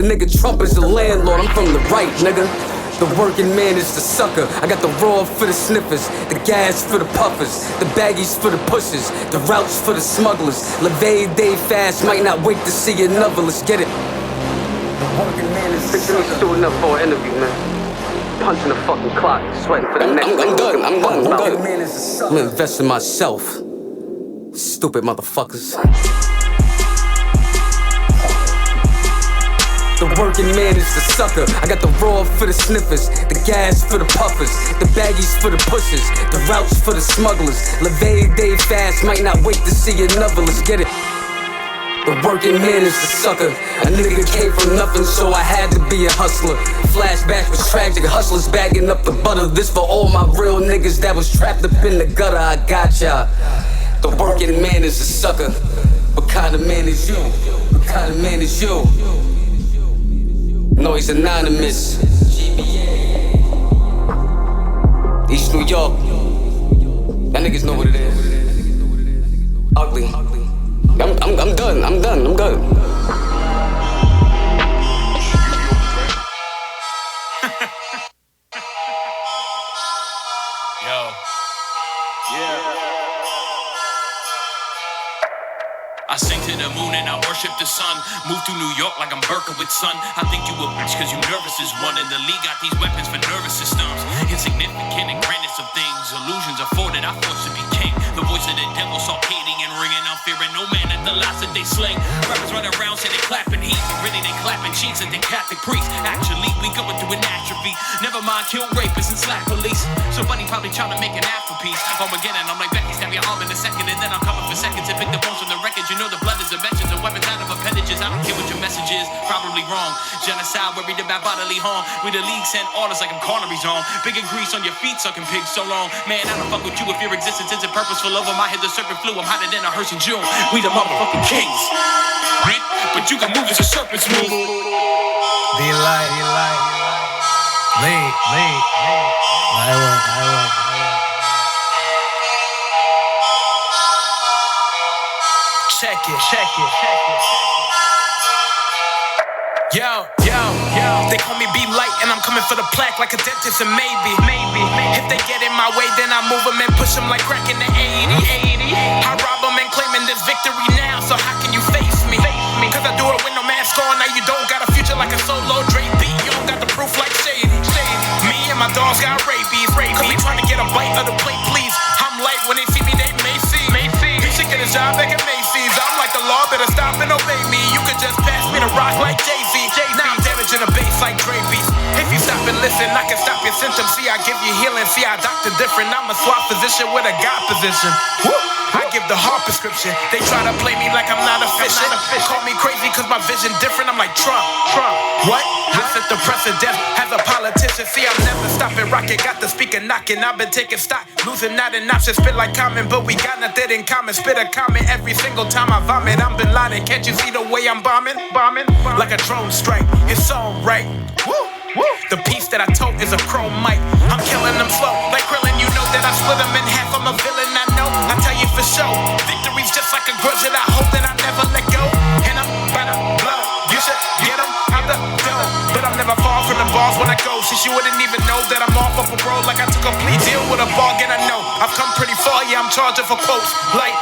Nigga, Trump is the landlord, I'm from the right, nigga. The working man is the sucker. I got the raw for the sniffers, the gas for the puffers, the baggies for the pushers, the routes for the smugglers. Levee day fast, might not wait to see another. Let's get it. The working man is the sucker. Picture me suiting up for an interview, man. Punching the fucking clock, sweating for the next. I'm done. I'm gonna invest in myself. Stupid motherfuckers. The working man is the sucker. I got the raw for the sniffers, the gas for the puffers, the baggies for the pushers, the routes for the smugglers. Levee day fast, might not wait to see another. Let's get it. The working man is the sucker. A nigga came from nothing, so I had to be a hustler. Flashback was tragic, hustlers bagging up the butter. This for all my real niggas that was trapped up in the gutter. I got ya. The working man is the sucker. What kind of man is you? What kind of man is you? No, he's anonymous. East New York. Y'all niggas know what it is. Ugly. I'm done. Yo. Yeah. I sing to the moon and I worship the sun. Move through New York like I'm Berkowitz, son. I think you a bitch cause you nervous as one. And the league got these weapons for nervous systems. Insignificant and grandest of things. Illusions afforded, I forced to be king. The voice of the devil Sarcadian ringing. I'm fearing no man at the last that they sling. Rappers run around say they clapping heat, but really they clapping cheeks at the Catholic priest. Actually, we going through an atrophy. Never mind kill rapists and slap police. Somebody probably trying to make an Afro-piece. Armageddon, I'm like Becky, stab your arm in a second. And then I'm coming for seconds and pick the bones from the record. You know the blood is inventions and weapons out of appendages. I don't care what your message is, probably wrong. Genocide, worried about bodily harm. We the league send orders like I'm Carnary's on. Bigger grease on your feet, sucking pigs so long. Man, I don't fuck with you if your existence isn't purposeful. Over my head, the serpent flew. I'm hotter than a hearse in June. We the motherfucking kings. But you can move as a serpent's move. Be light. Lead. I work. Check it. Yo. They call me Be Light and I'm coming for the plaque like a dentist and maybe. If they get in my way, then I move them and push them like crack in the 80. I rob them and claiming this victory now, so how can you face me? Cause I do it with no mask on, now you don't got a future like a solo Dre beat. You don't got the proof like Shady. Me and my dogs got rabies. Cause we trying to get a bite of the plate, please. I'm light when they see me, they may see. He should get a job back at Macy's. I'm like the law, better stop and obey me. You could just pass me the rock like Jay-Z. Now I'm damaging the bass like Dre beats. If you stop and listen, I can stop your symptoms. See, I give you healing. See, I doctor different. I'm a swap physician with a God position. Woo! I give the hard prescription. They try to play me like I'm not efficient. Call me crazy cause my vision different. I'm like Trump. What? I set the precedent as a politician. See, I'm never stopping. Rocket got the speaker knocking. I've been taking stock. Losing not an option. Spit like Common, but we got nothing in common. Spit a comment every single time I vomit. I'm Bin Laden. Can't you see the way I'm bombing? Like a drone strike. It's all right. Woo! The piece that I told is a chrome mic. I'm killing them slow, like Krillin. You know that I split them in half. I'm a villain, I know. I tell you for sure. Victory's just like a grudge that I hope that I never let go. And I'm by the blow. You should get them out the door. But I'm never far from the bars when I go. Since you wouldn't even know that I'm off of a road. Like I took a plea deal with a bargain. I know I've come pretty far. Yeah, I'm charging for quotes. Like,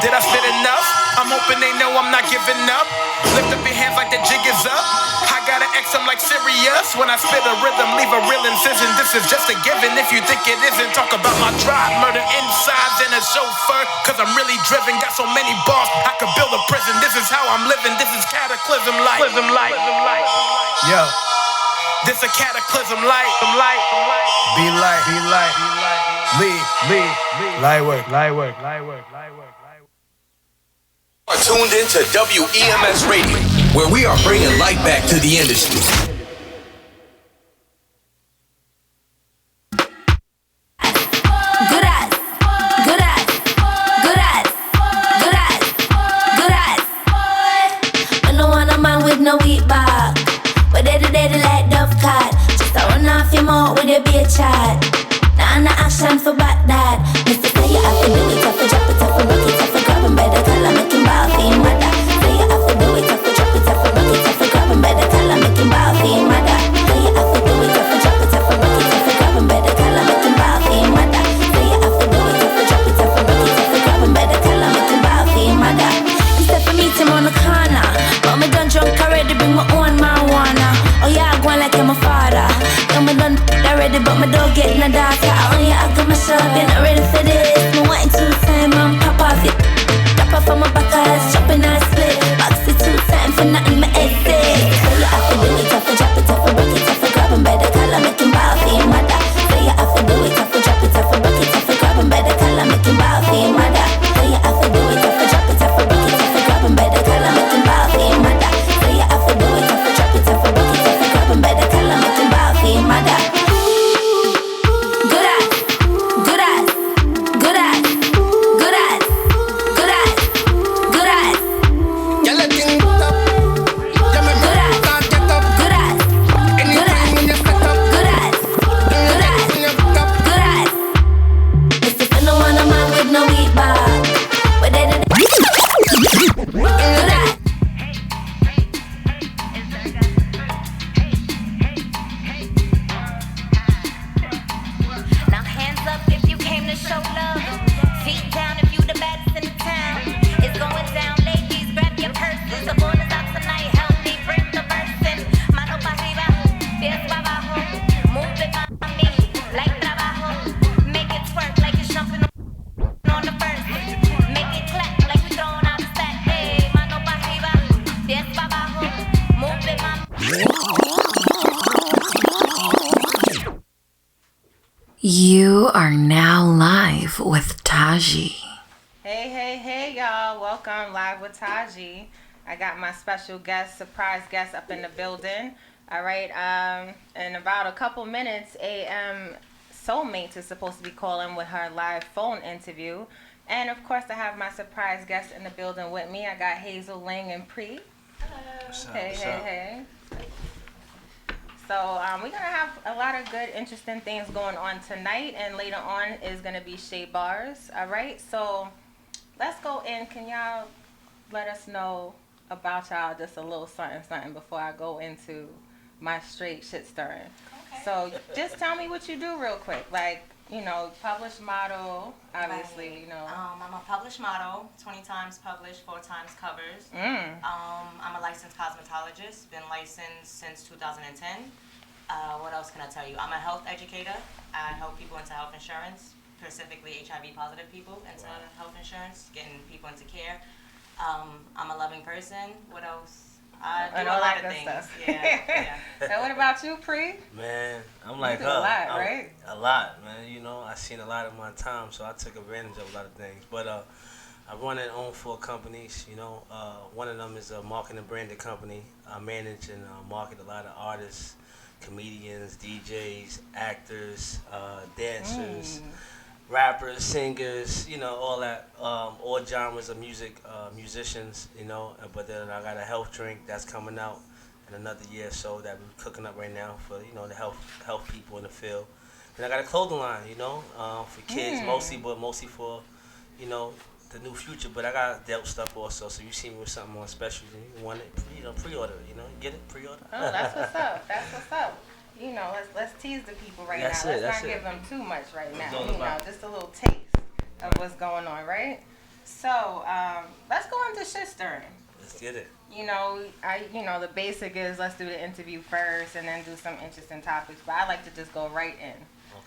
did I spit enough? I'm hoping they know I'm not giving up. Lift up your hands like the jig is up. I got an X, I'm like serious. When I spit a rhythm, leave a real incision. This is just a given. If you think it isn't, talk about my drive. Murder insides and a chauffeur. Cause I'm really driven. Got so many bars, I could build a prison. This is how I'm living. This is cataclysm life. Yo, this a cataclysm life. Be light. Lead. Light work. Are tuned into WEMS Radio, where we are bringing light back to the industry. Good eyes. I don't want a man with no weak back, but they like Dove Card. Just a run off your mouth with your beer chat. Nah, no action for back that. Mr. Say you have to do it, have to drop it, have to rock it, have to grab him by the collar, make him ball, feel mother. Say you have to do it, have to drop it, have to rock it, have to grab him by the ready, but my dog getting a daughter. I only I got my shop, you're not ready for this. Me wanting two time, I'm pop off it. Drop off on my back, eyes, chopping and split. Box it two time for nothing, my head sick. So you have to do it, have to drop it, have to rock it, have to grab him by the collar, make him bow for your mother. So you have to do it, have to drop it, have to rock it, have to grab him by the collar, make him bow for your mother. So you have to do it, have to drop it, have to rock it, have to grab him by the collar, make him bow for your mother. So you have to do it, have to drop it, have to rock it, have to grab him by the collar, make him bow for your mother. Good ass, good ass, good ass, good ass, good ass, good ass. Girl, you think up. You make me start get up. Good ass, Anytime when you set up. good ass, good ass, When you pick up. good ass. It's the fun of one of man with no weak back. But they did good ass. Now hands up if you came to show love. Feet down if you the baddest in the town. It's going down, ladies, grab your purses. The ball is out tonight, help me bring the verse in. Mano pa' arriba, pies pa' abajo. Move it, mami, like trabajo. Make it twerk like you're jumping on the verse. Make it clap like you're throwing out the stack. Hey, mano pa' arriba, pies pa' abajo. Move it, mami. You are now live with Taji. Hey, y'all. Welcome live with Taji. I got my special guest, surprise guest up in the building. All right. In about a couple minutes, AM Soulmates is supposed to be calling with her live phone interview. And of course, I have my surprise guest in the building with me. I got Hazel, Ling, and Pre. Hello. Hey. So we're going to have a lot of good, interesting things going on tonight. And later on is going to be Shea Bars. All right. So let's go in. Can y'all let us know about y'all just a little something before I go into my straight shit stirring? Okay. So just tell me what you do real quick. Like, you know, published model, obviously, Right. you know. I'm a published model, 20 times published, 4 times covers. I'm a licensed cosmetologist, been licensed since 2010. What else can I tell you? I'm a health educator. I help people into health insurance, specifically HIV positive people into health insurance, getting people into care. I'm a loving person. What else? I do And a all lot that of good things. stuff. Yeah. So what about you, Pre? Man, I'm like You do a lot, right? A lot, man. You know, I seen a lot of my time, so I took advantage of a lot of things. But I run and own 4 companies. You know, one of them is a marketing and branding company. I manage and market a lot of artists, comedians, DJs, actors, dancers, rappers, singers, you know, all that, all genres of music, musicians, you know. But then I got a health drink that's coming out in another year or so that we're cooking up right now for, you know, the health people in the field. And I got a clothing line, you know, for kids mostly, but mostly for, you know, the new future. But I got adult stuff also, so you see me with something on special, you want it, pre-order, you know, get it, pre-order. Oh, that's what's up. That's what's up. You know, let's tease the people right now. Let's not give them too much right now. You know, just a little taste of what's going on, right? So, let's go into shit stirring. Let's get it. You know, the basic is let's do the interview first and then do some interesting topics. But I like to just go right in.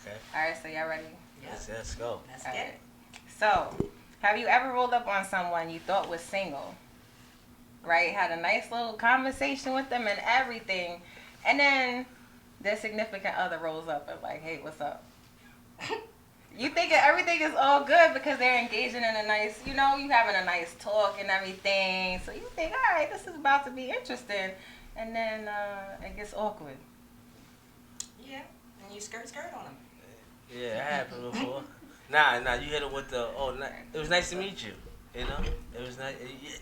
Okay. All right, so y'all ready? Let's go. Let's get it. So, have you ever rolled up on someone you thought was single? Right? Had a nice little conversation with them and everything. And then their significant other rolls up and like, hey, what's up? You think everything is all good because they're engaging in a nice, you know, you having a nice talk and everything. So you think, all right, this is about to be interesting. And then it gets awkward. Yeah. And you skirt on them. Yeah, it happened before. Nah, you hit them with the, it was nice to meet you. You know, it was nice.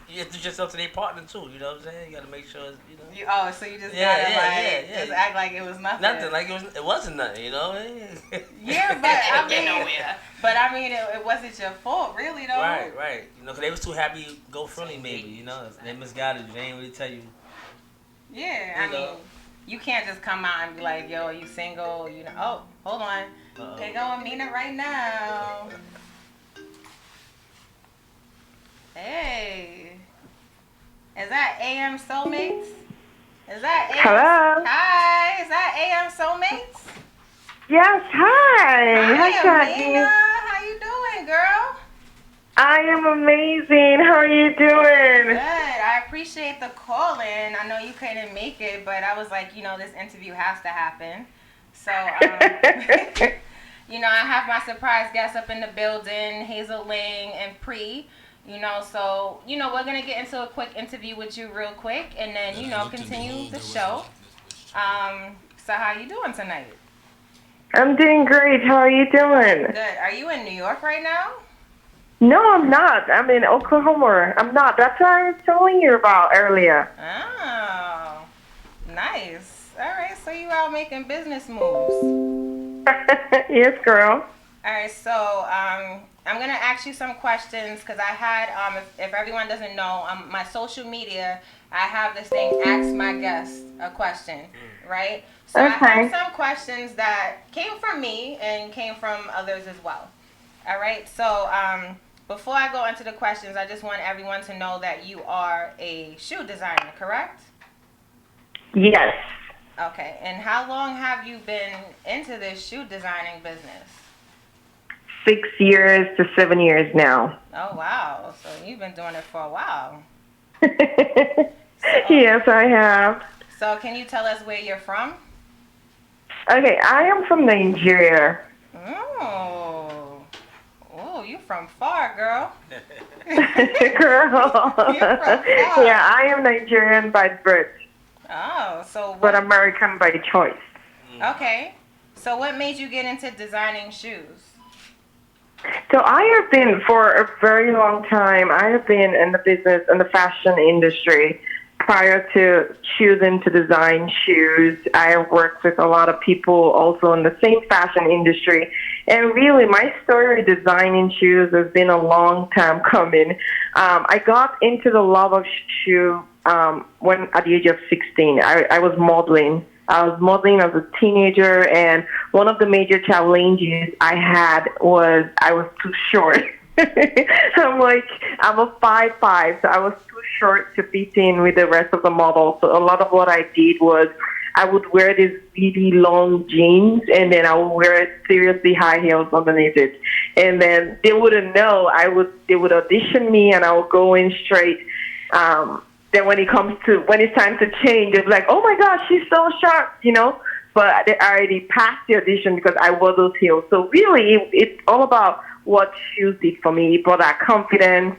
You have to do yourself to their partner too. You know what I'm saying? You gotta make sure, you know. So you just gotta just act like it was nothing. Nothing, like it wasn't nothing. You know. Yeah, but I mean, it wasn't your fault, really, though. Right. You know, 'cause they was too happy to go friendly, maybe. You know, they misguided you. They ain't really tell you. Yeah, I mean, you can't just come out and be like, yo, are you single? You know, oh, hold on. They go and mean it right now. Hey. Is that AM Soulmates? Is that AM? Hello. Hi, is that AM Soulmates? Yes, hi. Hi, Taji. Amina. How you doing, girl? I am amazing. How are you doing? Good. I appreciate the call in. I know you couldn't make it, but I was like, this interview has to happen. So, I have my surprise guests up in the building, Hazel Ling and Pre. So, we're going to get into a quick interview with you real quick and then, continue the show. So how you doing tonight? I'm doing great. How are you doing? Good. Are you in New York right now? No, I'm not. I'm in Oklahoma. I'm not. That's what I was telling you about earlier. Oh, nice. All right, so you out making business moves. Yes, girl. All right, so I'm going to ask you some questions because I had, if everyone doesn't know, my social media, I have this thing, Ask My Guest a Question, right? So I have some questions that came from me and came from others as well. All right, so before I go into the questions, I just want everyone to know that you are a shoe designer, correct? Yes. Okay, and how long have you been into this shoe designing business? 6 years to 7 years now. Oh, wow. So you've been doing it for a while. Yes, I have. So can you tell us where you're from? Okay, I am from Nigeria. Oh, you from far, girl. Girl. You're from far. Yeah, I am Nigerian by birth. Oh, so but American by choice. Okay. So what made you get into designing shoes? So I have been for a very long time, I have been in the business, in the fashion industry. Prior to choosing to design shoes, I have worked with a lot of people also in the same fashion industry. And really, my story with designing shoes has been a long time coming. I got into the love of shoe when at the age of 16. I was modeling. I was modeling as a teenager, and one of the major challenges I had was I was too short. I'm a 5'5", so I was too short to fit in with the rest of the models. So a lot of what I did was I would wear these really long jeans, and then I would wear seriously high heels underneath it. And then they wouldn't know. They would audition me, and I would go in straight. Then when it's time to change, they're like, "Oh my gosh, she's so sharp," But they already passed the audition because I wore those heels. So really, it's all about what shoes did for me. It brought that confidence.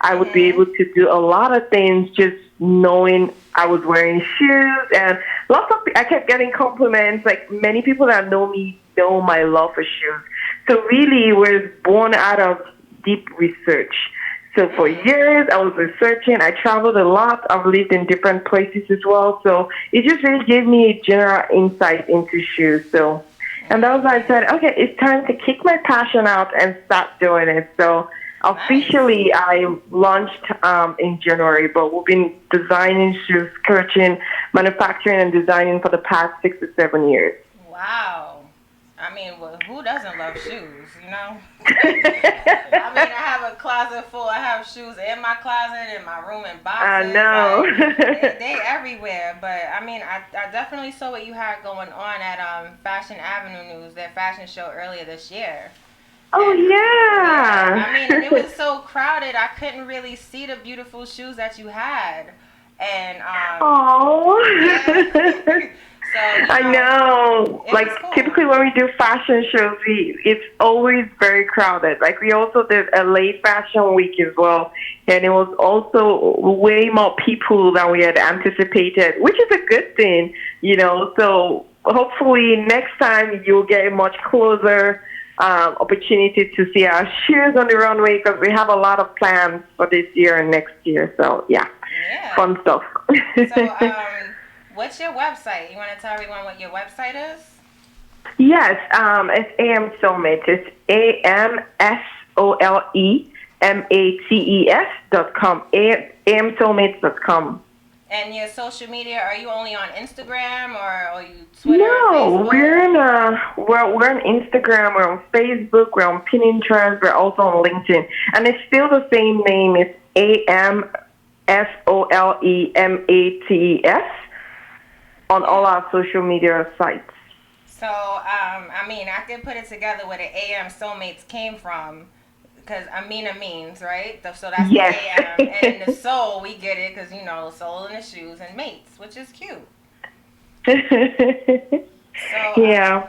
I would be able to do a lot of things just knowing I was wearing shoes. And I kept getting compliments. Like many people that know me know my love for shoes. So really, it was born out of deep research. So for years, I was researching. I traveled a lot. I've lived in different places as well. So it just really gave me a general insight into shoes. And that was why I said, okay, it's time to kick my passion out and start doing it. So officially, I launched in January, but we've been designing shoes, coaching, manufacturing, and designing for the past 6 to 7 years. Wow. I mean, well, who doesn't love shoes, I have a closet full. I have shoes in my closet, in my room, in boxes. I know. They everywhere. But, I definitely saw what you had going on at Fashion Avenue News, that fashion show earlier this year. Oh, yeah. And it was so crowded, I couldn't really see the beautiful shoes that you had. And, So, I know. Cool. Typically when we do fashion shows, it's always very crowded. We also did a late fashion week as well, and it was also way more people than we had anticipated, which is a good thing, So hopefully next time you'll get a much closer opportunity to see our shoes on the runway because we have a lot of plans for this year and next year. So, yeah. Fun stuff. So, what's your website? You want to tell everyone what your website is? Yes, it's AM Soulmates. It's AMSOLEMATES.com. AMSoulmates.com. And your social media, are you only on Instagram or are you Twitter? No, we're on Instagram, we're on Facebook, we're on Pinterest, we're also on LinkedIn. And it's still the same name. It's AMSOLEMATES on all our social media sites. So, I mean, I can put it together where the AM soulmates came from, because Amina means, right? So that's Yes. the AM. And in the soul, we get it because, you know, soul in the shoes and mates, which is cute. So, Yeah.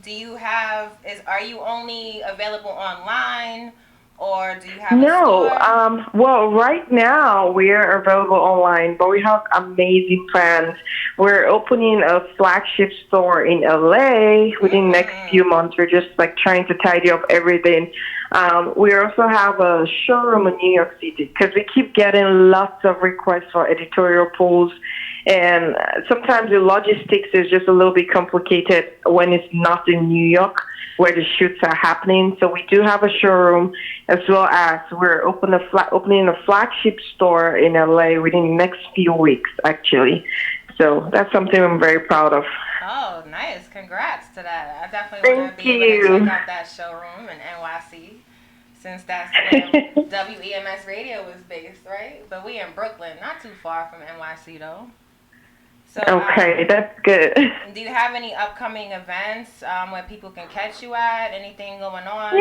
do you have, are you only available online, or do you have a No, store? well, right now we're available online, but we have amazing plans. We're opening a flagship store in LA within the next few months. We're just like trying to tidy up everything. We also have a showroom in New York City because we keep getting lots of requests for editorial pulls. And sometimes the logistics is just a little bit complicated when it's not in New York where the shoots are happening. So we do have a showroom, as well as we're opening a flagship store in LA within the next few weeks, actually. So that's something I'm very proud of. Oh, nice. Congrats to that. I definitely want to be able to check out that showroom in NYC, since that's where WEMS Radio was based, right? But we in Brooklyn, not too far from NYC, though. So, okay, that's good. Do you have any upcoming events where people can catch you at? Anything going on?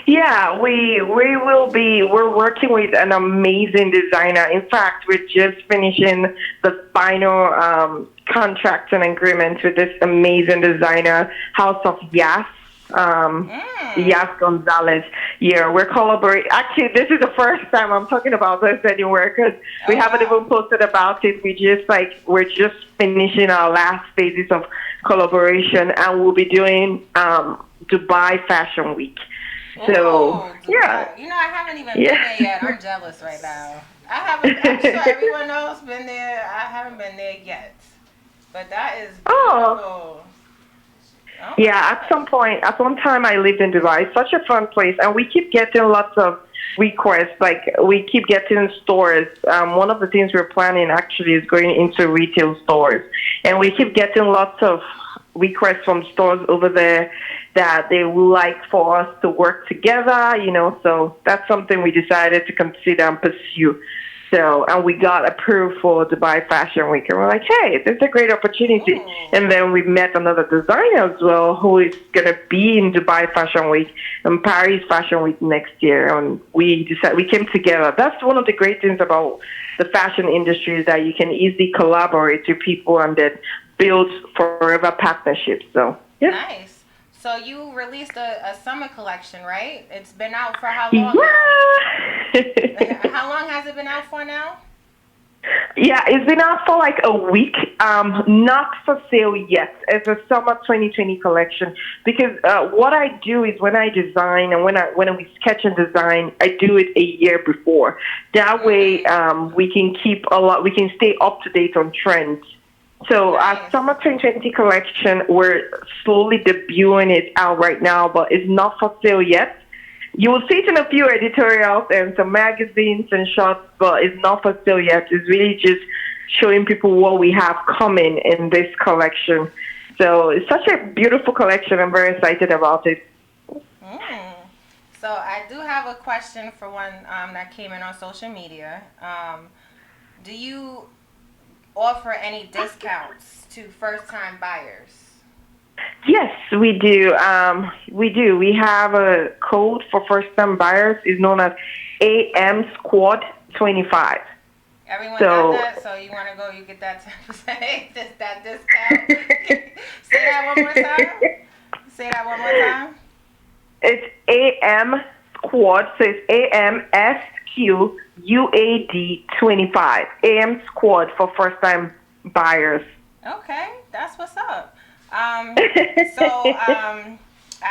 Yeah, we're working with an amazing designer. In fact, we're just finishing the final contracts and agreements with this amazing designer, House of Yas. Yas Gonzalez. Yeah, we're collaborating. Actually, this is the first time I'm talking about this anywhere because we haven't even posted about it. We're just finishing our last phases of collaboration, and we'll be doing Dubai Fashion Week. So, yeah. You know, I haven't even been there yet. I'm jealous right now. I'm sure everyone else been there. I haven't been there yet. But that is beautiful. Yeah, at one time I lived in Dubai. It's such a fun place, and we keep getting lots of requests. Like, we keep getting stores. One of the things we're planning actually is going into retail stores, and we keep getting lots of requests from stores over there that they would like for us to work together, you know, so that's something we decided to consider and pursue. So, and we got approved for Dubai Fashion Week, and we're like, hey, this is a great opportunity. And then we met another designer as well who is going to be in Dubai Fashion Week and Paris Fashion Week next year. And we came together. That's one of the great things about the fashion industry, is that you can easily collaborate with people and then build forever partnerships. So, yeah. Nice. So you released a summer collection, right? It's been out for how long? How long has it been out for now? Yeah, it's been out for like a week. Not for sale yet. It's a summer 2020 collection because what I do is when I design and when we sketch and design, I do it a year before. That way, we can stay up to date on trends. So our summer 2020 collection, we're slowly debuting it out right now, but it's not for sale yet. You will see it in a few editorials and some magazines and shots, but it's not for sale yet. It's really just showing people what we have coming in this collection. So it's such a beautiful collection. I'm very excited about it. So I do have a question for one that came in on social media. Do you offer any discounts to first-time buyers? Yes, we do. We have a code for first-time buyers. It's known as AM Squad 25. Everyone got that? So you want to go, you get that 10%, that discount? Say that one more time. Say that one more time. It's AM Squad, so it's AMSQUAD 25. AM Squad for first-time buyers. Okay, that's what's up. I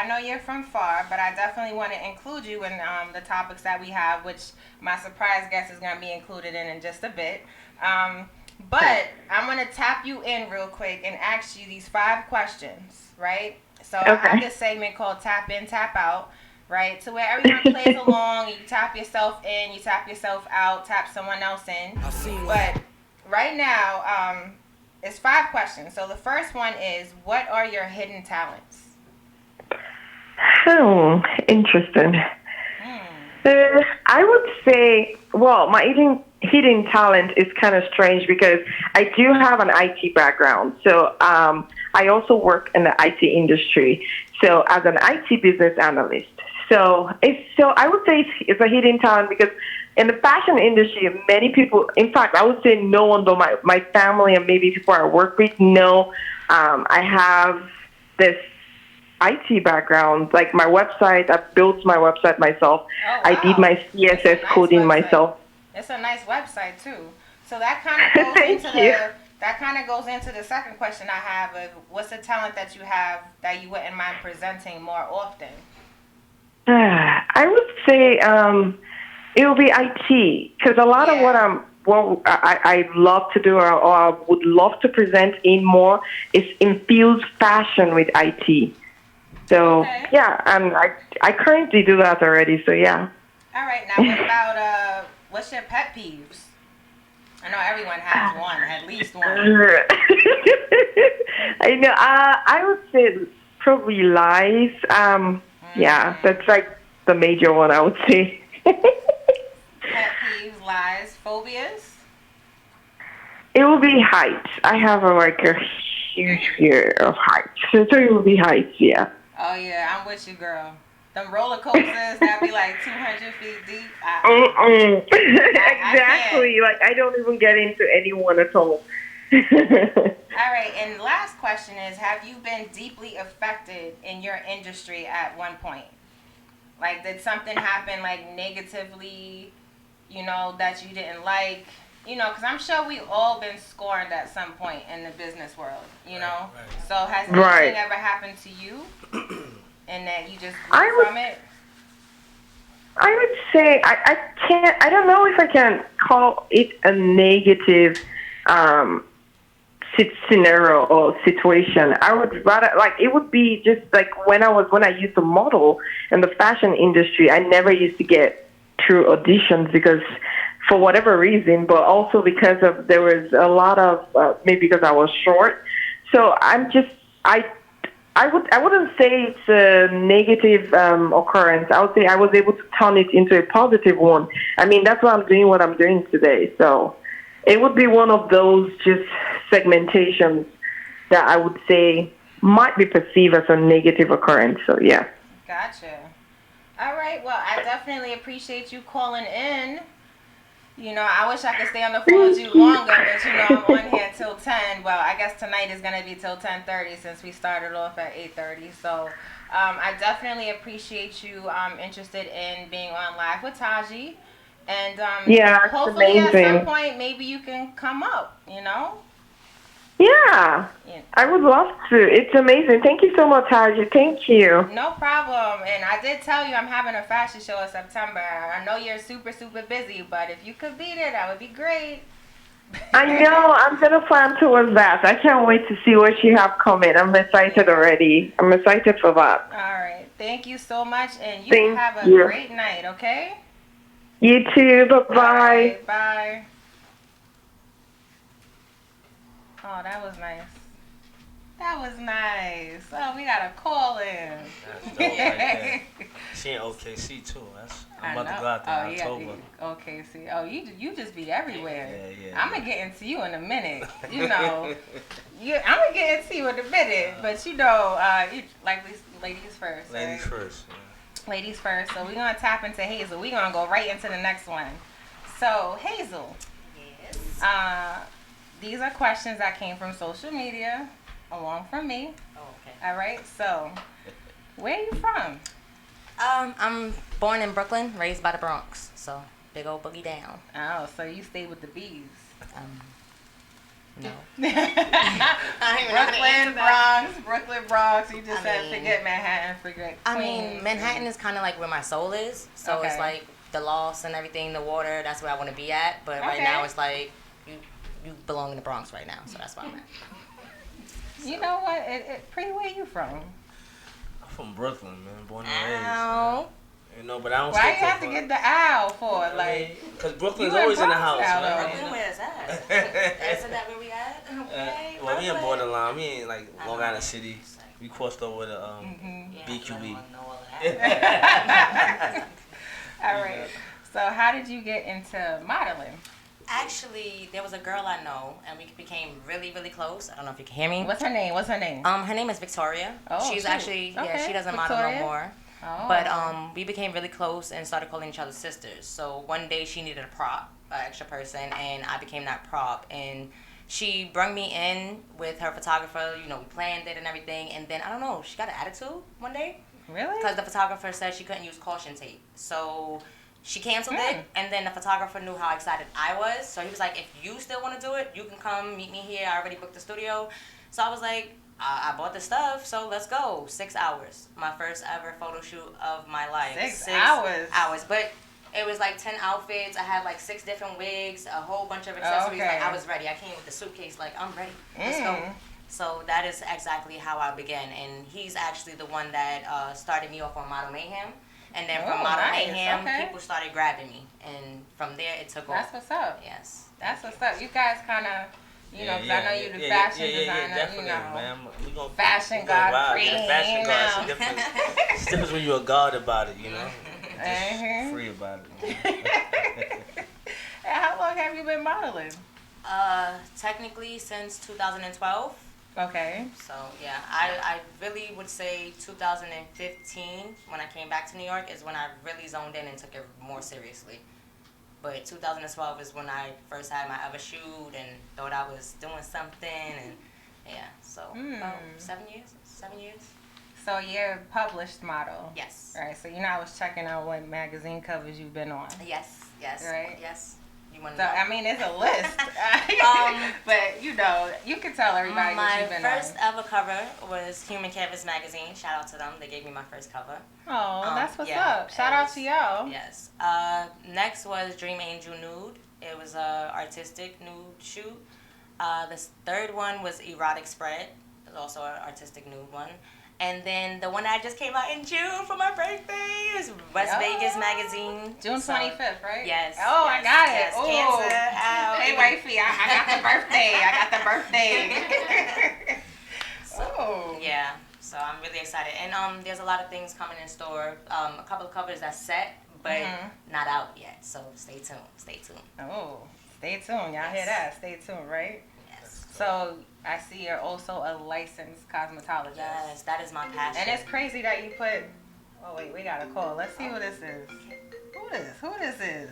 know you're from far, but I definitely want to include you in the topics that we have, which my surprise guest is going to be included in just a bit. But I'm going to tap you in real quick and ask you these 5 questions, right? So I have this segment called Tap In, Tap Out, right? To where everyone plays along, you tap yourself in, you tap yourself out, tap someone else in. But right now, it's 5 questions. So the first one is, what are your hidden talents? Oh, interesting. I would say, well, my hidden talent is kind of strange because I do have an IT background. So I also work in the IT industry. So as an IT business analyst. So I would say it's a hidden talent because in the fashion industry, many people, in fact, I would say no one but my family and maybe people I work with know I have this IT background. Like my website, I built my website myself. Oh, wow. I did my CSS coding myself. It's a nice website too. So that kind of goes into the second question I have of what's a talent that you have that you wouldn't mind presenting more often? I would say it will be IT because a lot of what I love to do or I would love to present in more is infuse fashion with IT. So yeah, and I currently do that already. So yeah. All right. Now what about what's your pet peeves? I know everyone has one, at least one. I know. I would say probably lies. Yeah, that's like the major one. I would say. Pet peeves, lies, phobias. It will be heights. I have a huge fear of heights. So it will be heights. Yeah. Oh yeah, I'm with you, girl. Them roller coasters that be like 200 feet deep. Exactly. Like I don't even get into anyone at all. All right, and last question is: have you been deeply affected in your industry at one point? Like, did something happen like negatively, that you didn't like? Because I'm sure we all been scorned at some point in the business world. Right. So has anything ever happened to you? And that you just grew from it? I would say I don't know if I can call it a negative scenario or situation. I would rather it would be just like when I used to model in the fashion industry. I never used to get through auditions because for whatever reason, but also because there was a lot of maybe because I was short. So I wouldn't say it's a negative occurrence. I would say I was able to turn it into a positive one. I mean, that's why I'm doing what I'm doing today. So it would be one of those just segmentations that I would say might be perceived as a negative occurrence. So, yeah. Gotcha. All right. Well, I definitely appreciate you calling in. I wish I could stay on the phone with you longer, but I'm on here till 10. Well, I guess tonight is going to be till 10:30 since we started off at 8:30. So I definitely appreciate you interested in being on Live with Taji. And hopefully at some point maybe you can come up, Yeah, I would love to. It's amazing. Thank you so much, Taji. Thank you. No problem. And I did tell you I'm having a fashion show in September. I know you're super, super busy, but if you could be there, that would be great. I know. I'm going to plan towards that. I can't wait to see what you have coming. I'm excited already. I'm excited for that. All right. Thank you so much. And you have a great night, okay? You too. Bye-bye. Right, bye. Oh, that was nice. That was nice. Oh, we got a call in. That's dope right there. She in OKC too. I'm about to go out there in October. OKC. Oh, you just be everywhere. Yeah. I'm gonna get into you in a minute. I'm gonna get into you in a minute. But ladies first. Ladies first. Yeah. Ladies first. So we're gonna tap into Hazel. We're gonna go right into the next one. So Hazel. Yes. These are questions that came from social media, along from me. Oh, okay. All right. So, where are you from? I'm born in Brooklyn, raised by the Bronx. So, big old boogie down. Oh, so you stay with the bees? No. Brooklyn, Bronx. You just said forget Manhattan, forget Queens. Manhattan is kind of like where my soul is. So it's like the loss and everything, the water. That's where I want to be at. But right now it's like you belong in the Bronx right now, so that's where I'm at. You know what? Pretty, where you from? I'm from Brooklyn, man. Born and raised. But I don't. Why you have to get the owl for? Because Brooklyn's always in the house. Brooklyn, where is that? Isn't that where we at? Okay. Well, we in borderline. We ain't like Long Island City. We crossed over to BQE. All right. So, how did you get into modeling? Actually, there was a girl I know, and we became really, really close. I don't know if you can hear me. What's her name? Her name is Victoria. Oh, she's shoot. actually Okay, she doesn't Victoria. model no more. Oh. But we became really close and started calling each other sisters. So one day she needed a prop, an extra person, and I became that prop. And she brought me in with her photographer. You know, we planned it and everything. And then I don't know, she got an attitude one day. Really? Because the photographer said she couldn't use caution tape. So she canceled it, and then the photographer knew how excited I was. So he was like, if you still want to do it, you can come meet me here. I already booked the studio. So I was like, I bought the stuff, so let's go. 6 hours. My first ever photo shoot of my life. 6 hours? Hours. But it was like 10 outfits. I had like 6 different wigs, a whole bunch of accessories. Okay. Like, I was ready. I came with the suitcase like, I'm ready. Let's go. So that is exactly how I began. And he's actually the one that started me off on Model Mayhem. And then from Model Mayhem, people started grabbing me. And from there, it took off. That's what's up. Yes. That's what's up. You guys kind of, you know, because I know you're the fashion designer, you know. Man. We gonna, fashion god queen, fashion you god. know. It's different when you're a god about it, you know. Mm-hmm. Free about it. And how long have you been modeling? Technically since 2012. Okay. So yeah, I really would say 2015 when I came back to New York is when I really zoned in and took it more seriously. But 2012 is when I first had my other shoot and thought I was doing something, and yeah, so about 7 years. 7 years. So you're a published model. Yes. Right. So you know I was checking out what magazine covers you've been on. Yes. Right. Yes. You want to So know? I mean, it's a list. But you know, you can tell everybody what you've been My first ever cover was Human Canvas magazine. Shout out to them. They gave me my first cover. Oh, that's what's up. Shout out to y'all. Yes. Next was Dream Angel Nude. It was a artistic nude shoot. The third one was Erotic Spread. It was also an artistic nude one. And then the one that just came out in June for my birthday is West Vegas magazine. June 25th, right? Yes. Oh, yes, I got yes. it. Cancer out. Hey, wifey, I got the birthday. I got the birthday. So, yeah. So I'm really excited. And there's a lot of things coming in store. A couple of covers that's set, but not out yet. So stay tuned. Stay tuned. Oh, stay tuned. Y'all hear that? Stay tuned, right? Yes. So I see you're also a licensed cosmetologist. Yes, that is my passion. And it's crazy that you put. Oh wait, we got a call. Let's see who this is. Who this is?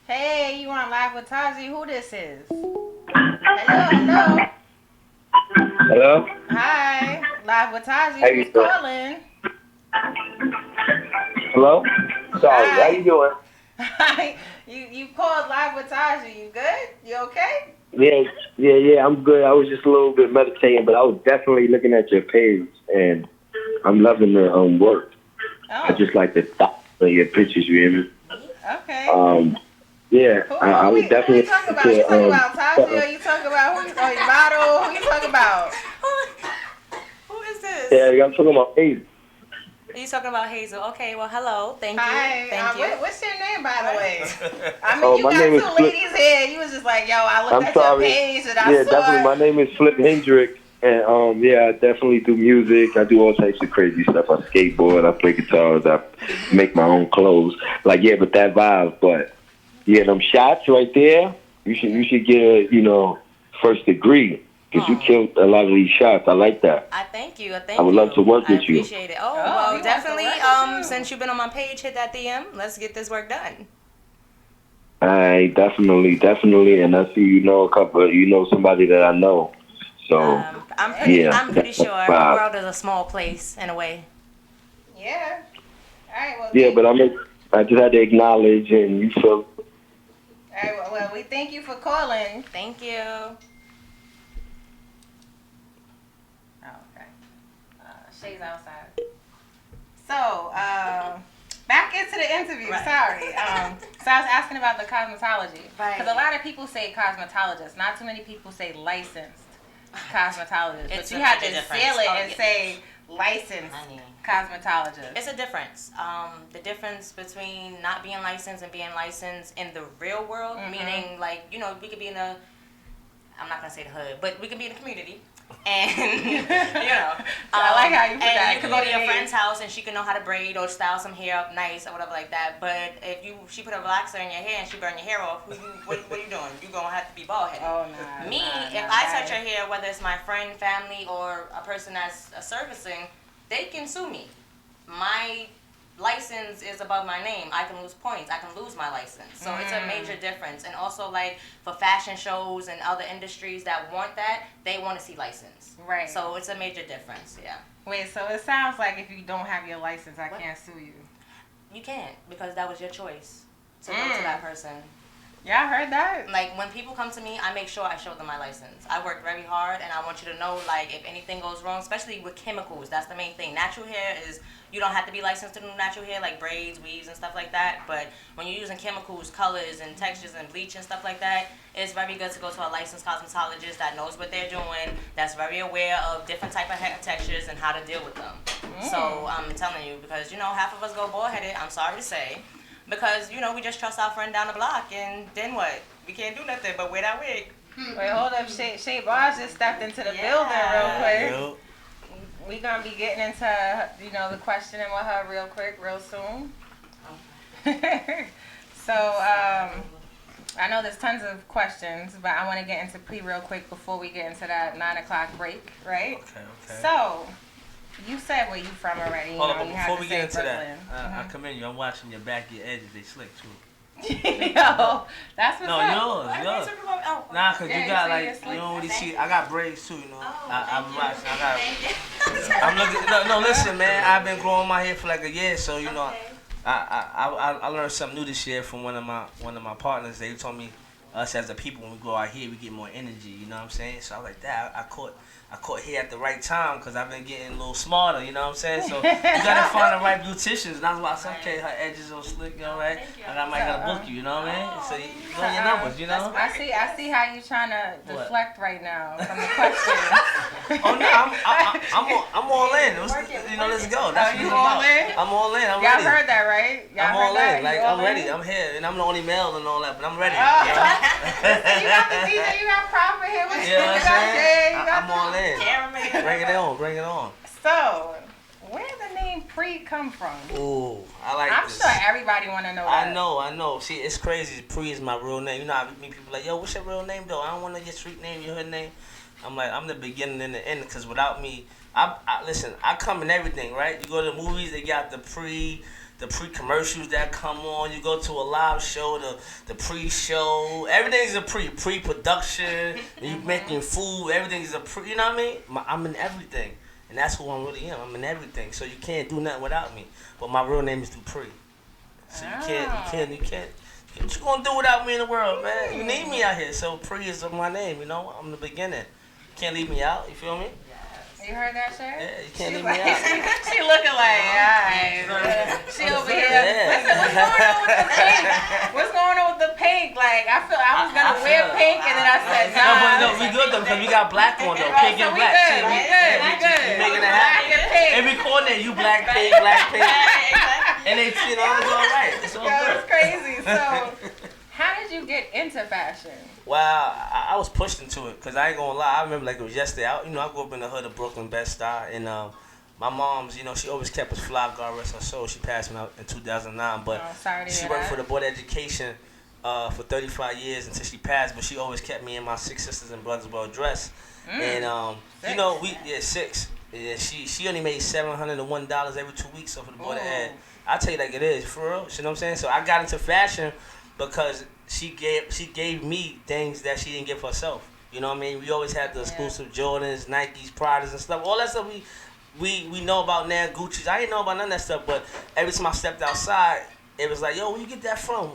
Hey, you on Live with Taji? Who this is? Hello. Hello? Hi, Live with Taji. How you Who's doing? calling? Hello? Sorry, Hi. how you doing? Hi. You called Live with Taji. You good? You okay? Yeah, I'm good. I was just a little bit meditating, but I was definitely looking at your page, and I'm loving the work. Oh. I just like the thought of your pictures, you hear me? Okay. Yeah, I was definitely... Who you talking about? You talking about Taji, or you talking about who? Or your model? Who you talking about? Who is this? Yeah, I'm talking about Hazel. Are you talking about Hazel? Okay, well, hello. Thank you. Hi. Thank you. What's your name, by the way? I mean, Oh, you my got name is two Flip. ladies here. You was just like, yo, I looked I'm at sorry. your page and I Yeah, saw definitely. My name is Flip Hendrick, and yeah, I definitely do music. I do all types of crazy stuff. I skateboard, I play guitars, I make my own clothes. Like, yeah, but that vibe. But yeah, them shots right there, you should get a, first degree. Because you killed a lot of these shots. I like that. I thank you. I would love to work with you. I appreciate it. Oh, well, you definitely. want to Since you've been on my page, hit that DM. Let's get this work done. I definitely, and I see somebody that I know. So I'm pretty sure the Wow. world is a small place in a way. Yeah. All right. Well. Yeah, but I just had to acknowledge, and you feel. All right. Well, we thank you for calling. Thank you. Okay. Shay's outside. So, back into the interview. Right. Sorry. So I was asking about the cosmetology. Right. Because a lot of people say cosmetologist. Not too many people say licensed cosmetologist. But It's you a have to major seal difference. it Oh, and yeah. say licensed cosmetologist. It's a difference. The difference between not being licensed and being licensed in the real world, meaning like, we could be in a I'm not gonna say the hood, but we can be in the community. And you know, I like how you put that. And you can go to your friend's house and she can know how to braid or style some hair up nice or whatever like that. But if she put a relaxer in your hair and she burn your hair off, what are you doing? You gonna have to be bald headed. Oh no. Me, if I touch her hair, whether it's my friend, family, or a person that's servicing, they can sue me. My license is above my name. I can lose points. I can lose my license. So it's a major difference. And also, like, for fashion shows and other industries that want that, they want to see license. Right. So it's a major difference, yeah. Wait, so it sounds like if you don't have your license, I can't sue you. You can't, because that was your choice to go to that person. Yeah, I heard that. Like, when people come to me, I make sure I show them my license. I work very hard, and I want you to know, like, if anything goes wrong, especially with chemicals, that's the main thing. Natural hair is, you don't have to be licensed to do natural hair, like braids, weaves, and stuff like that. But when you're using chemicals, colors, and textures, and bleach and stuff like that, it's very good to go to a licensed cosmetologist that knows what they're doing, that's very aware of different type of hair textures and how to deal with them. So I'm telling you, because, you know, half of us go bald-headed, I'm sorry to say. Because, you know, we just trust our friend down the block, and then what? We can't do nothing but wear that wig. Wait, hold up. Shay Bars just stepped into the building real quick. We gonna be getting into, you know, the questioning with her real quick, real soon. So, I know there's tons of questions, but I want to get into Pre real quick before we get into that 9 o'clock break, right? Okay. So, you said where you from already. Hold on, you but know, before we get into Brooklyn. that, I commend you. I'm watching your back, your edges. They slick too. Yo, that's what's up. Yours. Nah, cause you got like, you don't really see. I got braids too, you know. I'm watching. I'm looking. No, listen, man. I've been growing my hair for like a year, so you know, I learned something new this year from one of my partners. They told me us as a people when we go out here, we get more energy. You know what I'm saying? So I was like that. I caught hair at the right time because I've been getting a little smarter, you know what I'm saying? So you gotta find the right beauticians. And that's why I said, okay, her edges are slick, you know, right? And I might gotta book you, you know what I mean? So you know your numbers, you know? I see how you trying to deflect right now from the question. Oh no, I'm all in. You know, let's go. That's what you it's all about. in? I'm all in. I'm Y'all ready. heard that, right? I'm all in. Like I'm ready. I'm here, and I'm the only male and all that, but I'm ready. You got the DJ, you got proper here. What you know what I'm saying? You got I'm all in. Bring it on. So, where did the name Pre come from? Ooh, I like I'm this. sure everybody want to know that. I know. See, it's crazy. Pre is my real name. You know, I meet people like, yo, what's your real name, though? I don't want to know your street name, your hood name. I'm like, I'm the beginning and the end, because without me, listen, I come in everything, right? You go to the movies, they got the pre-commercials that come on. You go to a live show, the pre-show. Everything's a pre-production. You making food. Everything's a pre. You know what I mean? I'm in everything, and that's who I really am. I'm in everything. So you can't do nothing without me. But my real name is Dupree. So you can't. What you gonna do without me in the world, man? You need me out here. So Pre is my name. You know, I'm the beginning. You can't leave me out. You feel me? You heard that, Shay? Yeah, you can't leave me out. She looking like, alright. She over here. Listen, what's going on with the pink? Like, I was gonna wear pink, and then I said, nah. No, we good though, because we got black on though. Pink and black. We good. We making it happen. Every corner, you black, pink. And they, you know, it's all right. It's all good. It's crazy. So, how did you get into fashion? Wow, I was pushed into it, because I ain't gonna lie. I remember like it was yesterday. I grew up in the hood of Brooklyn, Bed-Stuy, and my mom's, you know, she always kept us fly, God rest her soul. She passed me out in 2009, but she worked for the Board of Education for 35 years until she passed, but she always kept me and my 6 sisters and brothers well dressed. And, you know, 6. Yeah, she only made $701 every 2 weeks off of the Board of Ed. I tell you like it is, for real. You know what I'm saying? So I got into fashion because she gave me things that she didn't give herself. You know what I mean? We always had the exclusive Jordans, Nikes, Pradas, and stuff. All that stuff we know about now, Gucci's. I didn't know about none of that stuff, but every time I stepped outside, it was like, yo, where you get that from?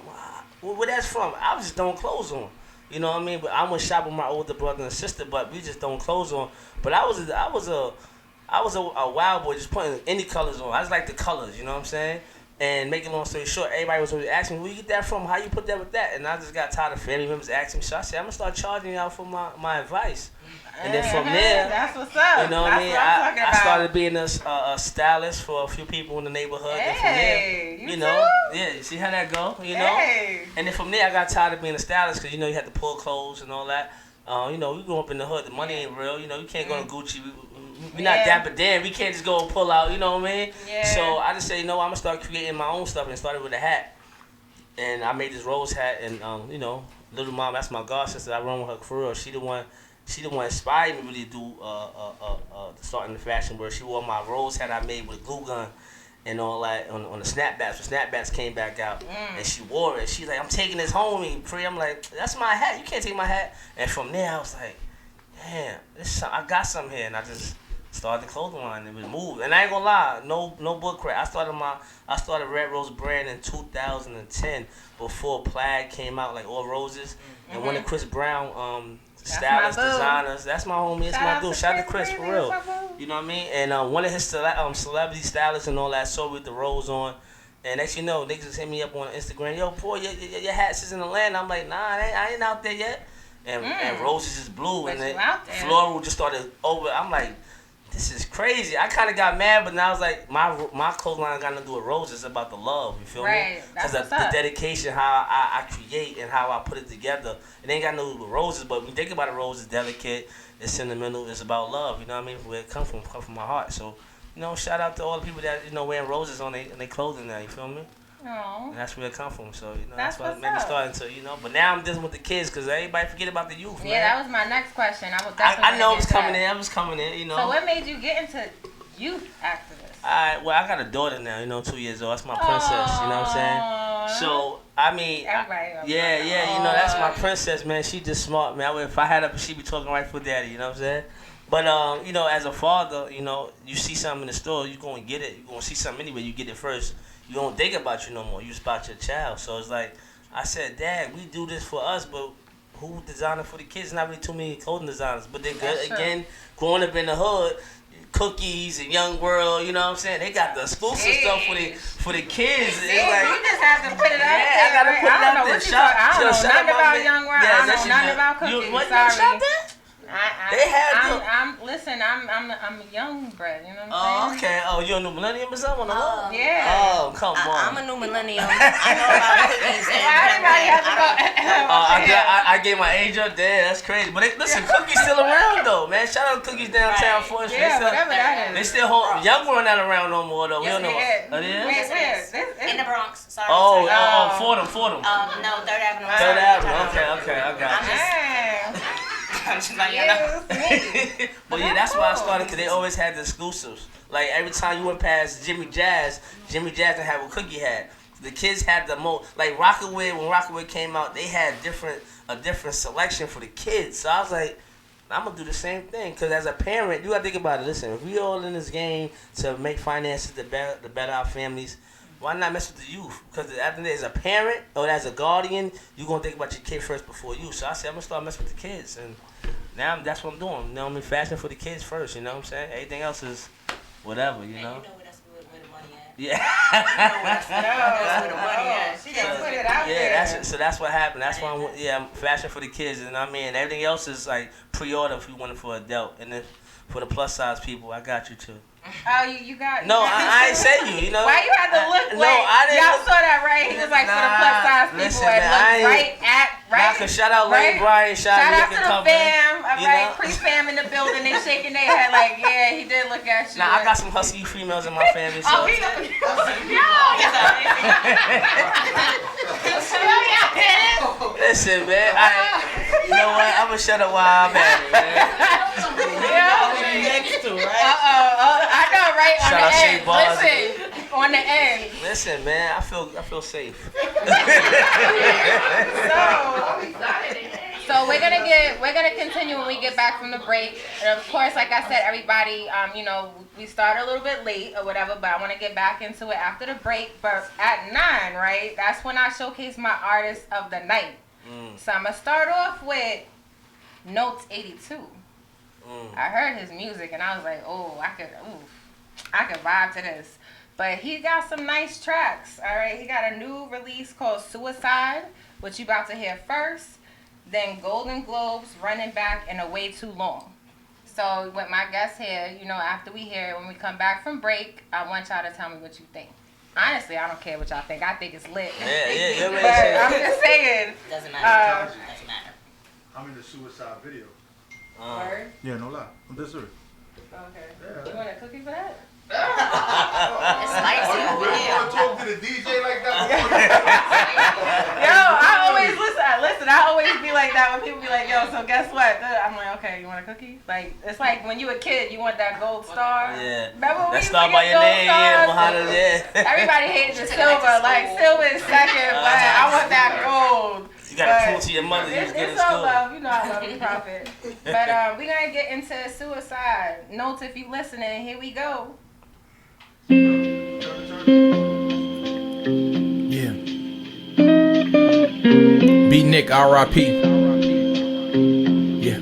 Where that's from? I was just throwing clothes on. You know what I mean? But I went shopping with my older brother and sister, but we just throwing clothes on. But I was a wild boy, just putting any colors on. I just like the colors, you know what I'm saying? And making a long story short, everybody was always asking me, where you get that from? How you put that with that? And I just got tired of family members asking me. So I said, I'm going to start charging y'all for my advice. And then from there, that's what's up. You know what I mean? I started being a stylist for a few people in the neighborhood. Hey, and from there, you know, you see how that go? You know? And then from there, I got tired of being a stylist because, you know, you had to pull clothes and all that. You know, we grew up in the hood. The money ain't real. You know, you can't go to Gucci. We not Dapper Dan. We can't just go and pull out. You know what I mean? Yeah. So I just say, I'm gonna start creating my own stuff, and started with a hat. And I made this rose hat, and you know, little mom, that's my god sister. I run with her for real. She the one inspired me really to do starting the fashion world. She wore my rose hat I made with a glue gun and all that on the snapbacks. The snapbacks came back out, and she wore it. She's like, I'm taking this home. I'm like, that's my hat. You can't take my hat. And from there, I was like, damn, I got something here, and I just started the clothing line. It was moved, and I ain't gonna lie, no book crap. I started Red Rose brand in 2010 before Plaid came out, like All Roses, and one of Chris Brown stylists, designers. That's my homie. It's my dude. Shout out to Chris for real. You know what I mean? And one of his celebrity stylists and all that saw with the rose on. And next you know, niggas just hit me up on Instagram. Yo, boy, your hats is in Atlanta. I'm like, nah, I ain't out there yet. And roses is blue, and then floral just started over. I'm like, this is crazy. I kind of got mad, but now I was like, my clothing line got to do with roses. It's about the love, you feel me? Because the dedication, how I create and how I put it together. It ain't got no do with roses, but when you think about a rose, it's delicate, it's sentimental, it's about love. You know what I mean? Where it come from my heart. So, you know, shout out to all the people that wearing roses on their clothing now. You feel me? Oh. And that's where it come from. So, that's what made me starting to, But now I'm dealing with the kids because everybody forget about the youth, man. Yeah, that was my next question. I know it was coming in. I was coming in, So what made you get into youth activists? I got a daughter now, 2 years old. That's my princess, you know what I'm saying? So, I mean, that's my princess, man. She just smart, man. If I had her, she'd be talking right for daddy, you know what I'm saying? But, as a father, you see something in the store, you're going to get it. You're going to see something anyway, you get it first. You don't think about you no more. You just about your child. So it's like, I said, Dad, we do this for us, but who designing for the kids? Not really too many clothing designers, but they're good. Again, growing up in the hood, Cookies and Young World, you know what I'm saying? They got the exclusive stuff for the kids. It's like, you just have to put it out there. Yeah, I gotta put it out there. I don't know nothing about Young World. I don't know nothing about Cookies. Sorry. I'm a young bred, you know what I'm saying? Okay. Oh, you're a new millennium or something? Yeah. Oh, come on. I'm a new millennium. I know about Cookies. Everybody has to go. I gave my age up there. That's crazy. But listen, Cookies still around though, man. Shout out to Cookies downtown Forest. Yeah, whatever that is. They still hold. Young World not around no more though. We don't know. Where? In the Bronx. Sorry. Fordham. No, 3rd Avenue. 3rd Avenue. Okay. I got you. I'm just like, But yeah, that's why I started, because they always had the exclusives. Like every time you went past Jimmy Jazz didn't have what Cookie had. The kids had the most, like Rockaway, when Rockaway came out, they had a different selection for the kids. So I was like, I'm going to do the same thing. Because as a parent, you got to think about it. Listen, if we all in this game to make finances to better our families, why not mess with the youth? Because at the end, as a parent or as a guardian, you're going to think about your kid first before you. So I said, I'm going to start messing with the kids. And now that's what I'm doing. Now I'm in fashion for the kids first, you know what I'm saying? Everything else is whatever, you know? And you know that's where the money at. Yeah. That's where the money at. She just put it out there. So that's what happened. That's why I'm fashion for the kids. And I mean, everything else is like pre-order if you want it for adult. And then for the plus size people, I got you too. Oh, you got... No, I ain't say you know. Why you had to look like... No, I didn't... Y'all saw that, right? He was like, for the plus size people, it looked right? Cause shout out Lane Bryan, shout out to the fam, right? Pre-fam in the building, they shaking their head like, yeah, he did look at you. Nah, I got some husky females in my family, so... Oh, Listen, man, you know what? I'm gonna shut up while I'm at it, man. Next to, right? I know, right? On the end. Listen, on the end. Listen, man, I feel safe. So we're gonna continue when we get back from the break. And of course, like I said, everybody, we start a little bit late or whatever, but I want to get back into it after the break. But at 9, right? That's when I showcase my artist of the night. So I'm gonna start off with Notes 82. I heard his music and I was like, I could vibe to this. But he got some nice tracks, all right? He got a new release called Suicide, which you about to hear first. Then Golden Globes, Running Back, and A Way Too Long. So with my guests here, after we hear it, when we come back from break, I want y'all to tell me what you think. Honestly, I don't care what y'all think. I think it's lit. Yeah. But I'm just saying. Doesn't matter. Doesn't matter. I'm in the Suicide video. Word? Yeah, no lie. I'm this serious. Okay. Yeah. You want a cookie for that? It's spicy over here. You want to talk to the DJ like that? Yo, I always listen. I always be like that when people be like, "Yo, so guess what?" I'm like, "Okay, you want a cookie?" Like it's like when you a kid, you want that gold star. Yeah. Remember when That we star used to by get your gold name, yeah, stars? behind it, yeah. Everybody hated the silver. Like silver is second, but I want that gold. You gotta prove to your mother you was good It's at all school. love. You know I love you, Prophet. But we gonna get into suicide notes if you listening. Here we go. Yeah. B Nick, R.I.P. Yeah.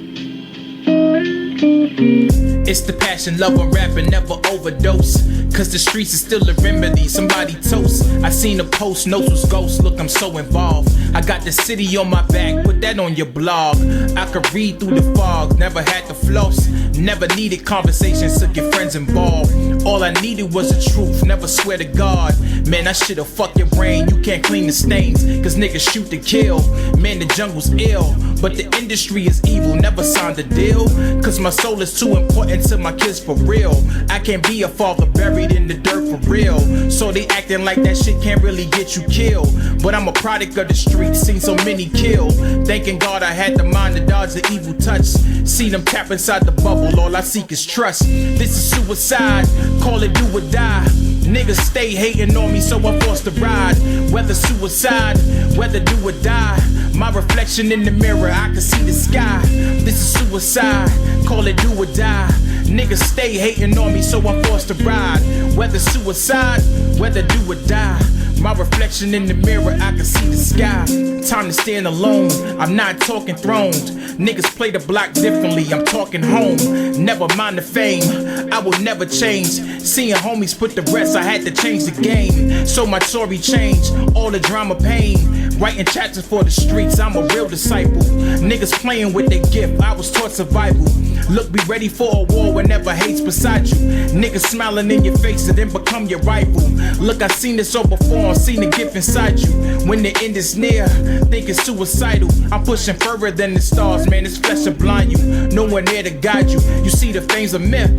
It's the passion, love, and rapping, never overdose. Cause the streets is still a remedy, somebody toast. I seen a post, notes was ghost, look I'm so involved. I got the city on my back, put that on your blog. I could read through the fog, never had to floss. Never needed conversations to get friends involved. All I needed was the truth, never swear to God. Man, I should've fucked your brain, you can't clean the stains. Cause niggas shoot to kill, man the jungle's ill. But the industry is evil, never signed a deal. Cause my soul is too important to my kids for real. I can't be a father buried in the dirt for real. So they acting like that shit can't really get you killed. But I'm a product of the streets, seen so many kill. Thanking God I had the mind to dodge the evil touch. See them tap inside the bubble, all I seek is trust. This is suicide, call it do or die. Niggas stay hating on me, so I'm forced to ride. Whether suicide, whether do or die. My reflection in the mirror, I can see the sky. This is suicide, call it do or die. Niggas stay hating on me, so I'm forced to ride. Whether suicide, whether do or die. My reflection in the mirror, I can see the sky. Time to stand alone, I'm not talking thrones. Niggas play the block differently, I'm talking home. Never mind the fame, I will never change. Seeing homies put the rest, I had to change the game. So my story changed, all the drama pain. Writing chapters for the streets, I'm a real disciple. Niggas playing with their gift, I was taught survival. Look, be ready for a war whenever hate's beside you. Niggas smiling in your face and then become your rival. Look, I seen this all before, I seen the gift inside you. When the end is near, think it's suicidal. I'm pushing further than the stars, man, this flesh will blind you. No one there to guide you. You see the fame's a myth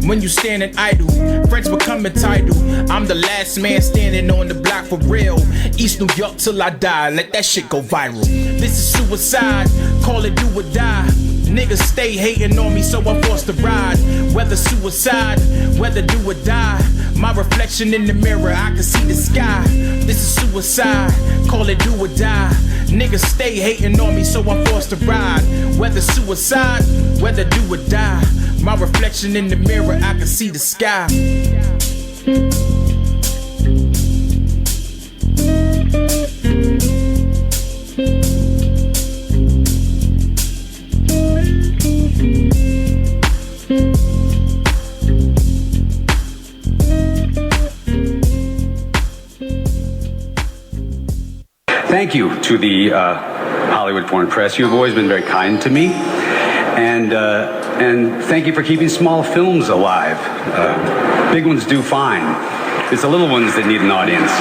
when you standing idle. Friends become entitled. I'm the last man standing on the block for real. East New York till I die, let that shit go viral. This is suicide, call it do or die. Niggas stay hating on me, so I'm forced to ride. Whether suicide, whether do or die. My reflection in the mirror, I can see the sky. This is suicide, call it do or die. Niggas stay hating on me, so I'm forced to ride. Whether suicide, whether do or die. My reflection in the mirror, I can see the sky. Thank you to the Hollywood Foreign Press. You've always been very kind to me, and thank you for keeping small films alive. Big ones do fine. It's the little ones that need an audience.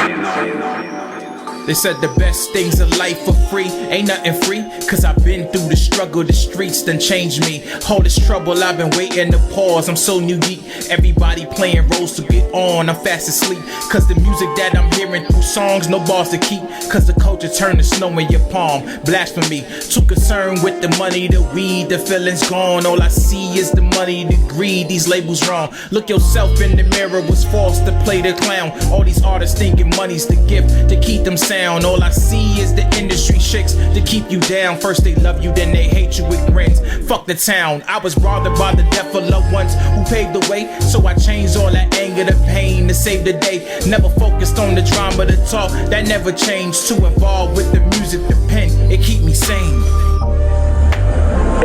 They said the best things in life are free, ain't nothing free. Cause I've been through the struggle, the streets done changed me. All this trouble, I've been waiting to pause, I'm so unique. Everybody playing roles to get on, I'm fast asleep. Cause the music that I'm hearing through songs, no bars to keep. Cause the culture turned to snow in your palm, blasphemy. Too concerned with the money, the weed, the feelings gone. All I see is the money, the greed, these labels wrong. Look yourself in the mirror, was forced to play the clown. All these artists thinking money's the gift to keep them sound. All I see is the industry shakes to keep you down. First they love you, then they hate you with grins. Fuck the town. I was bothered by the death of loved ones who paved the way. So I changed all that anger to pain to save the day. Never focused on the drama, the talk, that never changed. Too involved with the music, the pen, it keep me sane.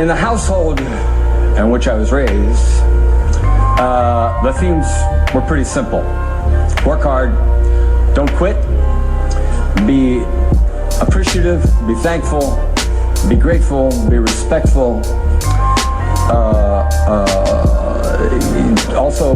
In the household in which I was raised, the themes were pretty simple. Work hard, don't quit, be appreciative, be thankful, be grateful, be respectful. Also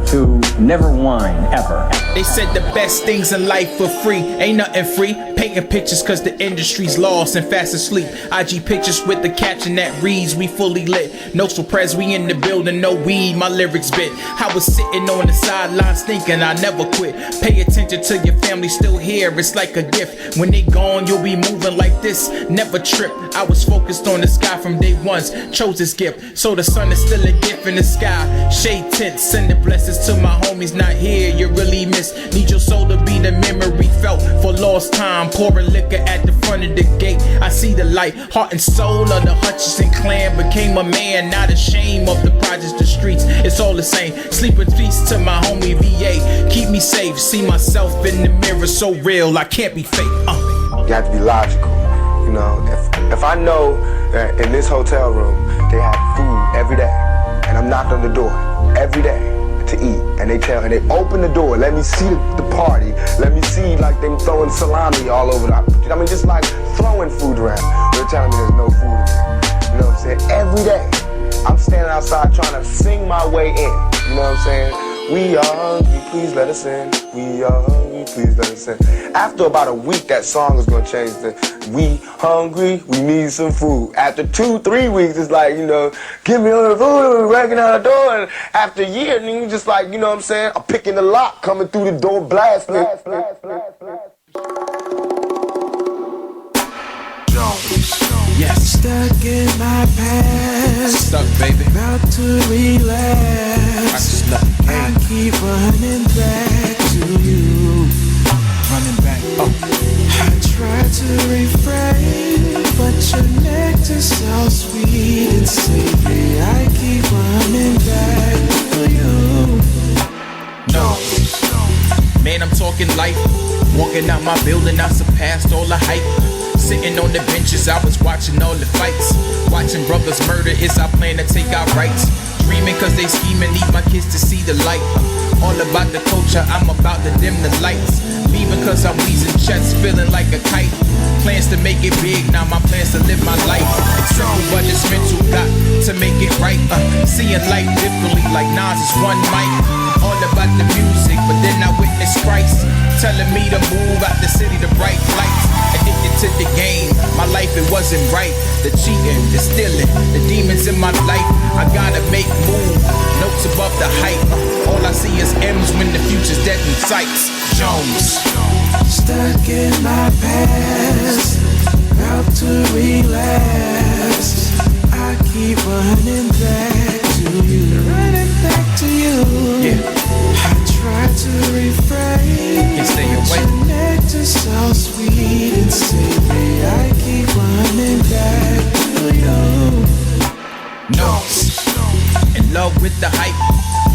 to never whine, ever. They said the best things in life are free, ain't nothing free. Painting pictures cause the industry's lost and fast asleep. IG pictures with the caption that reads, we fully lit. No surprise, we in the building, no weed, my lyrics bit. I was sitting on the sidelines thinking I never quit. Pay attention to your family still here, it's like a gift. When they gone, you'll be moving like this, never trip. I was focused on the sky from day ones, chose this gift. So the sun is still a gift in the sky. Shade tint, sending blessings to my homies not here, you really miss. Need your soul to be the memory felt for lost time. Pouring liquor at the front of the gate, I see the light. Heart and soul of the Hutchinson clan. Became a man, not ashamed of the projects, the streets. It's all the same. Sleep in peace to my homie VA. Keep me safe, see myself in the mirror. So real, I can't be fake. You have to be logical. You know, if I know that in this hotel room they have food every day, and I'm knocked on the door every day to eat, and they open the door, let me see the party, let me see like them throwing salami all over I mean, just like throwing food around. They're telling me there's no food in there. You know what I'm saying? Every day, I'm standing outside trying to sing my way in. You know what I'm saying? We are hungry, please let us in. We are hungry, please let us in. After about a week, that song is gonna change to we hungry, we need some food. After 2-3 weeks, it's like, you know, give me all the food, breaking out the door. And after a year, then you just like, you know what I'm saying? I'm picking the lock, coming through the door, blasting. Yes. Stuck in my past. Stuck, baby. About to relapse. I keep running back to you. Running back. I try to refrain, but your nectar's so sweet and savory. I keep running back to you. No. Man, I'm talking life. Walking out my building, I surpassed all the hype. Sitting on the benches, I was watching all the fights. Watching brothers murder is our plan to take our rights. Dreaming cause they scheming, need my kids to see the light. All about the culture, I'm about to dim the lights. Leaving cause I'm wheezing chest, feeling like a kite. Plans to make it big, now my plans to live my life. Simple but it's mental, got to make it right. Seeing life differently like Nas is one mic. All about the music, but then I witnessed Christ telling me to move out the city to bright lights. Addicted to the game, my life it wasn't right. The cheating, the stealing, the demons in my life. I gotta make move, notes above the hype. All I see is M's when the future's dead in sights. Jones. Stuck in my past, about to relapse. I keep running back to you, running back to you. Yeah. I try to refrain, Can't stay but away. your nectar's so sweet and savory. I keep running back to you. No. In love with the hype.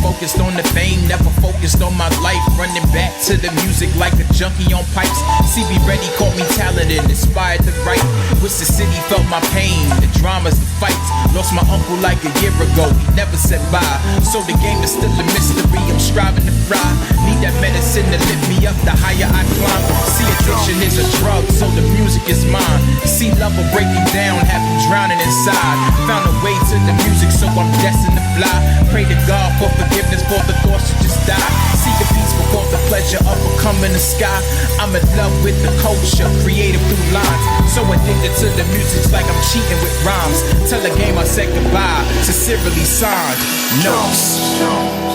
Focused on the fame, never focused on my life. Running back to the music like a junkie on pipes. CB Ready called me talented, inspired to write. Wish the city felt my pain, the dramas, the fights. Lost my uncle like a year ago, he never said bye. So the game is still a mystery, I'm striving to fry. Need that medicine to lift me up the higher I climb. See, addiction is a drug, so the music is mine. See, love will break me down, have me drowning inside. Found a way to the music, so I'm destined to fly. Pray to God for forgiveness for the thoughts to just die. Seek the peace before the pleasure of becoming the sky. I'm in love with the culture, creative through lines. So addicted to the music, it's like I'm cheating with rhymes. Tell the game I said goodbye, sincerely signed. No.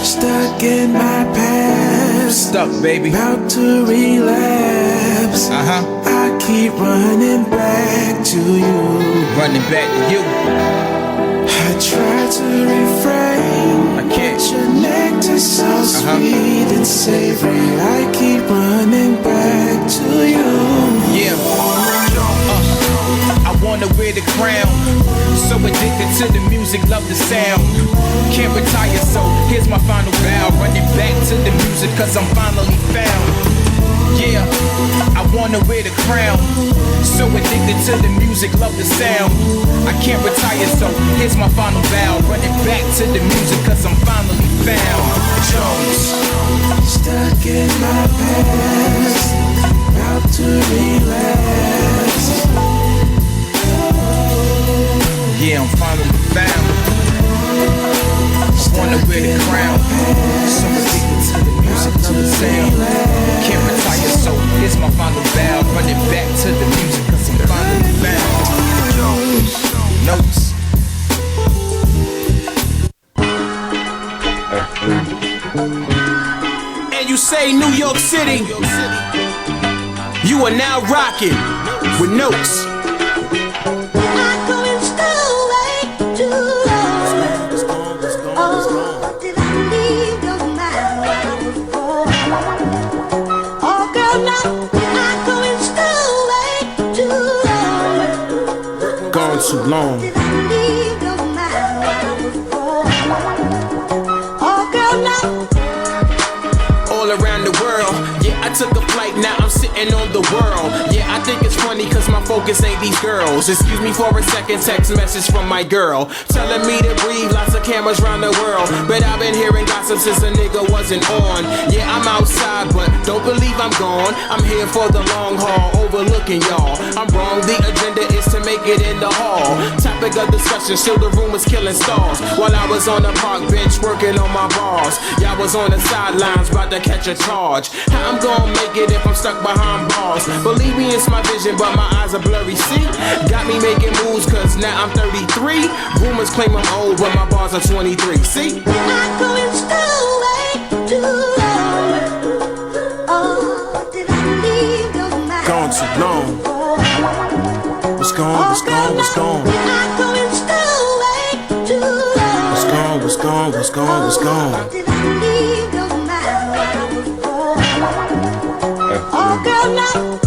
Stuck in my past, stuck, baby. About to relapse. I keep running back to you. Running back to you. I try to refrain, I can't. Your nectar's so sweet and savory. I keep running back to you. Yeah. I wanna wear the crown. So addicted to the music, love the sound. Can't retire, so here's my final vow. Running back to the music, cause I'm finally found. Yeah, I wanna wear the crown. So addicted to the music, love the sound. I can't retire, so here's my final vow. Running back to the music, cause I'm finally found. Jones. Stuck in my past, about to relapse. Yeah, I'm finally found. I wanna wear the crown. So addicted to the music, love the sound. Can't retire, so here's my final bow. Run it back to the music, cause I'm finally found. Notes. And you say New York City, you are now rocking with Notes. Gone too long. All around the world, yeah, I took a flight, now I'm sitting on the world. Yeah, I think it's funny cause my focus ain't these girls. Excuse me for a second, text message from my girl telling me to breathe, lots of cameras around the world. But I've been hearing gossip since a nigga wasn't on. Yeah, I'm outside, but don't believe I'm gone. I'm here for the long haul, overlooking y'all. I'm wrong, the agenda is to make it in the hall. Topic of discussion, still the room was killing stars. While I was on the park bench working on my bars, y'all was on the sidelines about to catch a charge. How I'm gonna make it if I'm stuck behind bars? Believe me, it's my vision, but my eyes are blurry. See, got me making moves cause now I'm 33. Rumors claim I'm old, but my bars are 23. See, not going still way too long. Oh, did I leave your mind? Gone too long. What's gone? What's gone? What's gone? Not going still way too long. What's gone? What's gone? What's gone? What's gone? Did I leave your mind? Oh, girl, now.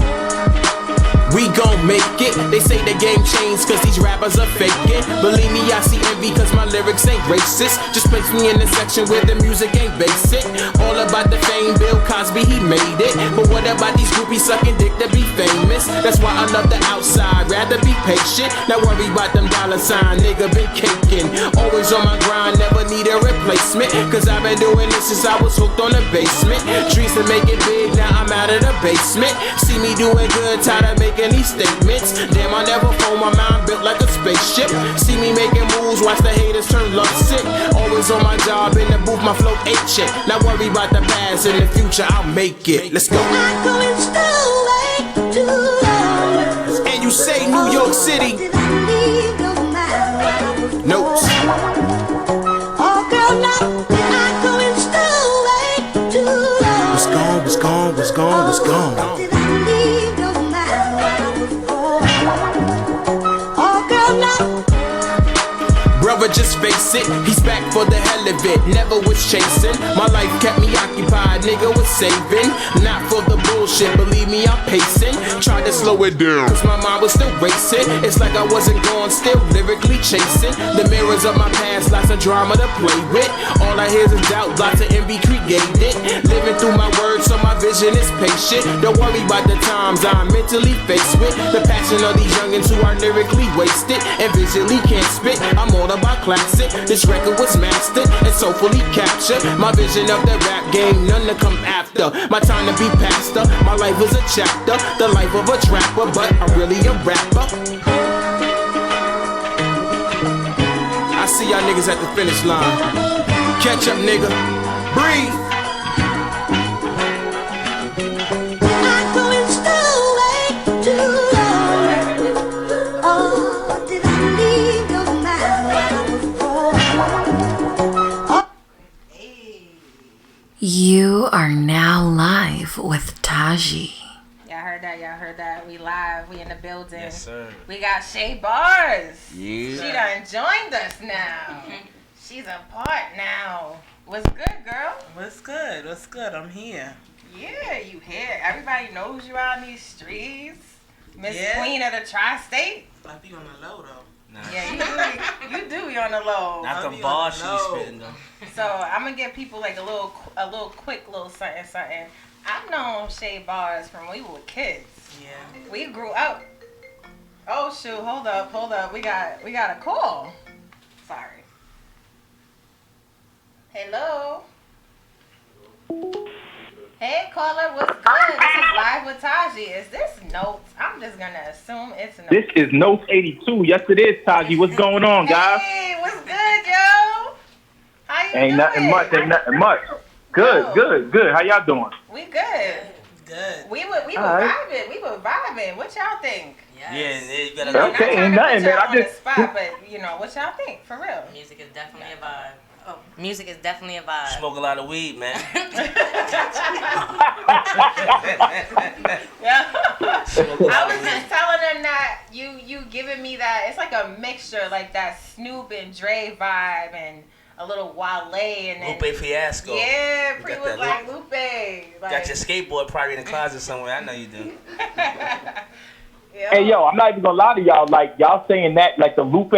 We gon' make it. They say the game changed cause these rappers are faking. Believe me, I see envy cause my lyrics ain't racist. Just place me in the section where the music ain't basic. All about the fame, Bill Cosby, he made it. But what about these groupies sucking dick to be famous? That's why I love the outside, rather be patient. Not worry about them dollar sign, nigga been caking. Always on my grind, never need a replacement. Cause I've been doing this since I was hooked on the basement. Dreams to make it big, now I'm out of the basement. See me doing good, tired of making these statements. Damn, I never phone, my mind built like a spaceship. See me making moves, watch the haters turn love sick. Always on my job, in the booth, my flow 8 shit. Not worry about the past, in the future I'll make it. Let's go. Not going still way too long. And you say New York City. Notes. Oh girl, now not going still way too long. What's gone? What's gone? What's gone? What's gone? Brother, just face it, he's back for the hell of it. Never was chasing, my life kept me occupied, nigga was saving. Not for the bullshit, believe me, I'm pacing. Tried to slow it down, cause my mind was still racing. It's like I wasn't gone, still lyrically chasing the mirrors of my past, lots of drama to play with. All I hear is doubt, lots of envy created. Living through my words, so my vision is patient. Don't worry about the times I'm mentally faced with. The passion of these youngins who are lyrically wasted and visually can't spit. I'm all about classic. This record was mastered and so fully captured. My vision of the rap game, none to come after. My time to be pastor, my life was a chapter. The life of a trapper, but I'm really a rapper. I see y'all niggas at the finish line. Catch up, nigga. Breathe. You are now live with Taji. Y'all heard that? Y'all heard that? We live. We in the building. Yes, sir. We got Shay Bars. Yeah. She done joined us now. She's a part now. What's good, girl? What's good? What's good? I'm here. Yeah, you here. Everybody knows you out in these streets. Miss Yeah. Queen of the Tri-State. I be on the low though. Nah. Yeah, you do be on the low. Not the bars she's spitting though. So I'm gonna give people like a little quick little something. I've known Shay Bars from when we were kids. Yeah. We grew up. Oh shoot! Hold up! We got a call. Sorry. Hello. Hey caller, what's good? This is Live with Taji. Is this Notes? I'm just gonna assume it's Notes. This is Notes 82. Yes, it is, Taji. What's going on, guys? Hey, what's good, yo? How you Ain't doing? nothing much. Good. How y'all doing? We good. good. We were Alright. vibing. We were vibing. What y'all think? Yes. Yeah, you gotta You know, look not at trying it. to put y'all man. on the spot, but you know, what y'all think for real? Music is definitely a vibe. Oh, music is definitely a vibe. Smoke a lot of weed, man. Yeah. I was just telling them that you giving me that it's like a mixture, like that Snoop and Dre vibe and a little Wale and then Lupe Fiasco. yeah, You Pre got was that like look. Lupe. Like, Got your skateboard probably in the closet somewhere. I know you do. Hey, yo, I'm not even gonna lie to y'all. Like y'all saying that, like the Lupe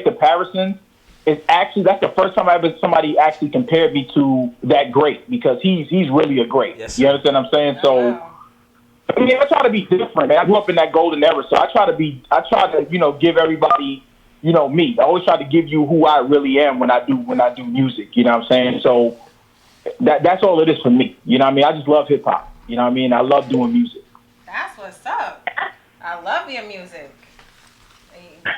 comparisons is actually that's the first time somebody actually compared me to that great because he's really a great. Yes, you sir. understand what I'm saying? So. I mean, I try to be different, man. I grew up in that golden era, so I try to, give everybody, me. I always try to give you who I really am when I do music. You know what I'm saying? So that's all it is for me. You know what I mean? I just love hip hop. You know what I mean? I love doing music. that's what's up. I love your music.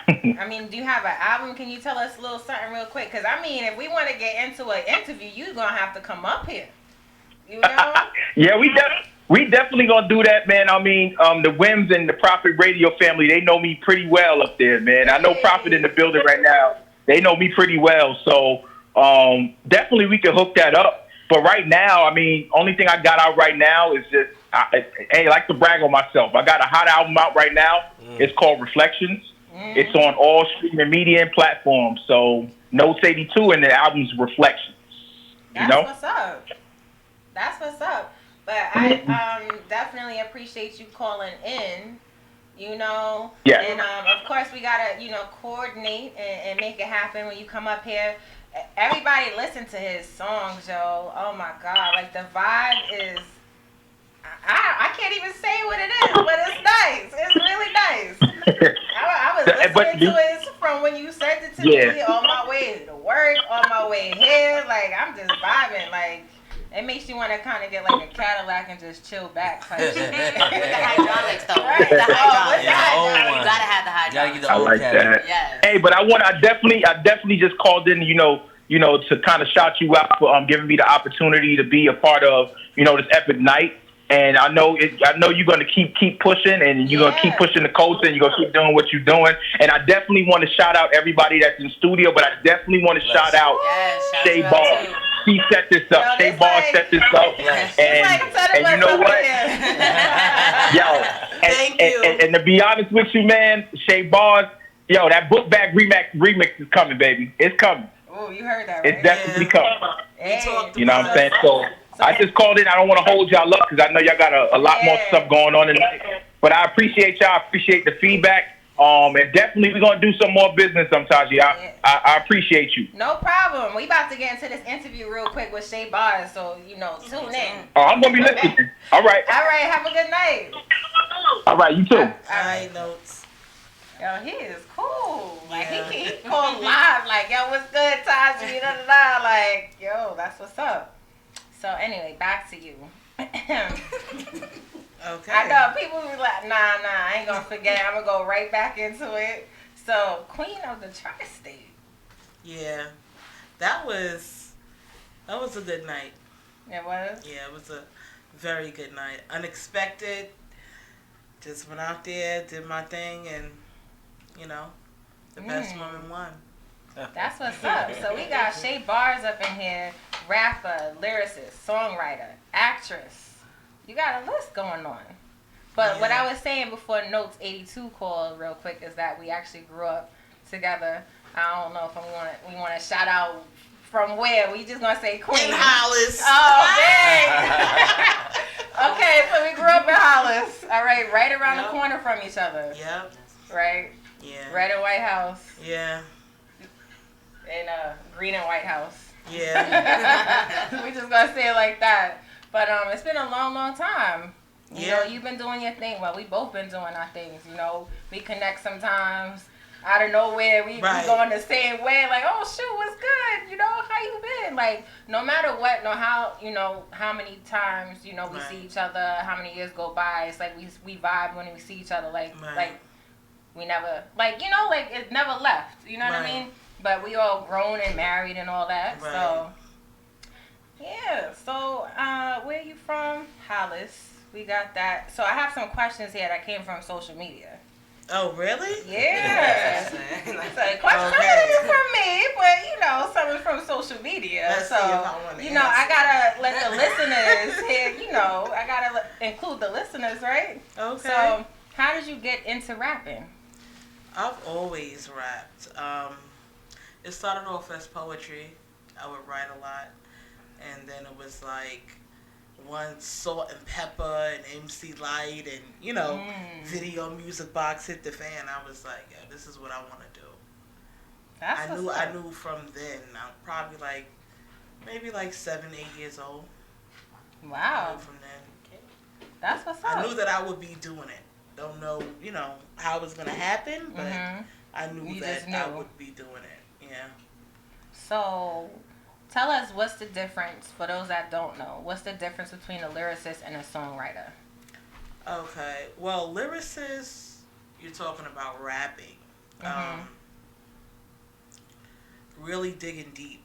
I mean, do you have an album? Can you tell us a little something real quick? Because, I mean, if we want to get into an interview, you're going to have to come up here. You know? Yeah, we definitely gonna do that, man. I mean, the Wims and the Prophet Radio family, they know me pretty well up there, man. I know Prophet in the building right now. They know me pretty well, so definitely we can hook that up. But right now, I mean, only thing I got out right now is just, I like to brag on myself. I got a hot album out right now. It's called Reflections. It's on all streaming media and platforms. So Notes 82 and the album's Reflections. That's what's up. That's what's up. But I definitely appreciate you calling in, Yeah. And of course we gotta, coordinate and make it happen when you come up here. Everybody listen to his songs, yo. Oh my God. Like the vibe is I can't even say what it is, but it's nice. It's really nice. I was listening to it from when you sent it to me on my way to work, on my way here. Like I'm just vibing. Like it makes you want to kind of get like a Cadillac and just chill back. With the hydraulics, though. Right. The hydraulics. You gotta have the hydraulics. I like that. Yes. Hey, but I definitely just called in, to kind of shout you out for giving me the opportunity to be a part of, this epic night. And I know you're gonna keep pushing, and you're gonna keep pushing the coast, and you're gonna keep doing what you're doing. And I definitely want to shout out everybody that's in studio, but I definitely want to shout out Shay Ball. He set this up. Shay Ball set this up, and you know what? And to be honest with you, man, Shay Ball, that book bag remix is coming, baby. It's coming. Oh, you heard that, right? It's definitely coming. Hey. You know what I'm saying? So I just called in. I don't want to hold y'all up because I know y'all got a lot more stuff going on tonight. But I appreciate y'all. I appreciate the feedback. And definitely we're going to do some more business Taji. I appreciate you. No problem. We about to get into this interview real quick with Shay Bars, so, tune in. Oh, I'm going to be listening. All right. All right. Have a good night. All right. You too. All right. Notes. Yo, he is cool. Like, he called live. Like, yo, what's good, Taji? Da-da-da. Like, yo, that's what's up. So, anyway, back to you. Okay. I know people be like, nah, I ain't gonna forget. I'm gonna go right back into it. So, Queen of the Tri-State. Yeah, that was a good night. It was? Yeah, it was a very good night. Unexpected. Just went out there, did my thing, and the best woman won. That's what's up. So we got Shay Bars up in here, rapper, lyricist, songwriter, actress. You got a list going on. But what I was saying before Notes 82 called real quick is that we actually grew up together. I don't know if we want to shout out from where. We just going to say Queen. In Hollis. Oh, dang. Okay, so we grew up in Hollis. All right around the corner from each other. Yep. Right? Yeah. Red and White House. Yeah. And green and white house. Yeah. We just gonna say it like that. But it's been a long, long time. You know, Yeah. you've been doing your thing. Well, we both been doing our things. We connect sometimes out of nowhere. We going the same way. Like, oh shoot, what's good? How you been? Like, no matter what, how many times we see each other, how many years go by. It's like we vibe when we see each other. Like we never it never left. You know what I mean? But we all grown and married and all that. So, yeah. So, where you from? Hollis. We got that. So I have some questions here that came from social media. Oh, really? Yeah. So questions are from me, but you know, some is from social media. Let's see if I wanna you know, I answer. gotta let the listeners hear. You know, I gotta include the listeners, right? Okay. So, how did you get into rapping? I've always rapped. It started off as poetry. I would write a lot, and then it was like once Salt and Pepper and MC Light and you know Video Music Box hit the fan, I was like, yeah, this is what I want to do. I knew from then. I'm probably like maybe like 7, 8 years old. Wow. I knew from then. That's what's up. I knew that I would be doing it. Don't know, you know, how it was gonna happen, but I knew that I would be doing it. Yeah. So, tell us what's the difference for those that don't know. What's the difference between a lyricist and a songwriter? Okay. Well, lyricist, you're talking about rapping. Really digging deep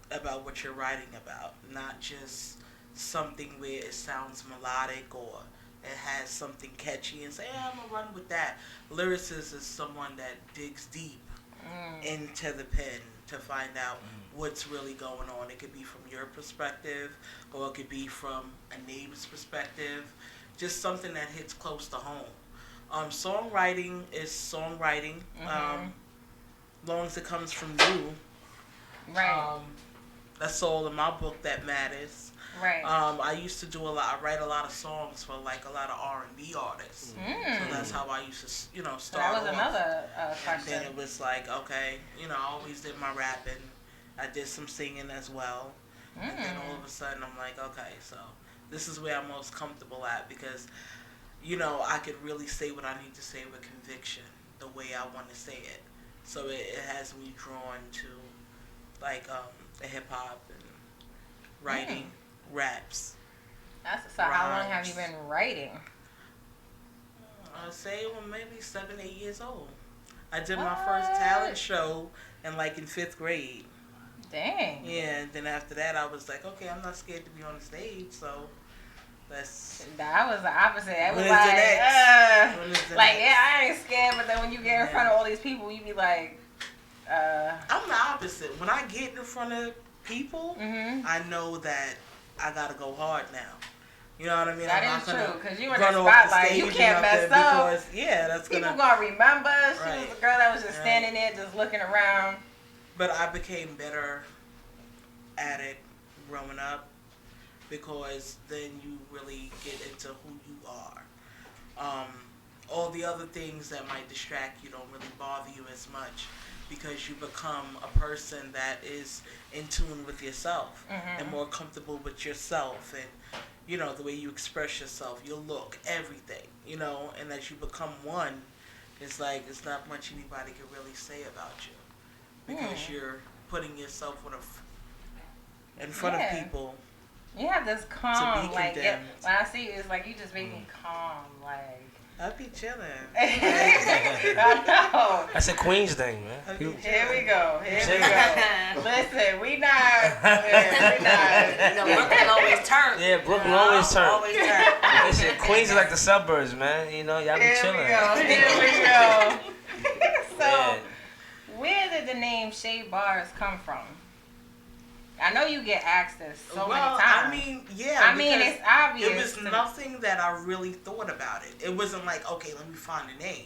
about what you're writing about, not just something where it sounds melodic or it has something catchy and say, I'm gonna run with that. Lyricist is someone that digs deep into the pen to find out what's really going on. It could be from your perspective or it could be from a neighbor's perspective. Just something that hits close to home. Songwriting is songwriting. Long as it comes from you. Right. That's all in my book that matters. Right. I used to do I write a lot of songs for like a lot of R&B artists. So that's how I used to, you know, start. So that was off. another question. And then it was like, okay, you know, I always did my rapping. I did some singing as well. And then all of a sudden I'm like, okay, so this is where I'm most comfortable at because, you know, I could really say what I need to say with conviction, the way I want to say it. So it has me drawn to like the hip hop and writing raps. So how long have you been writing? I'd say maybe 7, 8 years old. I did my first talent show in 5th grade. Dang. Yeah, and then after that I was like, okay, I'm not scared to be on the stage, so that's... That was the opposite. It was yeah, I ain't scared, but then when you get in front of all these people, you be like, I'm the opposite. When I get in front of people, I know that I gotta go hard now. You know what I mean? That is true, because you in the spotlight, you can't mess up. Because, yeah, that's people gonna remember. She was the girl that was just standing there, just looking around. But I became better at it growing up because then you really get into who you are. All the other things that might distract you don't really bother you as much because you become a person that is in tune with yourself and more comfortable with yourself and, you know, the way you express yourself, your look, everything, you know, and as you become one, it's like it's not much anybody can really say about you because you're putting yourself in front of people. You have this calm, like, when I see you, it's like you just make me calm, like. I'd be chilling. I know. That's a Queens thing, man. Here we go. Listen, we not. You know, Brooklyn always turn. Yeah, Brooklyn always turn. Always turn. Listen, Queens is like the suburbs, man. You know, y'all be chilling. Here we go. So, where did the name Shay Bars come from? I know you get asked this so many times. I mean, yeah. I mean, it's obvious. It was nothing that I really thought about it. It wasn't like, okay, let me find a name.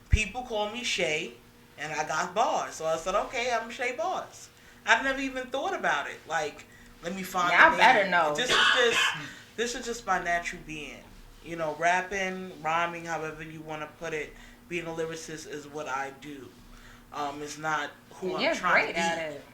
People call me Shay, and I got bars. So I said, okay, I'm Shay Bars. I never even thought about it. Like, let me find a name. I better know. This is just my natural being. You know, rapping, rhyming, however you want to put it. Being a lyricist is what I do. It's not who I'm trying to be. You're great at it.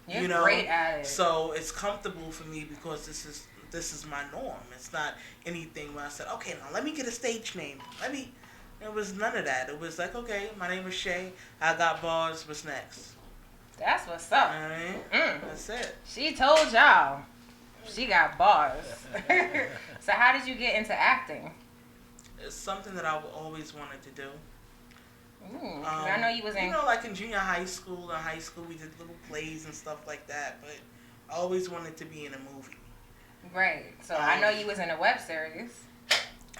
You're great at it. So it's comfortable for me because this is my norm. It's not anything where I said, okay, now let me get a stage name. It was none of that. It was like, okay, my name is Shay. I got bars. What's next? That's what's up. That's it. She told y'all she got bars. So how did you get into acting? It's something that I always wanted to do. I know you was in... You know, like in junior high school or high school, we did little plays and stuff like that, but I always wanted to be in a movie. Right. So I know you was in a web series.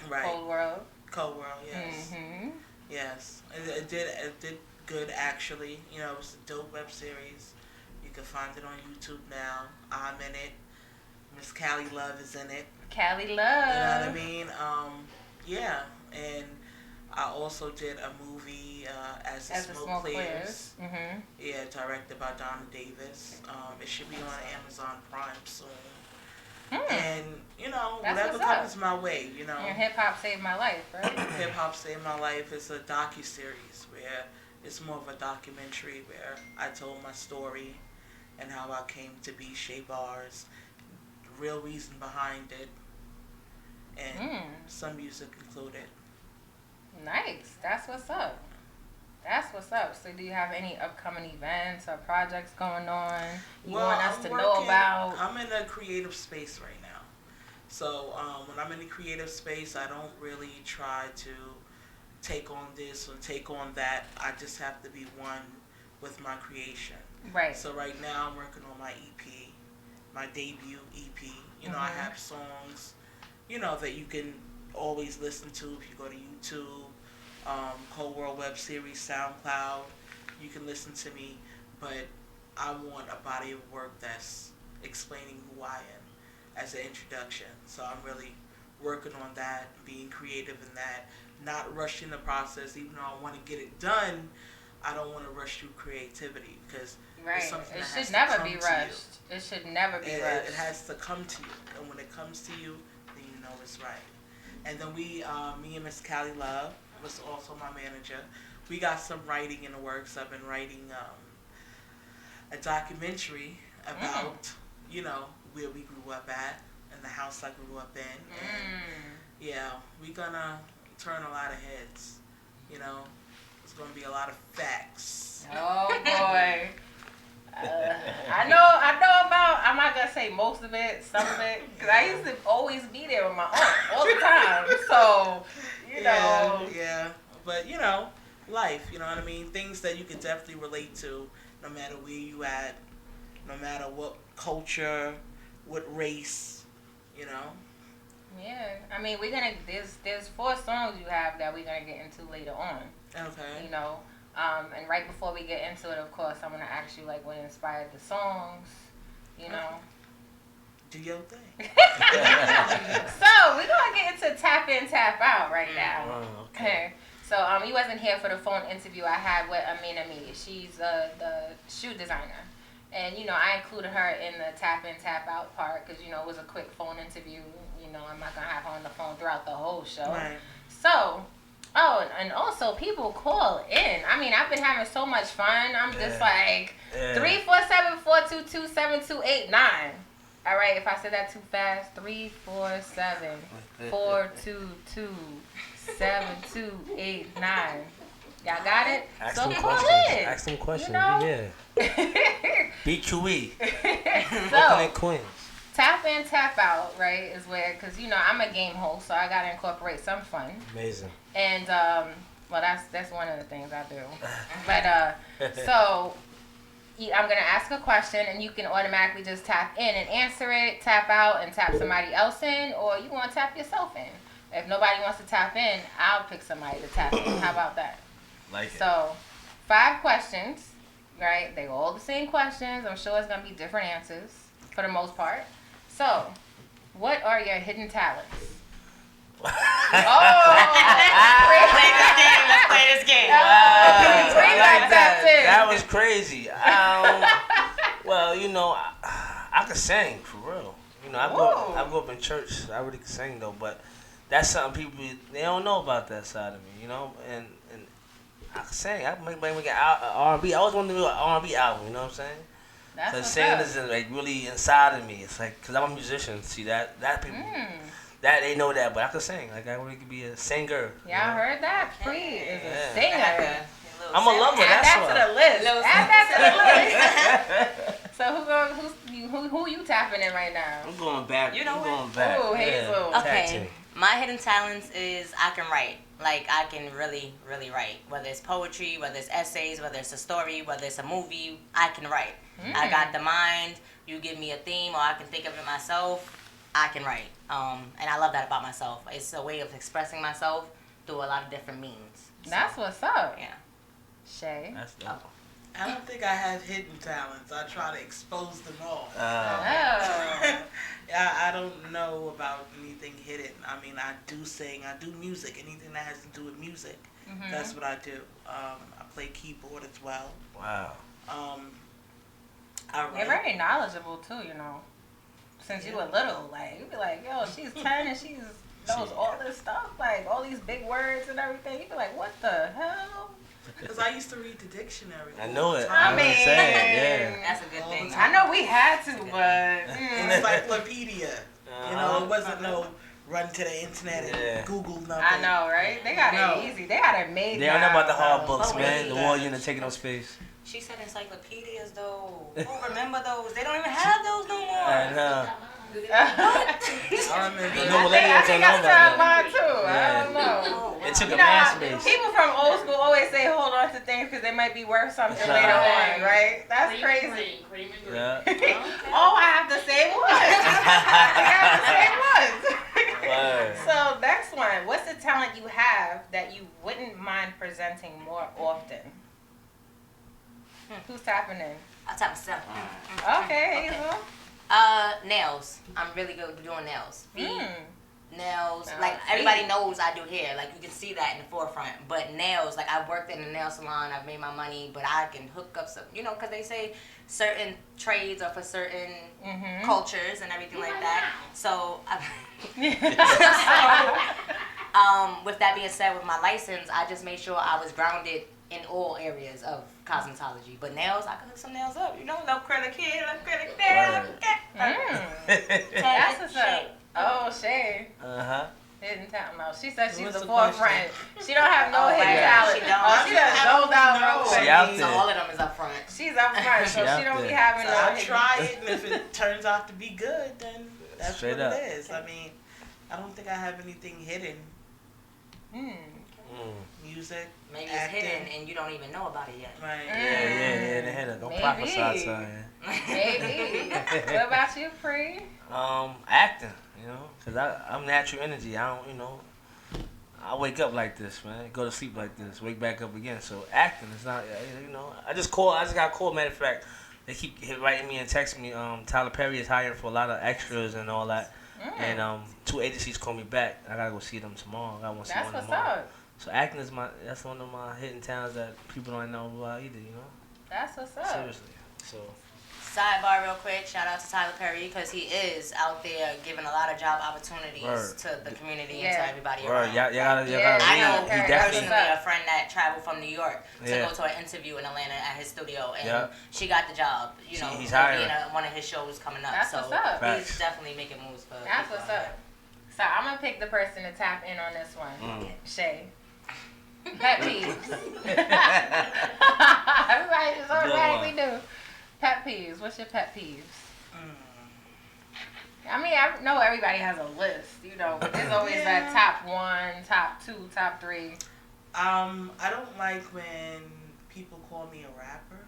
Right. Cold World. Cold World, yes. Mm-hmm. Yes. It did good, actually. You know, it was a dope web series. You can find it on YouTube now. I'm in it. Miss Callie Love is in it. Callie Love. You know what I mean? Yeah. And I also did a movie As the Smoke Clears. Mm-hmm. Yeah, directed by Donna Davis. It should be on Amazon Prime soon. And, you know, That's whatever what's up. comes my way, you know. And Hip Hop Saved My Life, right? Hip Hop Saved My Life is a docuseries where it's more of a documentary where I told my story and how I came to be Shea Bars, the real reason behind it, and some music included. Nice. That's what's up. That's what's up. So do you have any upcoming events or projects going on you want us to know about? I'm in a creative space right now. So when I'm in the creative space, I don't really try to take on this or take on that. I just have to be one with my creation. Right. So right now I'm working on my EP, my debut EP. You know, I have songs, you know, that you can always listen to if you go to YouTube. Cold World Web Series, SoundCloud, you can listen to me, but I want a body of work that's explaining who I am as an introduction. So I'm really working on that, being creative in that, not rushing the process. Even though I want to get it done, I don't want to rush through creativity because it's something that has should never to come be to rushed. It should never be rushed. It has to come to you, and when it comes to you, then you know it's right. And then me and Miss Callie Love was also my manager. We got some writing in the works. I've been writing a documentary about, you know, where we grew up at and the house I grew up in. And yeah, we're gonna turn a lot of heads. You know, it's gonna be a lot of facts. Oh boy. I know about, I'm not gonna say most of it, some of it, because I used to always be there with my aunt all the time. So, you know. Yeah. But, you know, life, you know what I mean? Things that you can definitely relate to no matter where you at, no matter what culture, what race, you know? Yeah. I mean, there's 4 songs you have that we're gonna get into later on. Okay. You know. And right before we get into it, of course, I'm going to ask you, like, what inspired the songs, you know. Do your thing. So, we're going to get into Tap In, Tap Out right now. Okay. So, you wasn't here for the phone interview I had with Amina Me. She's the shoe designer. And, you know, I included her in the Tap In, Tap Out part because, you know, it was a quick phone interview. You know, I'm not going to have her on the phone throughout the whole show. Right. So... Oh, and also people call in. I mean, I've been having so much fun. I'm just like 347-422-7289. All right, if I said that too fast, 347-422-7289. Y'all got it? Ask so them call questions. in. Ask them questions. You know? Yeah. BQE. So, Brooklyn and Queens. Tap In, Tap Out, right, is where, because, you know, I'm a game host, so I got to incorporate some fun. Amazing. And, well, that's one of the things I do. But, so, I'm going to ask a question, and you can automatically just tap in and answer it, tap out, and tap somebody else in, or you want to tap yourself in. If nobody wants to tap in, I'll pick somebody to tap in. How about that? Like it. So, 5 questions, right? They're all the same questions. I'm sure it's going to be different answers for the most part. So, what are your hidden talents? Let's play this game. That was crazy. Well, you know, I could sing for real. You know, I grew up in church. I really could sing though, but that's something people they don't know about that side of me. You know, and I could sing. I can make an R&B. I always wanted to do an R&B album. You know what I'm saying? So singing is like really inside of me. It's like, cause I'm a musician. See that people that they know that, but I can sing. Like I really could be a singer. Y'all heard that? Pre is a singer. I'm a lover. Add That's that why. to the list. Add that to the list. So who you tapping in right now? I'm going back. You know I'm what? going back. Ooh, Hazel. Okay. My hidden talents is I can write. Like, I can really, really write. Whether it's poetry, whether it's essays, whether it's a story, whether it's a movie, I can write. I got the mind. You give me a theme or I can think of it myself. I can write. And I love that about myself. It's a way of expressing myself through a lot of different means. That's what's up. Yeah. Shay. That's dope. I don't think I have hidden talents. I try to expose them all. Oh. I don't know about anything hidden. I mean, I do sing. I do music. Anything that has to do with music. Mhm. That's what I do. I play keyboard as well. Wow. I write. You're very knowledgeable too, you know. Since you were little, like you'd be like, yo, she's 10 and she's knows all this stuff, like all these big words and everything. You'd be like, what the hell? Because I used to read the dictionary. I know it. I mean, that's a good thing. I know we had to, but encyclopedia. You know, it wasn't no run to the internet and Google nothing. I know, right? They got it easy. They got it made. They don't know about the hard now. books, man. The wall unit taking up space. She said encyclopedias though. Who remember those? They don't even have those no more. I know. I think I still have mine too. I don't know. It took You a know, mass base. people from old school always say hold on to things because they might be worth something That's later right. on, right? That's crazy. Yeah. Oh, I have the same one. I have the same Word. one. So next one, what's the talent you have that you wouldn't mind presenting more often? Who's tapping in? I'll tap myself. Okay, Hazel. Nails. I'm really good with doing nails. Feet, nails. Oh, Like feet. everybody knows I do hair. Like you can see that in the forefront. But nails, like I've worked in a nail salon. I've made my money, but I can hook up some. You know, because they say certain trades are for certain cultures and everything like that. So, with that being said, with my license, I just made sure I was grounded in all areas of cosmetology. But nails, I can hook some nails up. You know, little acrylic here, little acrylic there. That's what's up. Oh, Shay. Hidden talent. No, she said she's the forefront. She don't have no hidden talent. She don't. Oh, she does no doubt. She out So there. all of them is up front. She's up front, so she don't be having So no I hidden. try it, and if it turns out to be good, then that's Straight what up. it is. I mean, I don't think I have anything hidden. Music, Maybe it's acting. hidden and you don't even know about it yet. Right. Yeah. The header. Don't prophesy to her. Maybe. What about you, Pre? Acting. You know, cause I'm natural energy. I don't, you know. I wake up like this, man. Go to sleep like this. Wake back up again. So acting is not, you know. I just got called. Matter of fact, they keep writing me and texting me. Tyler Perry is hiring for a lot of extras and all that. And 2 agencies call me back. I gotta go see them tomorrow. I want to see one That's what's tomorrow. up. So acting is that's one of my hidden talents that people don't know about either. You know. That's what's up. Seriously. So. Sidebar real quick, shout out to Tyler Perry because he is out there giving a lot of job opportunities Word. to the community and to everybody Word. around. Y'all gotta I know read. He definitely. personally a friend that traveled from New York to Yeah. go to an interview in Atlanta at his studio, and Yeah. she got the job. You know, He's to be hiring. in one of his shows coming up. That's so what's up. Facts. he's definitely making moves for. That's people what's out up. So I'm gonna pick the person to tap in on this one. Shay. Pet peeves. Everybody just automatically do. Pet peeves. What's your pet peeves? I mean, I know everybody has a list, you know, but there's always that top 1, top 2, top 3. I don't like when people call me a rapper.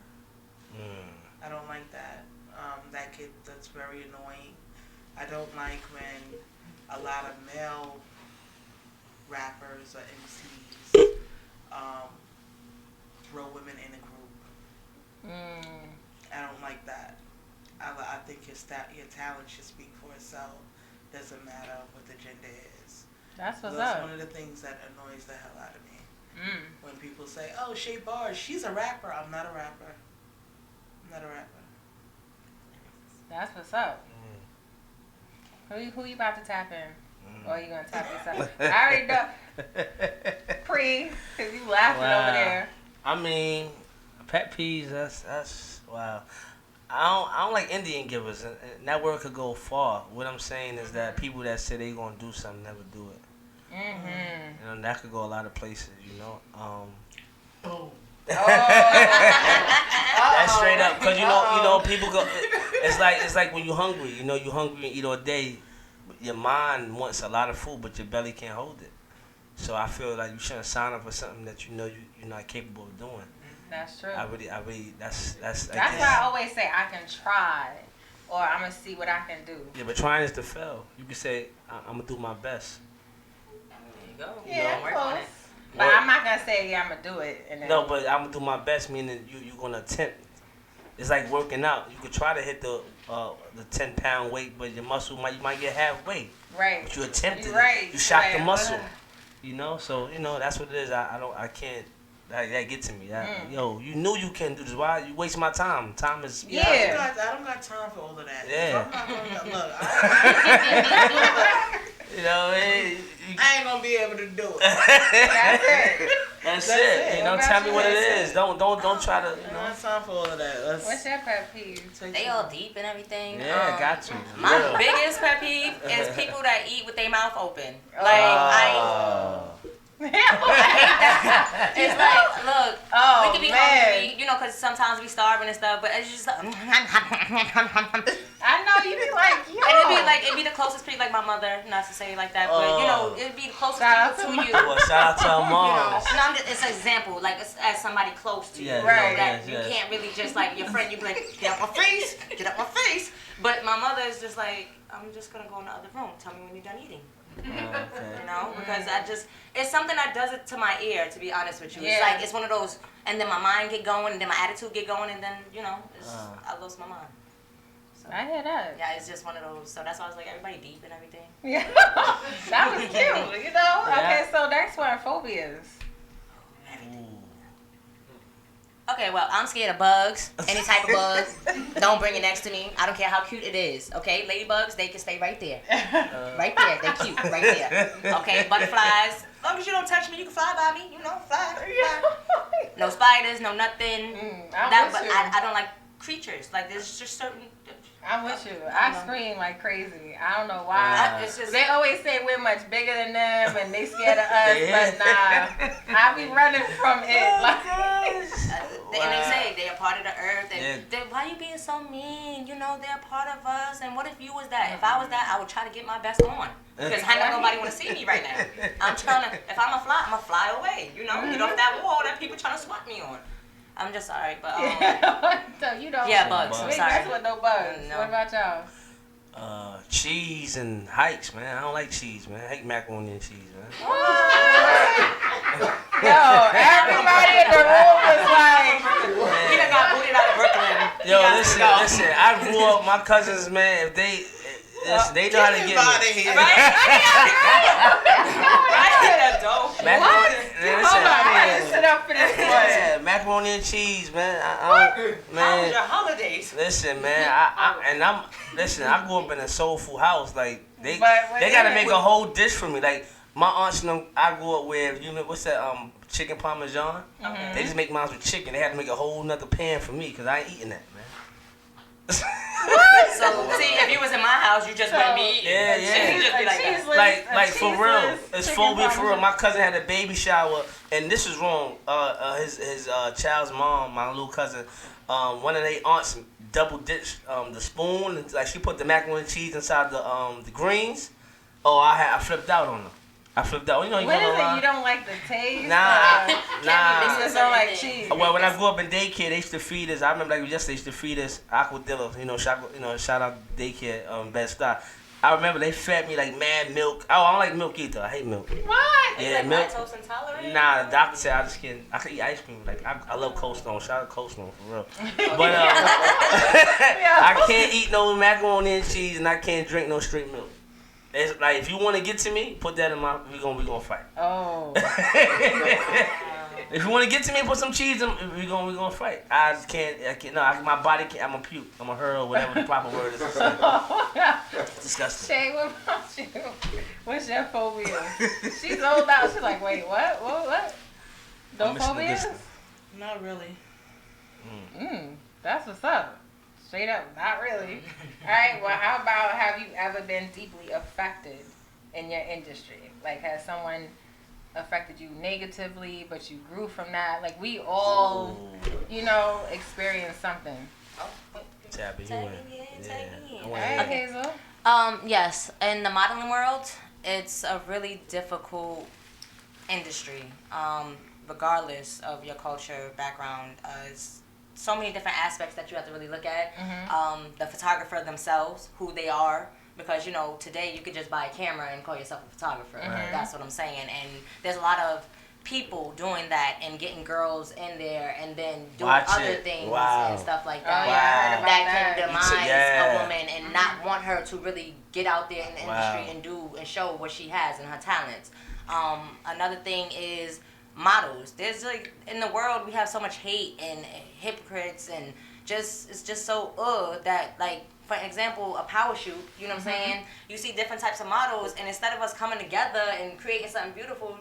I don't like that. That's very annoying. I don't like when a lot of male rappers or MCs throw women in a group. I don't like that. I think your talent should speak for itself. Doesn't matter what the gender is. That's what's That's up. one of the things that annoys the hell out of me. When people say, "Oh, Shay Bars, she's a rapper." I'm not a rapper. I'm not a rapper. That's what's up. Who you about to tap in? Or are you gonna tap yourself? I already know. Cause you laughing over there. I mean, pet peeves. That's wow. I don't like Indian givers, and that word could go far. What I'm saying is that people that say they gonna do something never do it. And that could go a lot of places, you know. That's straight up, cause you know people go. It's like when you hungry, you know, you hungry and eat all day. Your mind wants a lot of food, but your belly can't hold it. So I feel like you shouldn't sign up for something that you know you're not capable of doing. That's true. I really, that's why I always say I can try, or I'm gonna see what I can do. Yeah, but trying is to fail. You can say, I'm gonna do my best. There you go. Yeah, Work on it. But I'm not gonna say yeah, I'm gonna do it. And then, No, but I'm gonna do my best, meaning you're gonna attempt. It's like working out. You could try to hit the 10-pound weight, but your muscle you might get halfway. Right. But you attempted right. it. You shot right. the muscle. You know, so that's what it is. I can't. That get to me. Yo, you knew you can't do this. Why you waste my time? Time is. Yeah. I don't got time for all of that. Yeah. I'm not gonna look. You know, I ain't gonna be able to do it. That's That's it. You know, tell me what it is. Don't try to. You know, not time for all of that. What's your pet peeve? They all deep and everything. Yeah, got you. My biggest pet peeve is people that eat with their mouth open. Like I hate that. It's like, look, we can be hungry, because sometimes we starving and stuff, but it's just like, I know, you be like, yo. And it'd be the closest people, like my mother, not to say it like that, but, it'd be the closest people to you. Well, shout out to our moms. It's an example, like, as somebody close to you. Yes, You can't really just, like, your friend, you be like, get out my face, get out my face. But my mother is just like, I'm just going to go in the other room. Tell me when you're done eating. Because it's something that does it to my ear, to be honest with you. It's like, it's one of those, and then my mind get going, and then my attitude get going, and then, I lost my mind. So, I hear that. Yeah, it's just one of those. So that's why I was like, everybody deep and everything. Yeah, that was cute, Okay, so next one, phobias. Okay, well, I'm scared of bugs. Any type of bugs. Don't bring it next to me. I don't care how cute it is. Okay, ladybugs, they can stay right there. Right there, they're cute. Right there. Okay, butterflies. As long as you don't touch me, you can fly by me. Fly. No spiders, no nothing. I don't like creatures. Like, there's just certain... I'm with you. I scream like crazy. I don't know why. They always say we're much bigger than them and they scared of us, but nah. I be running from it. And they say they're part of the earth. Why you being so mean? They're part of us. And what if you was that? If I was that, I would try to get my best on. Because I know nobody want to see me right now. I'm trying to, if I'm a fly, I'm going to fly away. Get off that wall that people trying to swat me on. I'm just sorry, but so you don't. Yeah, bugs. I'm sorry. That's with no bugs. No. What about y'all? Cheese and hikes, man. I don't like cheese, man. I hate macaroni and cheese, man. Yo, everybody in the room was like, he done got booted out of Brooklyn. Yo, listen. I grew up. My cousins, man. If they know how to get me. Macaroni and cheese, man. How was your holidays? Listen, man. I grew up in a soul food house. Like they gotta make a whole dish for me. Like my aunts and them, I grew up with. What's that? Chicken parmesan. Okay. They just make mine with chicken. They had to make a whole nother pan for me because I ain't eating that, man. So see, if you was in my house, you just wouldn't be eating. Yeah. You just be like that. Like for real. It's phobia for real. My cousin had a baby shower, and this is wrong. His child's mom, my little cousin, one of their aunts double ditched the spoon. And, like she put the macaroni and cheese inside the greens. Oh, I flipped out on her. I flipped out. What is it? You don't like the taste? Nah. You just don't like cheese. Well, when I grew up in daycare, they used to feed us. I remember like yesterday, they used to feed us Aquadilla. Shout out daycare, best style. I remember they fed me like mad milk. Oh, I don't like milk either. I hate milk. What? Yeah, like milk. lactose intolerant? Nah, the doctor said I could eat ice cream. Like I love Cold Stone. Shout out Cold Stone for real. But I can't eat no macaroni and cheese, and I can't drink no straight milk. It's like if you want to get to me, put that in my. We gonna fight. Oh. If you want to get to me, put some cheese in. We gonna fight. I can't. No, my body can't. I'm a puke. I'm a hurl. Whatever the proper word is. It's disgusting. Shay, what about you? What's your phobia? She's old out. She's like, wait, what? What? No phobias? Not really. That's what's up. Straight up, not really. All right, well, how about have you ever been deeply affected in your industry? Like, has someone affected you negatively, but you grew from that? Like, we all, experienced something. Taji, you win. All right, Hazel. Yes, in the modeling world, it's a really difficult industry. Regardless of your culture, background, so many different aspects that you have to really look at. The photographer themselves, who they are. Because, you know, today you could just buy a camera and call yourself a photographer. That's what I'm saying. And there's a lot of people doing that and getting girls in there and then doing other things and stuff like that. That can demise a woman and not want her to really get out there in the industry and do and show what she has and her talents. Another thing is models. There's like, in the world we have so much hate and hypocrites and just, it's just so that, like, for example, a power shoot, you know what I'm saying? You see different types of models, and instead of us coming together and creating something beautiful,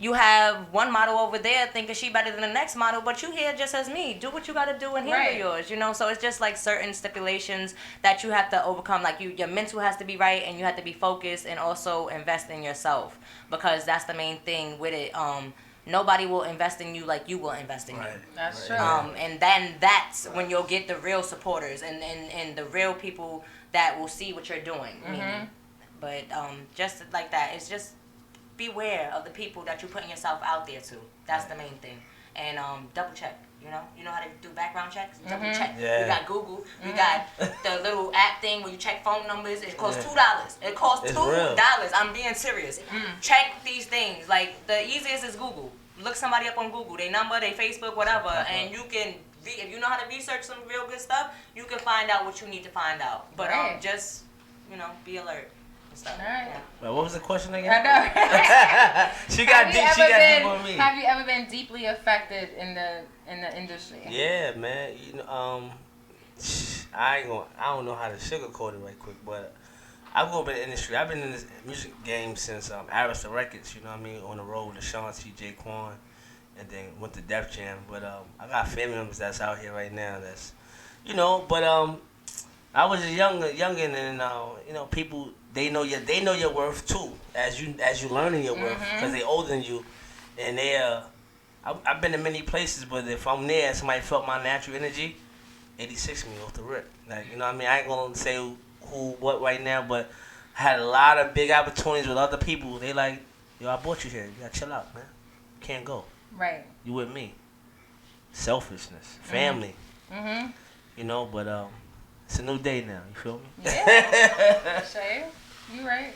you have one model over there thinking she better than the next model, but you here just as me. Do what you gotta do and handle yours, you know? So it's just like certain stipulations that you have to overcome. Like your mental has to be right, and you have to be focused, and also invest in yourself, because that's the main thing with it. Nobody will invest in you like you will invest in you. That's true. And then that's when you'll get the real supporters and the real people that will see what you're doing. But just like that, it's just beware of the people that you're putting yourself out there to. That's the main thing. And double check. You know how to do background checks? Double check. We got Google. We got the little app thing where you check phone numbers. It costs $2. It costs $2. I'm being serious. Check these things. Like, the easiest is Google. Look somebody up on Google, their number, their Facebook, whatever, and you can, if you know how to research some real good stuff, you can find out what you need to find out. But just, be alert and stuff. Well, what was the question again? I know. She got deep on me. Have you ever been deeply affected in the industry? Yeah, man. I don't know how to sugarcoat it right quick, but I grew up in the industry. I've been in this music game since Arista Records, you know what I mean, on the road with Ashanti, J. Quan, and then went to Def Jam. But I got family members that's out here right now that's, but I was a youngin', and people, they know your worth too, as you learning your worth, because they older than you, and I've been to many places, but if I'm there, somebody felt my natural energy, 86 me off the rip. Like, you know what I mean? I ain't gonna say who, what right now, but I had a lot of big opportunities with other people. They like, yo, I brought you here. You gotta chill out, man. You can't go. Right. You with me. Selfishness. Family. But it's a new day now. You feel me? Yeah. Shay, you right.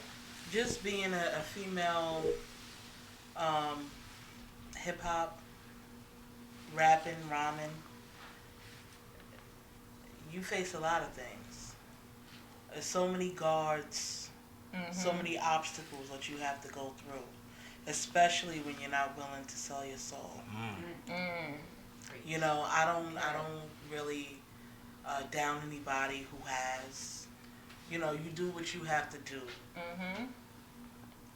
Just being a female hip-hop, rapping, rhyming, you face a lot of things. There's so many guards, so many obstacles that you have to go through, especially when you're not willing to sell your soul. I don't really down anybody who has, you do what you have to do.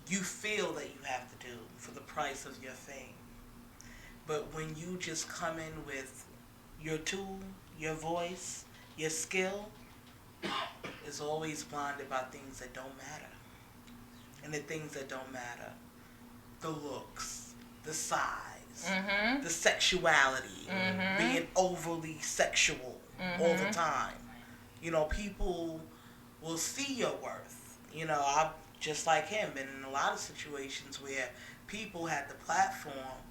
You feel that you have to do for the price of your fame. But when you just come in with your tool, your voice, your skill, is always blinded by things that don't matter. And the things that don't matter, the looks, the size, the sexuality, being overly sexual all the time. People will see your worth. I've, just like him, been in a lot of situations where people had the platform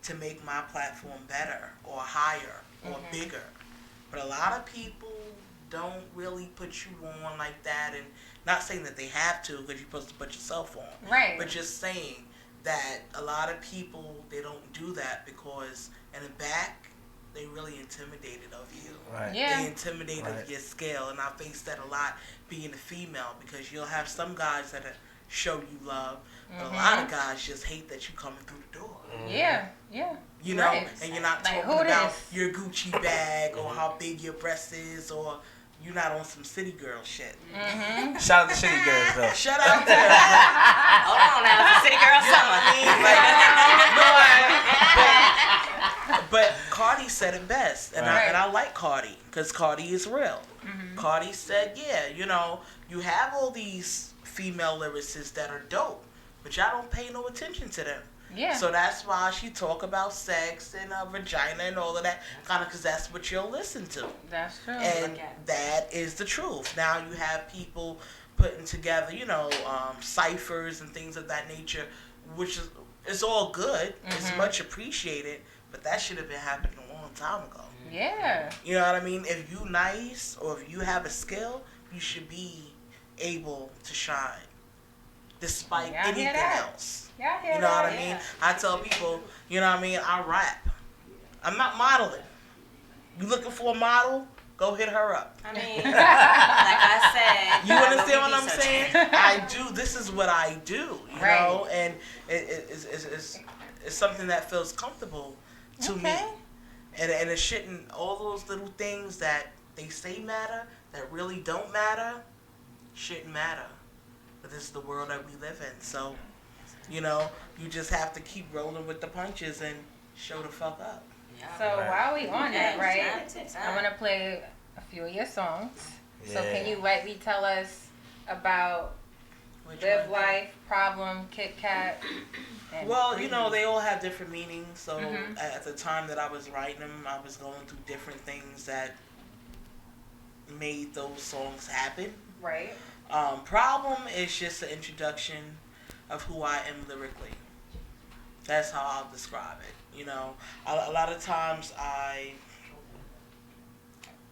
to make my platform better or higher or bigger. But a lot of people don't really put you on like that, and not saying that they have to, because you're supposed to put yourself on. Right. But just saying that a lot of people, they don't do that because in the back, they really intimidated of you. Right. Yeah. They intimidated of your scale, and I face that a lot being a female, because you'll have some guys that show you love, but a lot of guys just hate that you coming through the door. Yeah. Right. And you're not like, talking about your Gucci bag or how big your breast is, or you're not on some city girl shit. Shout out to city girls, though. Shout out to Hold on now, it's a city girl summer. But Cardi said it best, and I like Cardi, because Cardi is real. Cardi said, you have all these female lyricists that are dope, but y'all don't pay no attention to them. Yeah. So that's why she talk about sex and vagina and all of that, kind of, because that's what you'll listen to. That's true. And that is the truth. Now you have people putting together, ciphers and things of that nature, which is all good. It's much appreciated. but that should have been happening a long time ago. Yeah. You know what I mean? If you nice or if you have a skill, you should be able to shine despite anything else. You know what I mean? I tell people, you know what I mean, I rap. I'm not modeling. You looking for a model? Go hit her up. I mean, like I said, you understand what I'm saying? I do. This is what I do, you know, and it's something that feels comfortable to me. And it shouldn't, all those little things that they say matter, that really don't matter, shouldn't matter. But this is the world that we live in. So, you know, you just have to keep rolling with the punches and show the fuck up. So while we on that, right, I'm going to play a few of your songs. Yeah. So can you lightly tell us about Live Life, Problem, Kit Kat? Well, you know, they all have different meanings. So at the time that I was writing them, I was going through different things that made those songs happen. Right. Problem is just an introduction of who I am lyrically. That's how I'll describe it. You know, a lot of times I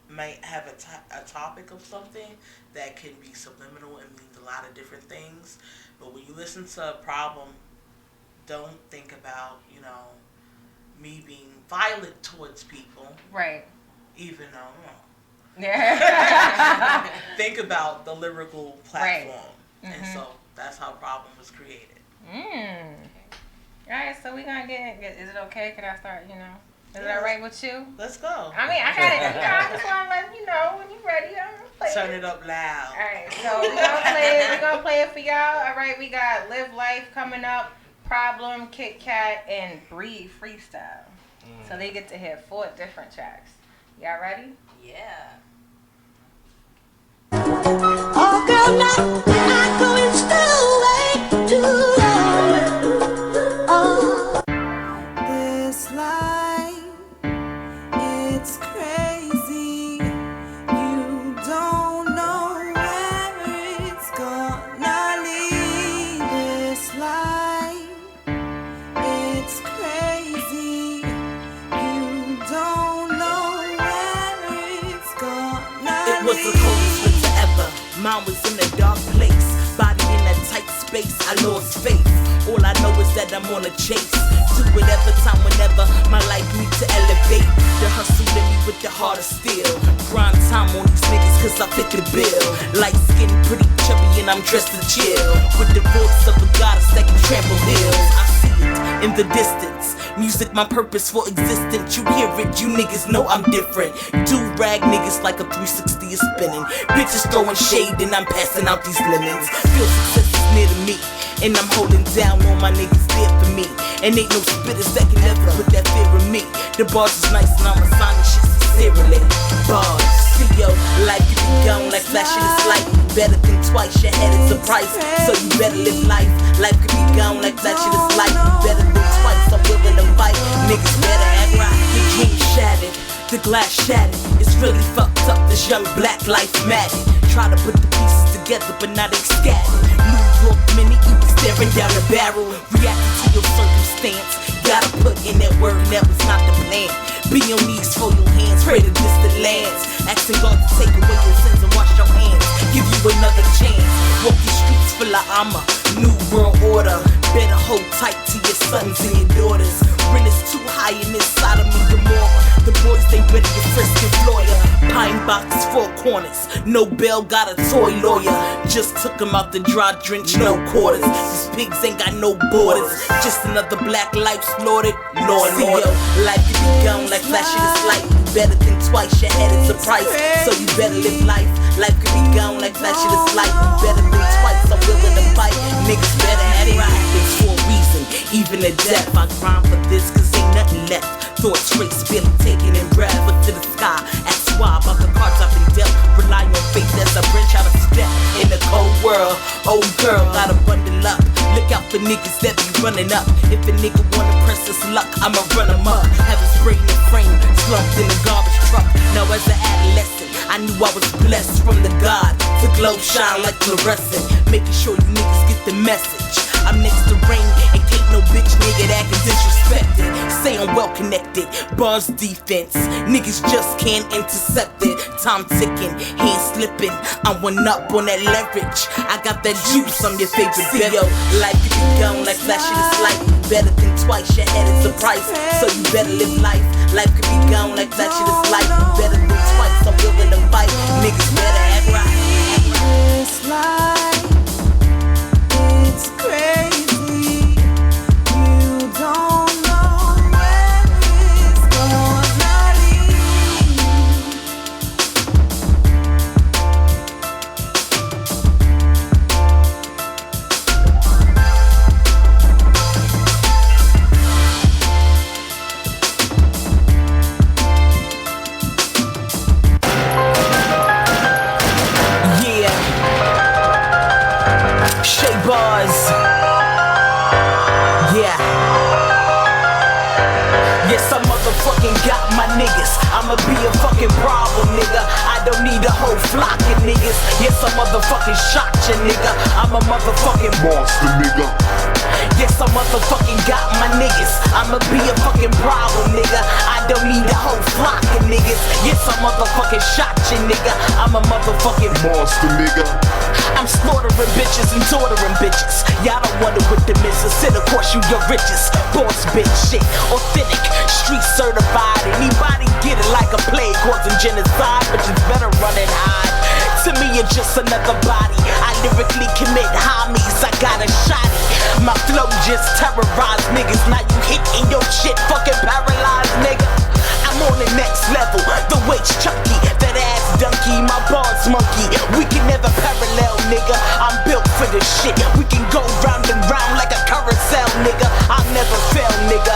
might have a topic of something that can be subliminal and means a lot of different things. But when you listen to a problem, don't think about, you know, me being violent towards people. Right. Even though, yeah. Think about the lyrical platform. Right. And so that's how Problem was created. Alright, so we're going to is it okay? Can I start, you know? Is it alright with you? Let's go. I mean, I got it. I just want to let you know when you're ready. I'm going to play Turn it up loud. Alright, so we're going to play it for y'all. Alright, we got Live Life coming up, Problem, Kit Kat, and Breathe Freestyle. So they get to hear 4 different tracks. Y'all ready? Yeah. Oh, girl, now I'm going still way too long. Oh, this life, it's crazy. You don't know where it's gonna lead. This life, it's crazy. You don't know where it's gonna lead. It was the coldest winter ever. Mine was in a dark place. Body in a tight space. I lost faith. All I know is that I'm on a chase. Do whatever time, whenever my life needs to elevate. The hustle in me with the heart of steel. Grind time on these niggas cause I fit the bill. Light skin, pretty chubby, and I'm dressed to chill. With the voice of a goddess that can trample hills. I see it in the distance. Music, my purpose for existence. You hear it, you niggas know I'm different. Do rag niggas like a 360 is spinning. Bitches throwing shade and I'm passing out these lemons. Feel success is near to me, and I'm holding down all my niggas there for me. And ain't no spitters that can ever put that fear in me. The bars is nice and I'm assigning shit sincerely. Bars, see yo, life can be gone like flashing this light. Better think twice, your head is a price. So you better live life. Life can be gone like flashing this light. Better think twice, I'm willing to fight. Niggas better act right. The dream shattered, the glass shattered. It's really fucked up, this young black life mattered. Try to put the pieces together, but now they scattered. New York mini, you be staring down the barrel. Reacting to your circumstance. Gotta put in that word, that was not the plan. Be on knees, fold your hands, pray to distant lands. Asking God to take away your sins and wash your hands. Give you another chance. Walk these streets full of armor. New world order. Better hold tight to your sons and your daughters. Rent is too high in this side of me, Gomorrah. The boys, they ready to frisk your lawyer. Pine boxes, 4 corners. No bail, got a toy lawyer. Just took him out the dry drench, no quarters. These pigs ain't got no borders. Just another black life slaughtered. Lord, Lord. Life can be gone like flashing this light. You better think twice, your head is a price. So you better live life. Life can be gone like flashing this light. You better think twice, I'm willing to fight. Niggas better have it right. It's for a reason, even to death. I grind for this cause ain't nothing left. Thoughts race, barely taking in breath. Look to the sky, ask why about the cards I've been dealt. Rely on faith as I branch out of step. In a cold world, old girl, gotta bundle up. Look out for niggas that be running up. If a nigga wanna press his luck, I'ma run him up. Have his brain and frame slumped in a garbage truck. Now as an adolescent, I knew I was blessed from the God to glow shine like fluorescent. Making sure you niggas get the message. I'm next to rain and can't no bitch nigga that can disrespect it. Say I'm well connected, buzz defense. Niggas just can't intercept it. Time ticking, hands slipping. I'm one up on that leverage. I got that juice, I'm your favorite bitch. Yo, life can be gone like flashing this light. Better think twice, your head is the price. So you better live life. Life could be gone like flashing this light. You better think twice, I'm willing to fight. Niggas better act right. It's like it's crazy. You don't know where it's gonna lead. Shay bars. Yeah. Yes, I motherfucking got my niggas. I'ma be a fucking problem, nigga. I don't need a whole flock of niggas. Yes, I motherfucking shot ya, nigga. I'm a motherfucking monster, nigga. Yes, I motherfucking got my niggas. I'ma be a fucking problem, nigga. I don't need a whole flock of niggas. Yes, I motherfucking shot ya, nigga. I'm a motherfucking monster, nigga. I'm slaughtering bitches and torturing bitches. Y'all don't wonder what the misses. It'll cost you your riches. Boss bitch shit, authentic, street certified. Anybody get it like a plague causing genocide, but you better run and hide. To me, you're just another body. I lyrically commit homies. I got a shotty. My flow just terrorize niggas. Now you hitting your shit, fucking paralyzed, nigga. I'm on the next level. The weight's chunky, that ass donkey, my bars monkey. We can never parallel, nigga. I'm built for this shit. We can go round and round like a carousel, nigga. I'll never fail, nigga.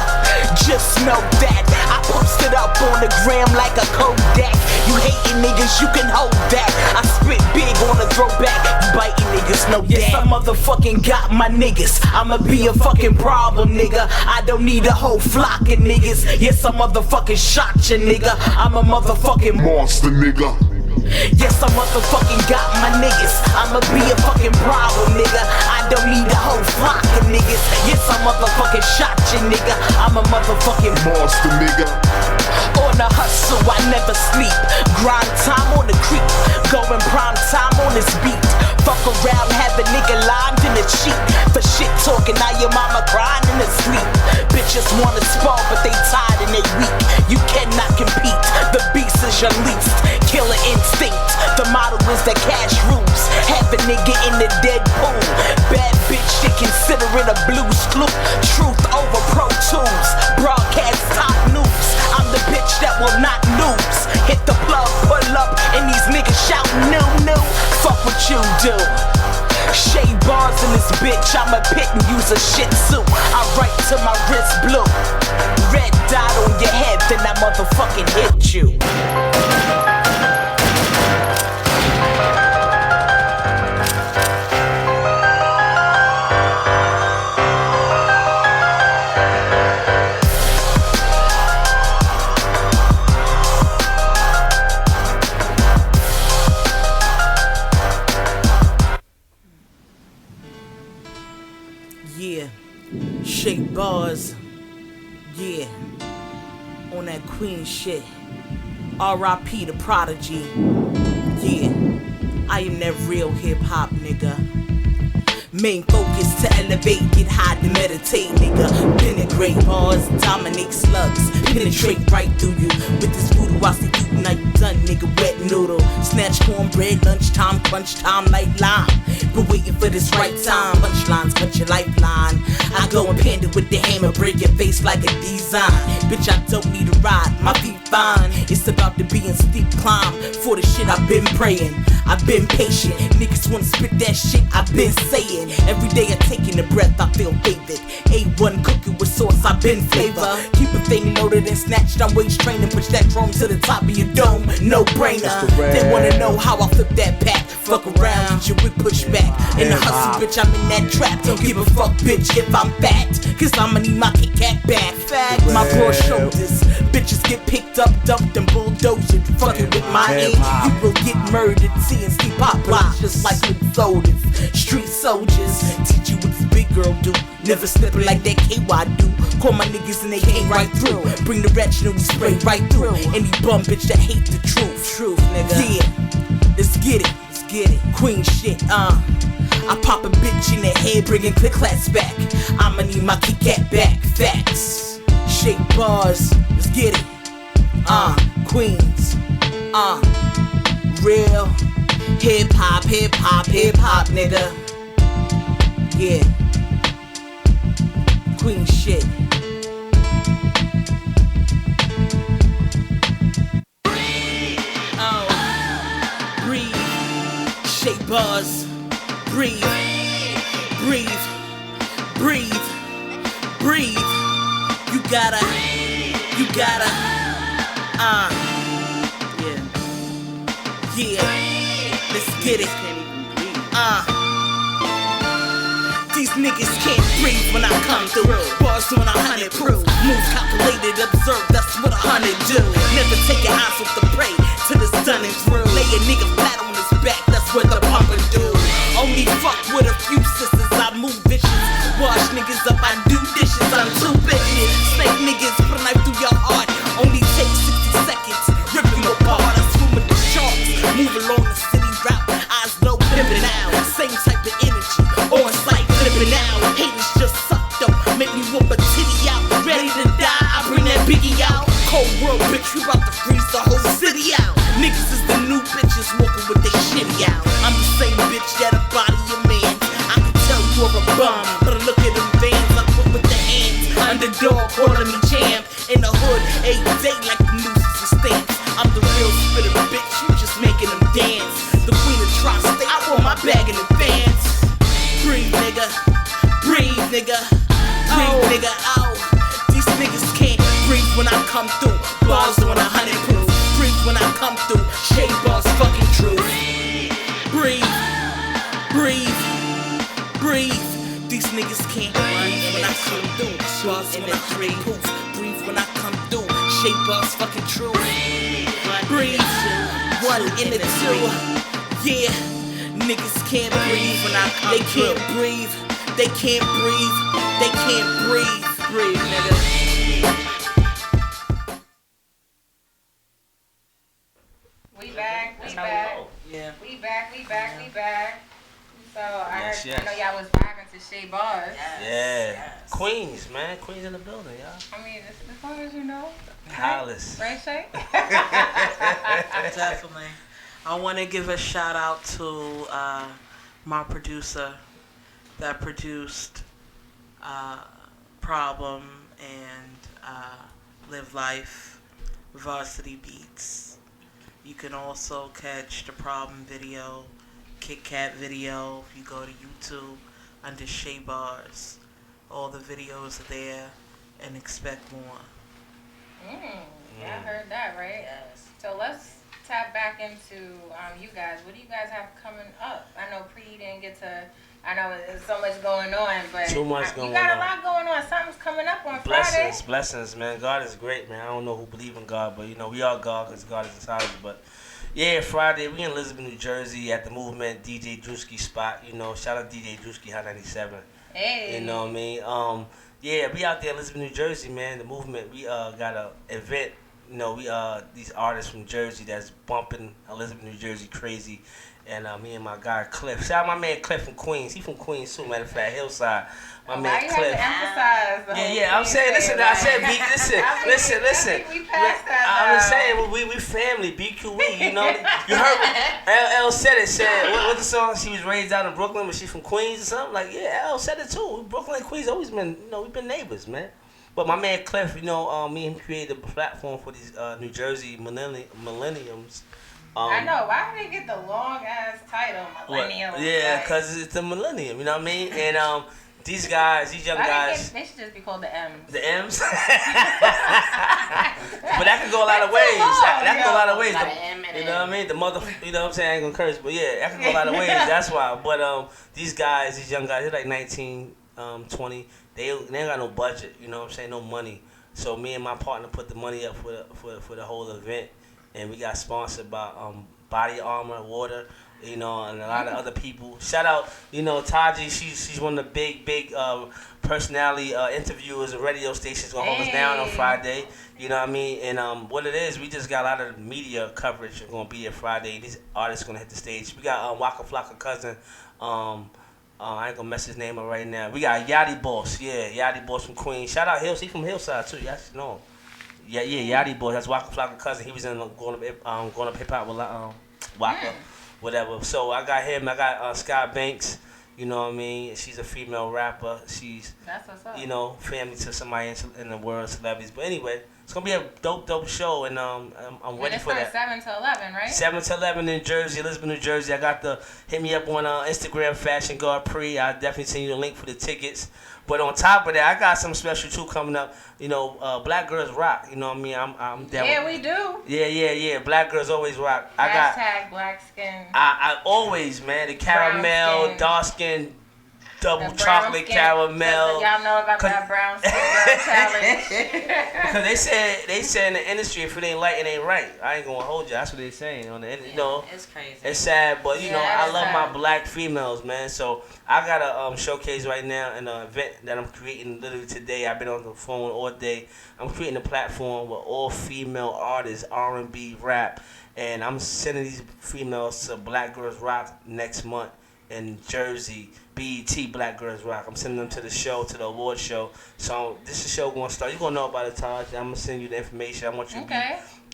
Just know that I posted up on the gram like a Kodak. You hating niggas, you can hold that. I spit big on a throwback. You biting niggas, know that. Yes, I motherfucking got my niggas. I'ma be a fucking problem, nigga. I don't need a whole flock of niggas. Yes, I motherfucking shot ya, nigga. I'm a motherfucking monster, nigga. Yes, I motherfucking got my niggas. I'ma be a fucking problem, nigga. I don't need a whole flock of niggas. Yes, I motherfucking shot ya, nigga. I'm a motherfucking monster, nigga. On the hustle, I never sleep. Grind time on the creek. Going prime time on this beat. Fuck around, have a nigga lined in the cheek. For shit talking, now your mama crying in the sleep. Bitches wanna spar, but they tired and they weak. You cannot compete, the beast is your least. Killer instinct, the motto is that cash rules. Have a nigga in the dead pool. Bad bitch, shit, consider it a blues clue. Truth over Pro Tools, broadcast top news. I'm the bitch that will not lose. Hit the plug, pull up, and these niggas shouting new, new. Fuck what you do. Shade bars in this bitch, I'm a pit and use a shih tzu. I write to my wrist blue. Red dot on your head, then I motherfucking hit you. Yeah, shake bars, yeah, on that queen shit. R.I.P. the prodigy, yeah, I am that real hip hop nigga. Main focus to elevate, get high to meditate, nigga. Penetrate bars, dominate slugs, penetrate right through you. With this voodoo, I see you, now you done, nigga. Wet noodle, snatch cornbread, lunchtime, crunch time, light lime. Been waiting for this right time, punchlines, cut your lifeline. I go and panda with the hammer, break your face like a design. Bitch, I don't need a ride, my feet fine. It's about to be in steep climb. For the shit I've been praying, I've been patient. Niggas wanna spit that shit, I've been saying. Every day I take in a breath, I feel favored. A1 cooking with sauce, I've been flavor. Keep a thing loaded and snatched, I'm waist training. Push that chrome to the top of your dome, no brainer. They wanna know how I flip that pack. Fuck around, get your wig pushed back. In the hustle, bitch, I'm in that trap. Don't give a fuck, bitch, if I'm fat. Cause I'ma need my Kit Kat back. My broad shoulders, bitches get picked up, dumped and bulldozed. Fucking with my aim, you will get murdered. CNC pop blocks just like with sodas. Street soldiers, teach you what this big girl do. Never slippin' like that KY do. Call my niggas and they came right through. Bring the ratchet and we spray right through. Any bum bitch that hate the truth. Truth, nigga. Yeah, let's get it. Let's get it. Queen shit, I pop a bitch in the head, bringing click claps back. I'ma need my Kit Kat back. Facts, shake bars, let's get it. Queens, real hip hop, hip hop, hip hop, nigga. Yeah, Queen shit. Breathe, shake bars. Breathe, breathe, breathe, breathe. You gotta, yeah, let's get it. These niggas can't breathe when I come through. Bars on 100 proof. Move calculated, observe, that's what 100 do. Never take your eyes off the prey till it's done and through. Lay a nigga flat on his back, that's what the pumper do. Only fuck with a few sisters, I move vicious. Wash niggas up, I do dishes, I'm too vicious. Snake niggas, put a knife through your heart. Only take 60 seconds, rip them apart. I swim with the sharks, move along the city route. Eyes low, pimpin' out, same type of energy. On sight, flippin' out. Haters just suck though, make me whoop a titty out. Ready to die, I bring that biggie out. Cold world, bitch, we bout to freeze the whole city out. Niggas is the new bitches walking with their shitty out. I'm the same bitch that'll body your man. I can tell you're a bum, but look at them veins I put with the hands. Underdog calling me champ. In the hood, 8 day like the nooses and stamps. I'm the real spitter bitch, you just making them dance. The queen of tri-state, I want my bag in advance. Breathe, nigga. Breathe, nigga. Breathe, nigga. Ow. These niggas can't breathe when I come through. Bars on 100 proof. Breathe when I come through. Shade bars, fucking truth. Breathe. Breathe. Breathe. These niggas can't breathe when I come through. Bars on 100 proof. Breathe when I come through. Shade bars, fucking truth. Breathe. 1 in the 2. Yeah. Niggas can't breathe when I come They can't breathe. They can't breathe. They can't breathe. Breathe, nigga. We back. Yeah. We back. So I Yes. know y'all was vibing to Shay Bars. Yeah. Queens, man. Queens in the building, y'all. I mean, as long as you know. Hollis. Right, Shay? Definitely. I want to give a shout out to my producer that produced Problem and Live Life, Varsity Beats. You can also catch the Problem video, Kit Kat video, if you go to YouTube under Shea Bars. All the videos are there and expect more. Yeah, I heard that, right? Yes. So let's tap back into you guys. What do you guys have coming up? I know Pre didn't get to. I know there's so much going on, but Too much going you got on. a lot going on. Something's coming up on Friday. Blessings, man. God is great, man. I don't know who believe in God, but you know we are God because God is inside us. But yeah, Friday we in Elizabeth, New Jersey at the Movement DJ Drewski spot. You know, shout out DJ Drewski Hot 97. Hey. You know what I mean? Yeah, we out there in Elizabeth, New Jersey, man. The Movement. We got a event. You know, we these artists from Jersey that's bumping Elizabeth, New Jersey crazy. And me and my guy Cliff. Shout out my man Cliff from Queens. He from Queens too, matter of fact, Hillside. My man you Cliff. have to emphasize Yeah, I'm saying, listen, I said, listen. We passed that. I'm just saying, we family, BQE, you know. You heard me? LL said it, what the song? She was raised out in Brooklyn, but she from Queens or something? Like, yeah, LL said it too. Brooklyn and Queens always been, you know, we've been neighbors, man. But my man Cliff, you know, me and him created a platform for these New Jersey millenniums. I know. Why did they get the long ass title, Millennial? Yeah, because it's the millennium, you know what I mean? And These guys, these young guys. They should just be called the M's. The M's? But that can go a lot of ways. That can go a lot of ways. You know what I mean? The mother, you know what I'm saying? I ain't gonna curse, but yeah, that can go a lot of ways. That's why. But these guys, these young guys, they're like 19, 20. They ain't got no budget. You know what I'm saying? No money. So me and my partner put the money up for the whole event, and we got sponsored by Body Armor, Water, you know, and a lot of other people. Shout out, you know, Taji. She's one of the big personality interviewers at radio stations gonna hold us down on Friday. You know what I mean? And what it is, we just got a lot of media coverage gonna be here Friday. These artists gonna hit the stage. We got Waka Flocka cousin. I ain't gonna mess his name up right now. We got Yachty Boss, Yachty Boss from Queens. Shout out Hills, he from Hillside too. Yes, no. Yeah, Yachty Boss. That's Waka Flocka cousin. He was in going up hip hop with Waka, whatever. So I got him. I got Scott Banks. You know what I mean? She's a female rapper. She's, that's what's up. You know, family to somebody in the world, celebrities. But anyway, it's gonna be a dope show, and I'm ready for that. 7 to 11, right? 7 to 11 in Jersey, Elizabeth, New Jersey. I got the hit me up on Instagram, Fashion Guard Pre. I definitely send you the link for the tickets. But on top of that, I got something special too coming up. You know, Black Girls Rock. You know what I mean? I'm down. Yeah, we do. Yeah. Black Girls always rock. Hashtag black skin. I always, man, the caramel, dark skin, double chocolate caramel. Y'all know about that brown skin girl challenge. Because they said in the industry, if it ain't light, it ain't right. I ain't gonna hold you. That's what they saying on the you know. It's crazy. It's sad, but you know, I love my black females, man. So I got a showcase right now in an event that I'm creating literally today. I've been on the phone all day. I'm creating a platform with all female artists, R&B, rap, and I'm sending these females to Black Girls Rock next month in Jersey. BET Black Girls Rock. I'm sending them to the show, to the award show. So this is the show gonna start. You're gonna know about it, Taj. I'm gonna send you the information. I want you to be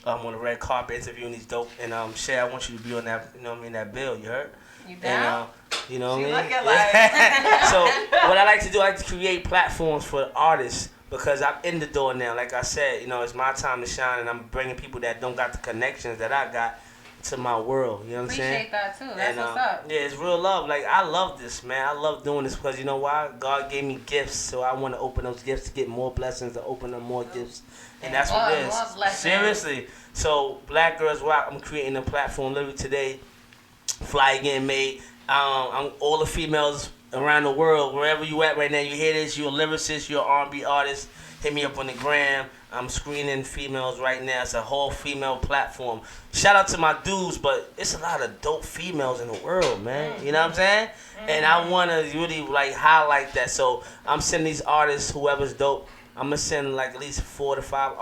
on the red carpet interviewing these dope, and Shay, I want you to be on that, you know what I mean, that bill. You heard? You down? And, you know what I mean? Looking like. So what I like to do, I like to create platforms for artists because I'm in the door now. Like I said, you know, it's my time to shine, and I'm bringing people that don't got the connections that I got to my world. You know what I'm saying? Appreciate that too. That's what's up. Yeah, it's real love. Like, I love this, man. I love doing this because you know why? God gave me gifts, so I want to open those gifts to get more blessings, to open up more gifts. And that's what it is. Seriously. So, Black Girls Rock, I'm creating a platform literally today. Flyer getting made. I'm all the females around the world, wherever you at right now, you hear this, you're a lyricist, you're an R&B artist, hit me up on the gram. I'm screening females right now. It's a whole female platform. Shout out to my dudes, but it's a lot of dope females in the world, man. You know what I'm saying? And I want to really like highlight that. So I'm sending these artists, whoever's dope, I'm going to send like at least 4 to 5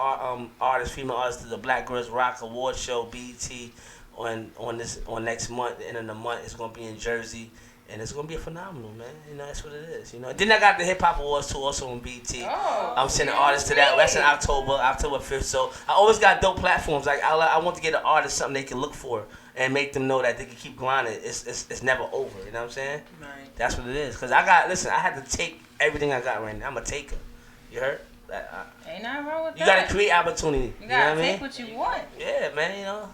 artists, female artists to the Black Girls Rock Award Show, BET, on next month. The end of the month, it's going to be in Jersey. And it's gonna be phenomenal, man. You know, that's what it is. You know. Then I got the Hip Hop Awards too, also on BT. I'm sending artists to that. That's in October 5th. So I always got dope platforms. Like I want to get an artist something they can look for and make them know that they can keep grinding. It's never over. You know what I'm saying? Right. That's what it is. Cause I had to take everything I got right now. I'm a taker. You heard? Ain't nothing wrong with that. You gotta create opportunity. You gotta know take what you want. Yeah, man. You know.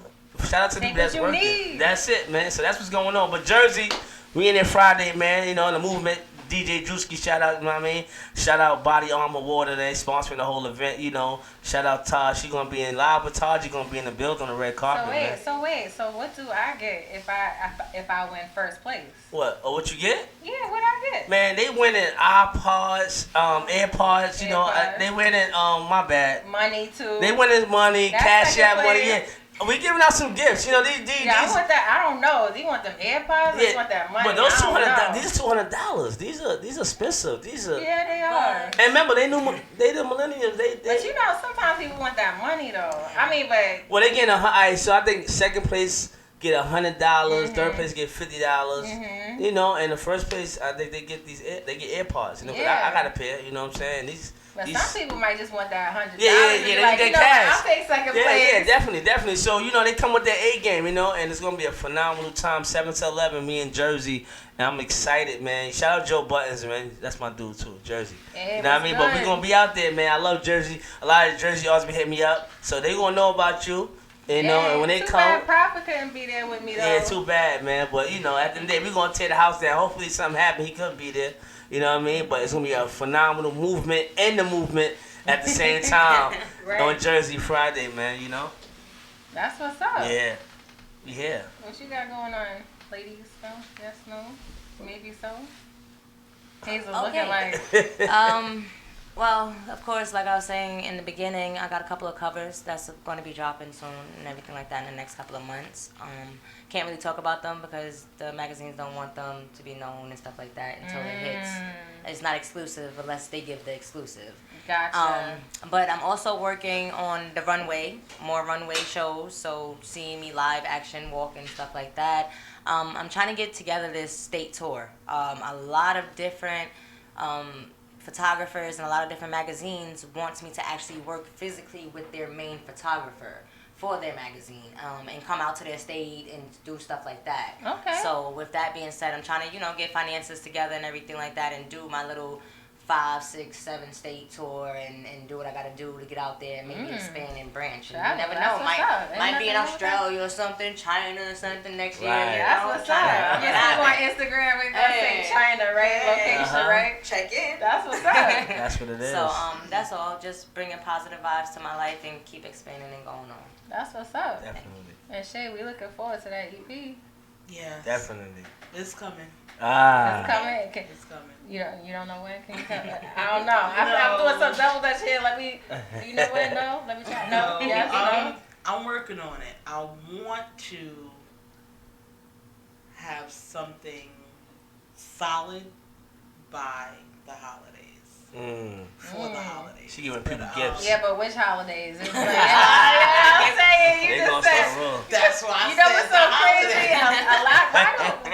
Shout out to take people that's what you working. need. That's it, man. So that's what's going on. But Jersey. We in there Friday, man. You know, in the movement. DJ Drewski, shout out, you know what I mean? Shout out Body Armor Water, they sponsoring the whole event, you know. Shout out Taj, she gonna be in live with Taj, she gonna be in the building on the red carpet. So what do I get if I win first place? What? Oh, what you get? Yeah, what I get? Man, they winning iPods, AirPods, you know. They winning my bad. Money too. They winning money, That's Cash App money, place. yeah. We giving out some gifts, you know. These I want that. I don't know. Do you want them AirPods? Or do you want that money? But those these $200. These are expensive. These are. Yeah, they are. And remember, they the millennials. But you know, sometimes people want that money though. I mean, but. Well, they getting so I think second place get $100, third place get $50. You know, and the first place I think they get AirPods. You know, I got a pair. You know what I'm saying? But some people might just want that $100. Yeah, they like, get you know, cash. I'll take second place. Yeah, definitely. So, you know, they come with their A game, you know, and it's going to be a phenomenal time, 7 to 11, me in Jersey, and I'm excited, man. Shout out Joe Buttons, man. That's my dude, too, Jersey. Hey, you know what I mean? But we're going to be out there, man. I love Jersey. A lot of Jersey artists be hitting me up, so they going to know about you. You know, and when they too come, bad Prophet couldn't be there with me though. yeah, too bad, man. But you know, at the end of the day, we're gonna tear the house down. Hopefully, something happened. He couldn't be there. You know what I mean? But it's gonna be a phenomenal movement and the movement at the same time Right. on Jersey Friday, man. You know? That's what's up. Yeah, we here. What you got going on, ladies? No? Yes, no? Maybe so? Hazel looking like... Well, of course, like I was saying in the beginning, I got a couple of covers that's going to be dropping soon and everything like that in the next couple of months. Can't really talk about them because the magazines don't want them to be known and stuff like that until it hits. It's not exclusive unless they give the exclusive. Gotcha. But I'm also working on the runway, more runway shows, so seeing me live action, walking, stuff like that. I'm trying to get together this state tour. A lot of different photographers and a lot of different magazines wants me to actually work physically with their main photographer for their magazine and come out to their state and do stuff like that. Okay. So with that being said, I'm trying to, get finances together and everything like that and do my little 5, 6, 7 state tour and do what I gotta do to get out there and maybe expand and branch. And you never know. Might be in Australia or something, China or something next year. Right. That's what's up. You see on Instagram, we're gonna say China, right? Location, right? Check in. That's what's up. That's what it is. So that's all. Just bringing positive vibes to my life and keep expanding and going on. That's what's up. Definitely. And Shay, we looking forward to that EP. Yeah. Definitely. It's coming. It's coming. It's coming. You don't know when? Can you tell me? I don't know. I'm doing some double dutch here. Let me. Do you know when? No. Let me try. No. Yes. No. I'm working on it. I want to have something solid by the holidays. For the holidays. She giving people gifts. Yeah, but which holidays? It's like, I'm saying you They just gonna said. start wrong. That's why You know what's so crazy? A lot.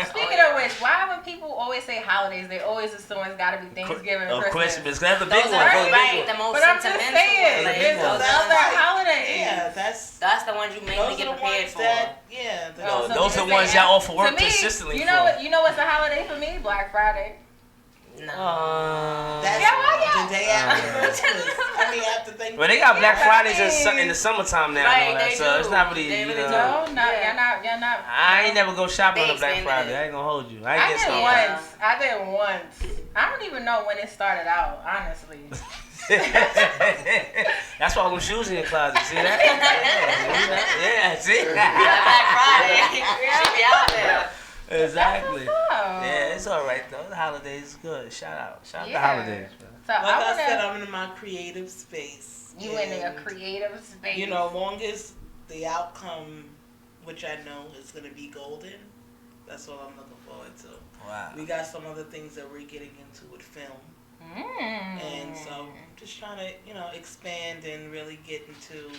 Speaking of which, why when people always say holidays, they always assume it's got to be Thanksgiving and Christmas. That's the big one. Right, the most But I'm just sentimental saying, ones. there's other holidays. Yeah, that's the ones you mainly get prepared for. Those are the ones y'all offer work To me, consistently you know for. what? You know what's a holiday for me? Black Friday. No. That's the day after Christmas. I mean, after Thanksgiving. Well, they got Black Fridays in the summertime now, Right, and all that, they so do. it's not really. They really No, y'all not. I ain't never go shopping on a Black extended Friday. it. I ain't gonna hold you. I get did started. once. I did once. I don't even know when it started out, honestly. That's why them shoes in your closet. See that? Yeah, see? Black Friday. She be out there. Exactly. That's what's up. Yeah, it's all right though. The holidays is good. Shout out to Yeah. holidays, man. So Like I I said, wanna, I'm in my creative space. you in a And, creative space. You know, long as the outcome, which I know is going to be golden, that's what I'm looking forward to. Wow. We got some other things that we're getting into with film. And so I'm just trying to, expand and really get into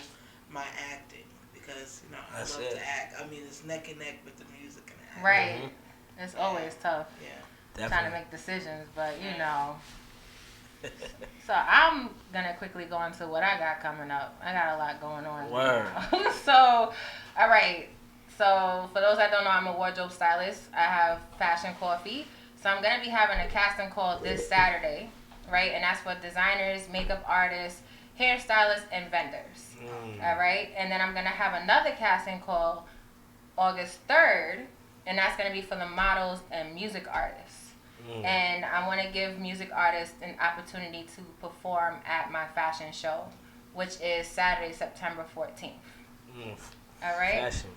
my acting because, I That's love it. to act. I mean, it's neck and neck with the music and acting. Right. It's always tough. Yeah. Trying to Definitely. make decisions, but So I'm gonna quickly go into what I got coming up. I got a lot going on. Word. So, all right. So for those that don't know, I'm a wardrobe stylist. I have Fashion Coffee. So I'm gonna be having a casting call this Saturday, right? And that's for designers, makeup artists, hairstylists, and vendors. All right. And then I'm gonna have another casting call August 3rd, and that's gonna be for the models and music artists. And I want to give music artists an opportunity to perform at my fashion show, which is Saturday, September 14th. All right? Fashion.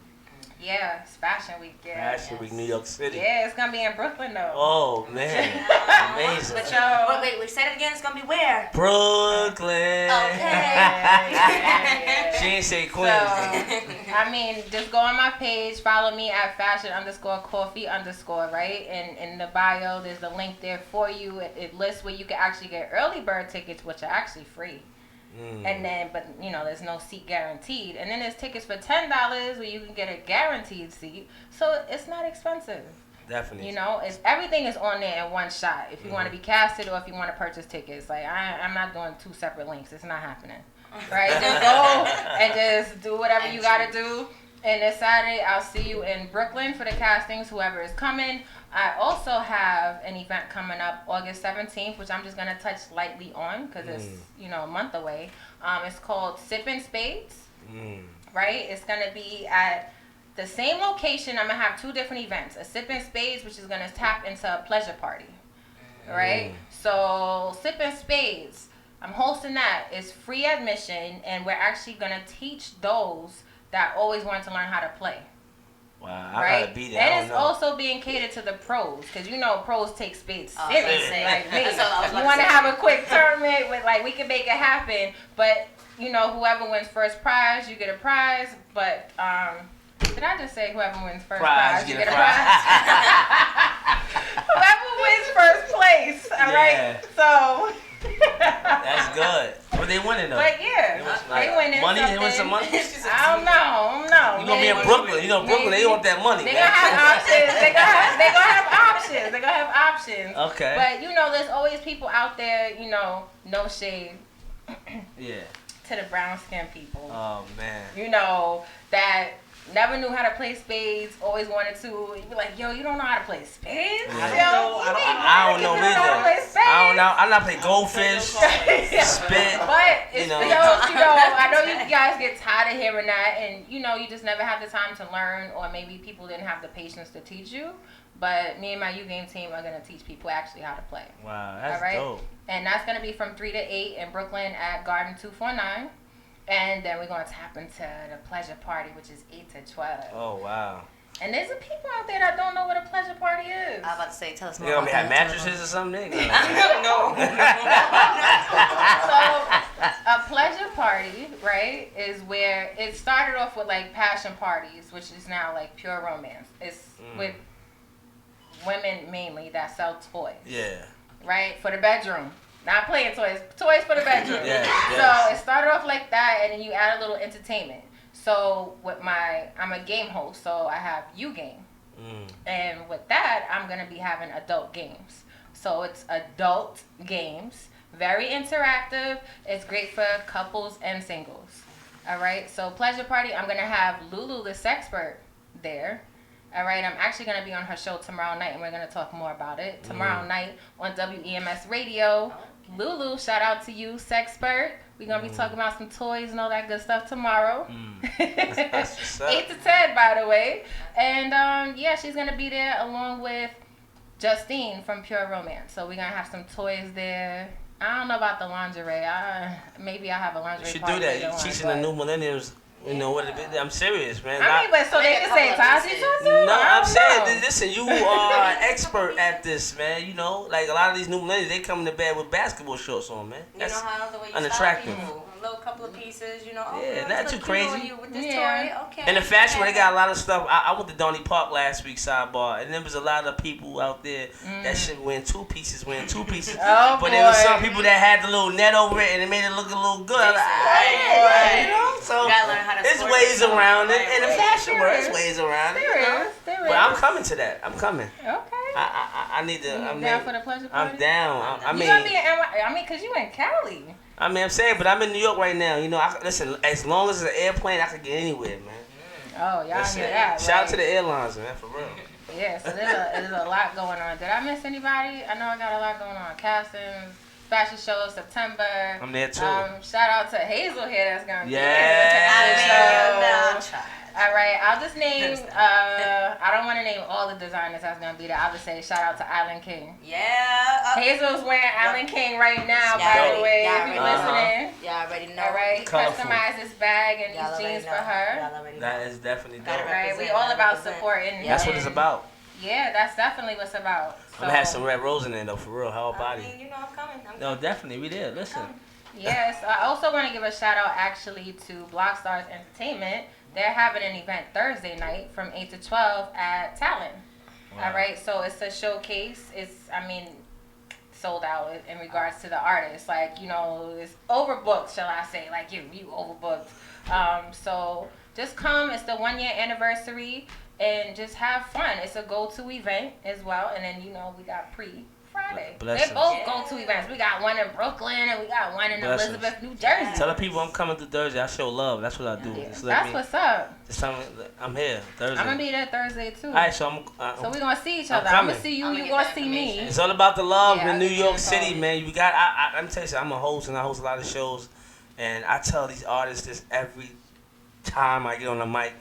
Yeah, it's Fashion Week. Yeah. Fashion Week, New York City. Yeah, it's going to be in Brooklyn, though. Oh, man. Amazing. But wait, say it again. It's gonna be where? Brooklyn. Yeah. She ain't say Queens. I mean, just go on my page, follow me at fashion_coffee_, right? And in the bio, there's a link there for you. It lists where you can actually get early bird tickets, which are actually free. And then, but there's no seat guaranteed. And then there's tickets for $10 where you can get a guaranteed seat. So it's not expensive. Definitely. Everything is on there in one shot. If you want to be casted or if you want to purchase tickets, like I'm not doing 2 separate links. It's not happening. Right? Just go and just do whatever you gotta do. And this Saturday, I'll see you in Brooklyn for the castings, whoever is coming. I also have an event coming up August 17th, which I'm just going to touch lightly on because it's, a month away. It's called Sippin' Spades. right? It's gonna be at the same location. I'm gonna have 2 different events: a sip and spades, which is gonna tap into a pleasure party, right? So sip and spades, I'm hosting that. It's free admission, and we're actually gonna teach those that always want to learn how to play. Wow, I Right, gotta be there. and it's also being catered to the pros, because you know pros take spades seriously. Like me, That's all I was if you about want to to say. have a quick tournament with, like, we can make it happen. But you know, whoever wins first prize, you get a prize. But did I just say whoever wins first prize, you get a prize? Whoever wins first place. All right. So. That's good. What they winning though? But yeah, they winning money. something. They win some money. I don't know. You gonna be in Brooklyn? You know Brooklyn. They want that money. They man. gonna have options. They gonna have options. They gonna have options. Okay. But you know, there's always people out there. You know, no shade. Yeah. To the brown skin people. Oh man. You know that never knew how to play spades. Always wanted to. You be like, yo, you don't know how to play spades? Yeah. I don't know either. I don't know. I not play goldfish, spit. But it's, you know. you know, I know you guys get tired of hearing that, and you know, you just never have the time to learn, or maybe people didn't have the patience to teach you. But me and my U Game team are gonna teach people actually how to play. Wow, that's all right? dope. And that's gonna be from 3 to 8 in Brooklyn at Garden 249. And then we're gonna tap into the pleasure party, which is 8 to 12. Oh wow. And there's some people out there that don't know what a pleasure party is. I was about to say, tell us You more. gonna about have that. mattresses or something? No. So a pleasure party, right, is where it started off with like passion parties, which is now like pure romance. It's with women mainly that sell toys. Yeah. Right? For the bedroom. Not playing toys. Toys for the bedroom. Yes. So it started off like that, and then you add a little entertainment. So with I'm a game host, so I have U Game. And with that, I'm going to be having adult games. So it's adult games, very interactive. It's great for couples and singles. All right? So pleasure party, I'm going to have Lulu the Sexpert there. All right, I'm actually going to be on her show tomorrow night, and we're going to talk more about it. Tomorrow night on WEMS Radio. Lulu, shout out to you, Sexpert. We're going to be talking about some toys and all that good stuff tomorrow. 8 to 10, by the way. And, yeah, she's going to be there along with Justine from Pure Romance. So we're going to have some toys there. I don't know about the lingerie. Maybe I'll have a lingerie You should party do that. later You're on, teaching the new millennials. You know what it is? I'm serious, man. I mean, but so they can say Taji too? No, I'm saying, listen, you are an expert at this, man. You know, like a lot of these new millennials, they come to bed with basketball shorts on, man. You That's know how the way you unattractive. style people. A little couple of pieces, you know. Oh, Yeah, girl, not this too look cute on crazy. you with this Yeah. toy. Okay. And the fashion, where they got a lot of stuff. I went to Donny Park last week, sidebar, and there was a lot of people out there that shit wearing two pieces. Oh, but there was boy. some people that had the little net over it, and it made it look a little good. I'm like, you know, so You gotta learn how to there's sport ways yourself. around it, and the There fashion world, is. there's ways around it. You There know? is. There But is. I'm coming to that. I'm coming. Okay. I need to. You I mean, down for the pleasure party? I'm down. I You mean, gonna be in NY? I mean, cause you in Cali. I'm saying, but I'm in New York right now. You know, listen. As long as it's an airplane, I can get anywhere, man. Oh, y'all Listen, hear that? shout out right? to the airlines, man, for real. Yeah, so there's a lot going on. Did I miss anybody? I know I got a lot going on. Castings, fashion show, September. I'm there too. Shout out to Hazel here that's gonna be Yeah. here. All right, I'll just name. I don't want to name all the designers that's gonna be there. I'll just say shout out to Island King. Yeah. Hazel's wearing Island King right now, Y'all by already- the way. y'all If already you're know. listening. Y'all already know. All right, Colorful. customize this bag and Y'all these already jeans know. for her. Y'all already know. That is definitely dope. All right, we Represent, all about represent. supporting. That's what it's and- about. Yeah, that's definitely what's about. I'm gonna have some red rose in there though, for real. How I about mean, it? you know I'm coming. I'm No, coming. definitely, we did. Listen. Yes, I also want to give a shout out actually to Block Stars Entertainment. They're having an event Thursday night from 8 to 12 at Talon. Wow. All right, so it's a showcase. Sold out in regards to the artists. Like, you know, it's overbooked, shall I say. Like, you overbooked. So just come. It's the 1 year anniversary and just have fun. It's a go-to event as well. And then, you know, we got Friday. Blessings. They both go-to events. We got one in Brooklyn and we got one in Blessings. Elizabeth, New Jersey. Tell the people I'm coming through Thursday. I show love. That's what I do. Yeah. Just let That's me, what's up. just tell me I'm here Thursday. I'm gonna be there Thursday too. All right, so So we're gonna see each I'm other. I'm coming. gonna see you. I'm You gonna gonna get see that me. information. It's all about the love Yeah, in New I'll York get City, involved. man. You got. Let me tell you something. I'm a host and I host a lot of shows, and I tell these artists this every time I get on the mic.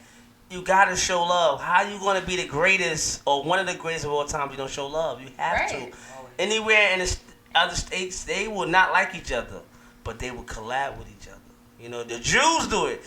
You gotta show love. How you gonna be the greatest or one of the greatest of all time if you don't show love? You have to. Anywhere in the other states, they will not like each other, but they will collab with each other. You know, the Jews do it.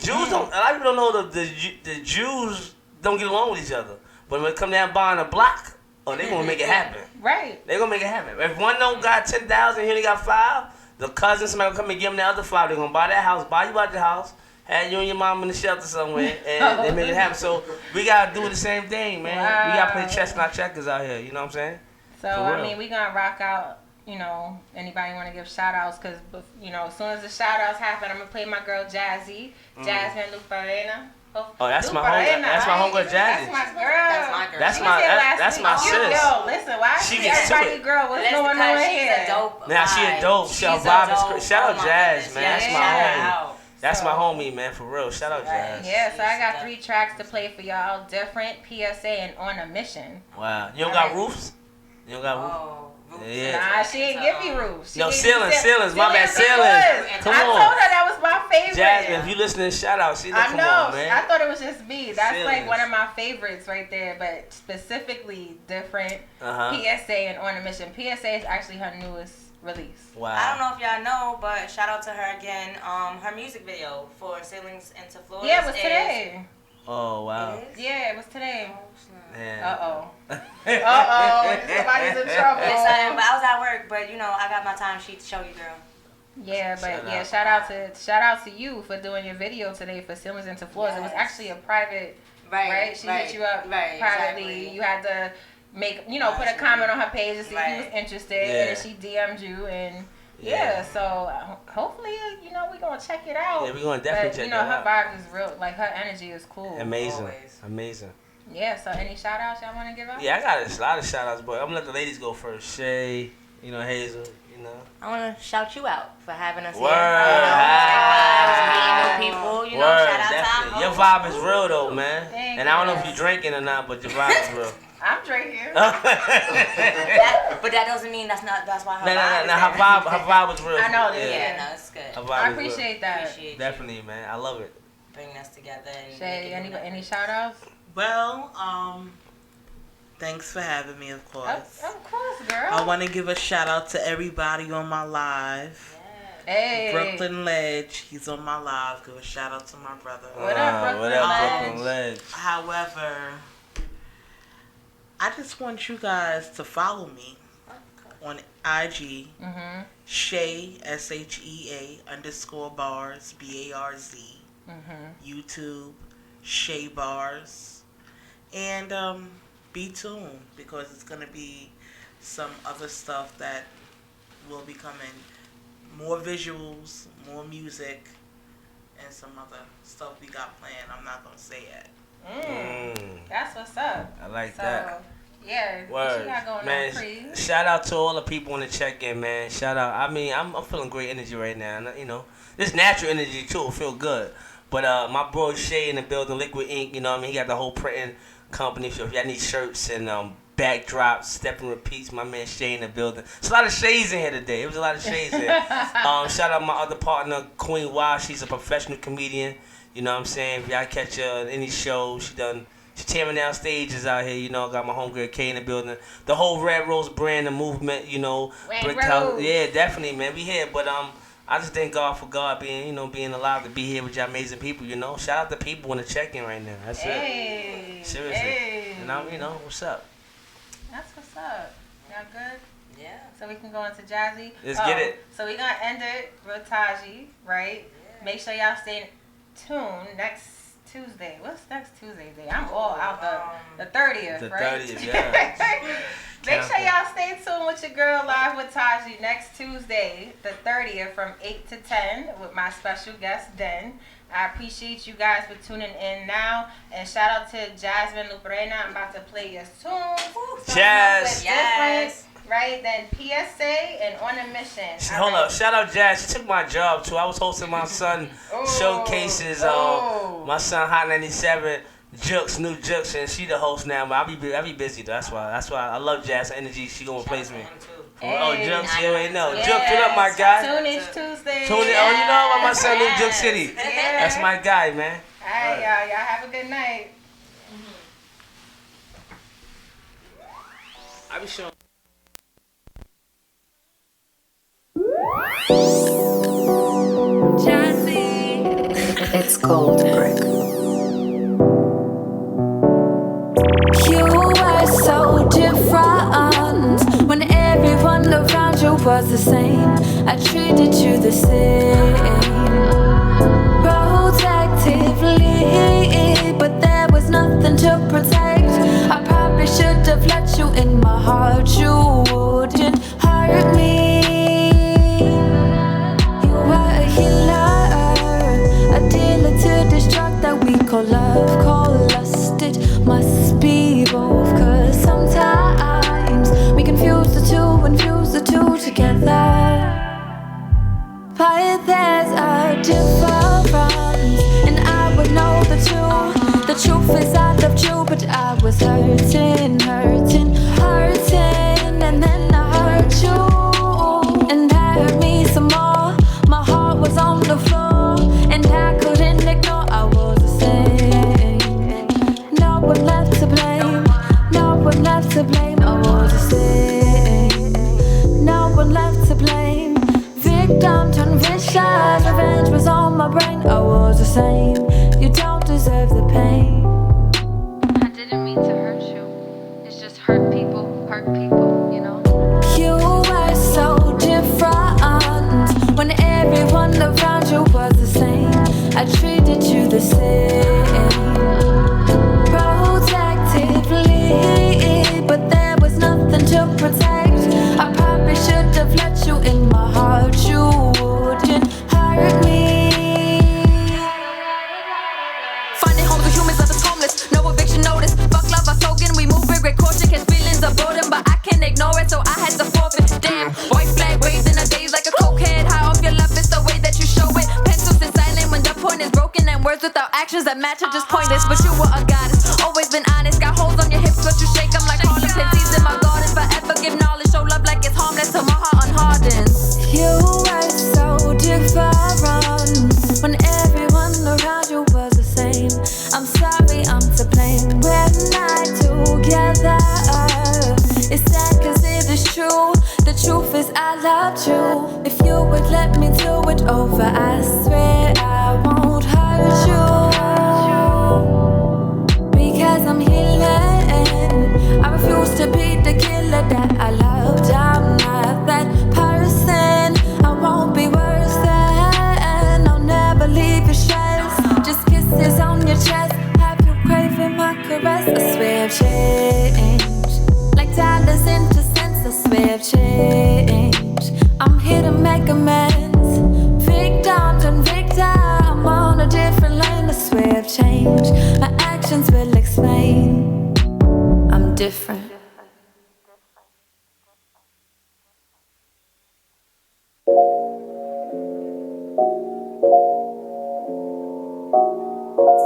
Jews don't. A lot of people don't know the Jews don't get along with each other. But when it come down buying a block, they gonna make it happen. Right. They gonna make it happen. If one don't got 10,000, he only got 5. The cousin, somebody will come and give them the other 5. They gonna buy that house, buy you out the house. Had you and your mom in the shelter somewhere, and they make it happen. So we gotta do the same thing, man. We gotta play chestnut checkers out here. You know what I'm saying? So I mean, we gonna rock out. You know, anybody want to give shout outs? Because you know, as soon as the shout outs happen, I'm gonna play my girl Jazzy, Jasmine Luperena. Oh, that's my homegirl. That's my homegirl Jazzy. That's my girl. That's my sis. Yo, listen, why she gets everybody girl? What's going on here? Now she a dope. She a vibe is crazy. Shout out Jazz, man. That's my homie. That's my homie, man, for real. Shout out Jazz. Yeah, so I got 3 tracks to play for y'all. Different, PSA, and On a Mission. Wow. You don't got roofs? You don't got roofs? Yeah. Nah, she ain't give me roofs. Yo, ceilings. My bad, ceilings. Come on. I told her that was my favorite. Jasmine, if you listening, shout out. Come on, man. I thought it was just me. That's ceilings. Like one of my favorites right there. But specifically, Different, PSA, and On a Mission. PSA is actually her newest release. Wow. I don't know if y'all know, but shout out to her again. Her music video for Ceilings into Floors. Yeah, it was today. Oh, wow. Yeah, it was today. Yeah. Somebody's in trouble. But I was at work, but you know, I got my time sheet to show you, girl. Yeah, but shout out to you for doing your video today for Ceilings into Floors. It was actually a private, right? She hit you up privately. Exactly. You had to put a comment on her page to see if you was interested, and then she DM'd you, and so hopefully, we're gonna check it out. Yeah, we're gonna definitely check it out. Her vibe is real, like her energy is cool. Amazing. Yeah, so any shout outs y'all want to give out? Yeah, I got a lot of shout outs, but I'm gonna let the ladies go first. Shay, Hazel, I want to shout you out for having us Word. Meeting new people, shout out definitely. to Your vibe is real though, man. Thank and I don't know if you're drinking or not, but your vibe is real. I'm drinking. But that doesn't mean that's why her vibe is her vibe was real. I know this. Yeah, no, it's good. I appreciate that. Definitely, man. I love it. Bringing us together. Shay, any shout outs? Well, thanks for having me, of course. Of course, girl. I want to give a shout out to everybody on my live. Hey. Brooklyn Ledge, he's on my live. Give a shout out to my brother. What up, Brooklyn Ledge? However, I just want you guys to follow me on IG, Shay, SHEA _ bars, BARZ, YouTube, Shay Bars, and be tuned because it's going to be some other stuff that will be coming. More visuals, more music, and some other stuff we got planned. I'm not going to say yet. That's what's up. I like that. Yeah, Word. what you got going man, on, Cree? Shout out to all the people in the check-in, man. Shout out. I mean, I'm feeling great energy right now. This natural energy too. Feel good. But my bro Shay in the building, Liquid Ink. You know what I mean? He got the whole printing company. So if y'all need shirts and backdrops, step and repeats, my man Shay in the building. There's a lot of shades in here today. It was a lot of shades here. Shout out my other partner, Queen Y. She's a professional comedian. You know what I'm saying? If y'all catch her in any show, she tearing down stages out here. Got my homegirl K in the building. The whole Red Rose brand, the movement. Red Rose. Yeah, definitely, man. We here, but I just thank God for God being alive to be here with y'all amazing people. Shout out to people in the check-in right now. That's it. Seriously. Hey. And what's up? That's what's up. Y'all good? Yeah. So we can go into Jazzy. Let's get it. So we're gonna end it with Taji, right? Yeah. Make sure y'all stay tuned next Tuesday. What's next Tuesday day? I'm all out the 30th, right? The 30th, yeah. Make sure y'all stay tuned with your girl Live with Taji next Tuesday, the 30th, from 8 to 10 with my special guest, Den. I appreciate you guys for tuning in now. And shout out to Jasmine Luperena. I'm about to play your tunes. Jazz. Yes. Right? Then PSA and On a Mission. Hold up. Shout out Jazz. She took my job, too. I was hosting my son showcases. My son, Hot 97. New Jux, and she the host now. But I be busy though. That's why I love Jazz Energy. She gonna replace me. Oh, Jux, you already know. Yes. Jux, what up, my guy? Tunage Tuesday. Oh, you know about my son, New Jux City. Yeah. That's my guy, man. All right, y'all. Y'all have a good night. I be showing. It's Gold Brick. You were so different when everyone around you was the same. I treated you the same, protectively, but there was nothing to protect. I probably should have let you in my heart. You wouldn't hurt me. You were a healer, a dealer to destruct that we call love, call lust. It must be both, 'cause sometimes we confuse the two and fuse the two together. But there's a difference, and I would know the truth. The truth is I loved you, but I was hurting, and then I hurt you, and that hurt me some more. My heart was on the floor, and I couldn't ignore. I was the same. No one left to blame. No one left to blame. I was the same. No one left to blame. Victim turned vicious. Revenge was on my brain. I was the same. You don't deserve the pain. I didn't mean to hurt you. It's just hurt people, you know? You were so different when everyone around you was the same. I treated you the same, protectively, but there was nothing to protect. I probably should have let you in my heart. You wouldn't hurt me. Finding homes with humans left us homeless. No eviction notice. Fuck love, I spoken. We move with great caution. Catch feelings of boredom, but I can't ignore it, so I had to forfeit. Damn, white flag waved in a daze like a cokehead. High off your love, it's the way that you show it. Pencils is silent when the point is broken, and words without actions that match are just pointless. But you were a goddess, always been honest. Got holes on your hips, but you shake them like Harlem. Plant seeds in my garden, forever give knowledge. Show love like it's harmless till my heart unhardens. You were so different when everyone around you was the same. I'm sorry, I'm to blame. We're not together. It's sad 'cause it is true. The truth is I loved you. If you would let me do it over, I swear I won't hurt you. Because I'm healing. I refuse to be the killer that I loved. I'm not that person. I won't be worse than. I'll never leave your stress. Just kisses on your chest. Have you craving my caress? I swear I've changed. Like dollars into cents, I swear I've changed. I'm here to make amends. Victim and victim, I'm on a different lane. I swear I've changed. My actions will explain. I'm different.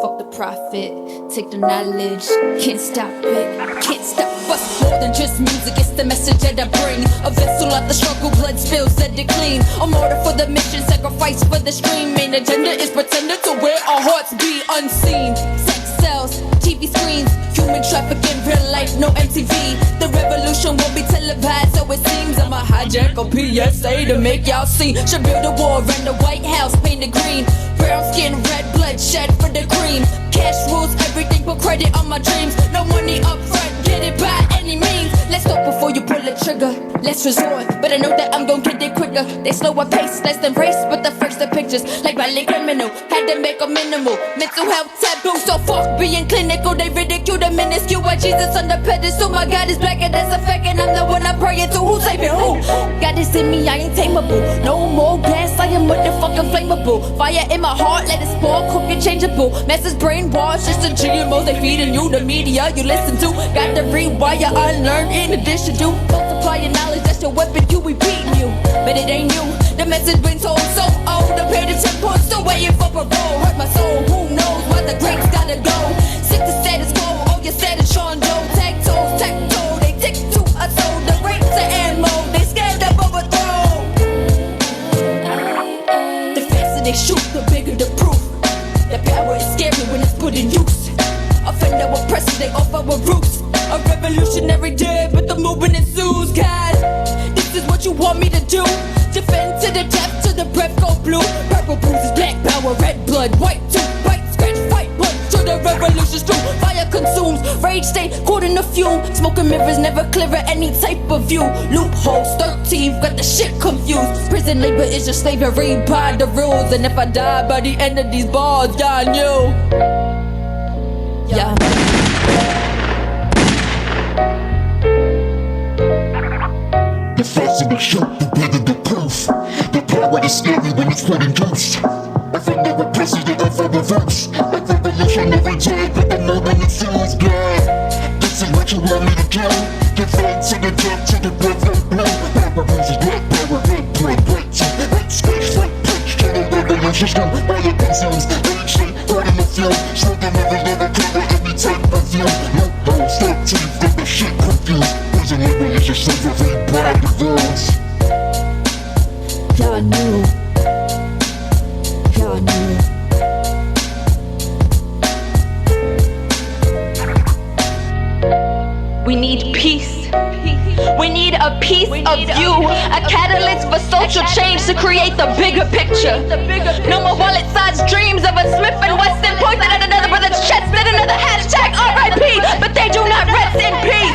Fuck the profit, take the knowledge, can't stop it, can't stop us. More than just music, it's the message that I bring. A vessel of the struggle, blood spills, set it clean. A martyr for the mission, sacrifice for the stream. Main agenda is pretending to where our hearts be unseen. Sex sells, TV screens, human trafficking, real life, no MTV. The revolution won't be televised, so it seems I'ma hijack a PSA to make y'all see. Should build a wall around the White House, painted green. Brown skin, red blood, shed for the cream. Cash rules everything, put credit on my dreams. No money up front, get it by any means. Let's stop before you pull the trigger. Let's resort, but I know that I'm gon' get it quicker. They slow a pace, less than race, but the first the pictures. Like violent criminal, had to make a minimal. Mental health taboo, so fuck being clinical. They ridicule the minuscule. Why Jesus on the pedestal? My God is black and that's a fact, and I'm the one I'm praying to. Who's saving who? God is in me, I ain't tameable. No more gas, I am motherfucking flammable. Fire in my heart, let it spark, hope you're changeable. Masses brainwashed, just the GMOs they feeding you. The media you listen to, got to rewire, unlearn in addition to multiply your knowledge, that's your weapon, you we beating you. but it ain't new. The message been told so old. I paid the 10 points, still waiting for parole. Hurt my soul, who knows where the greats gotta go. Sick to status quo, oh you said it's Sean Joe. Tag toes, tech toe, they tick to us so the rates are ammo, they scared of overthrow. The faster they shoot, the bigger the proof. The power is scary when it's put in use. Offend our oppressors, they off our roots. A revolutionary day, but the movement ensues. God, this is what you want me to do. Defend to the death, to the breath go blue. Purple bruises, black power, red blood, white tooth, bite, scratch, fight, punch to the revolution's true. Fire consumes, rage stay caught in the fume. Smoking mirrors never clearer any type of view. Loopholes, 13, got the shit confused. Prison labor is just slavery by the rules. And if I die by the end of these bars, y'all knew. Yeah. The faster the shoot, the bigger the proof. The power is scary when it's put in use. Offend our oppressors, they ever reverse. A revolutionary day, but the movement ensues. God, this is what you want me to do. Defend to the death, to the breath of blue. Purple bruises, black power, red blood, white teeth, white space, white punch to the revolution's true. Fire consumes, rage stay caught in the fume. Smoking mirrors never clearer any type of view. Loopholes, 13, got the shit confused. Prison labor is just slavery by the rules. Y'all knew. Y'all knew. We need peace. We need a piece of you, a catalyst for social change to create the bigger picture. No more wallet-sized dreams of a Smith and Wesson pointed at another brother's chest and another hashtag RIP, but they do not rest in peace.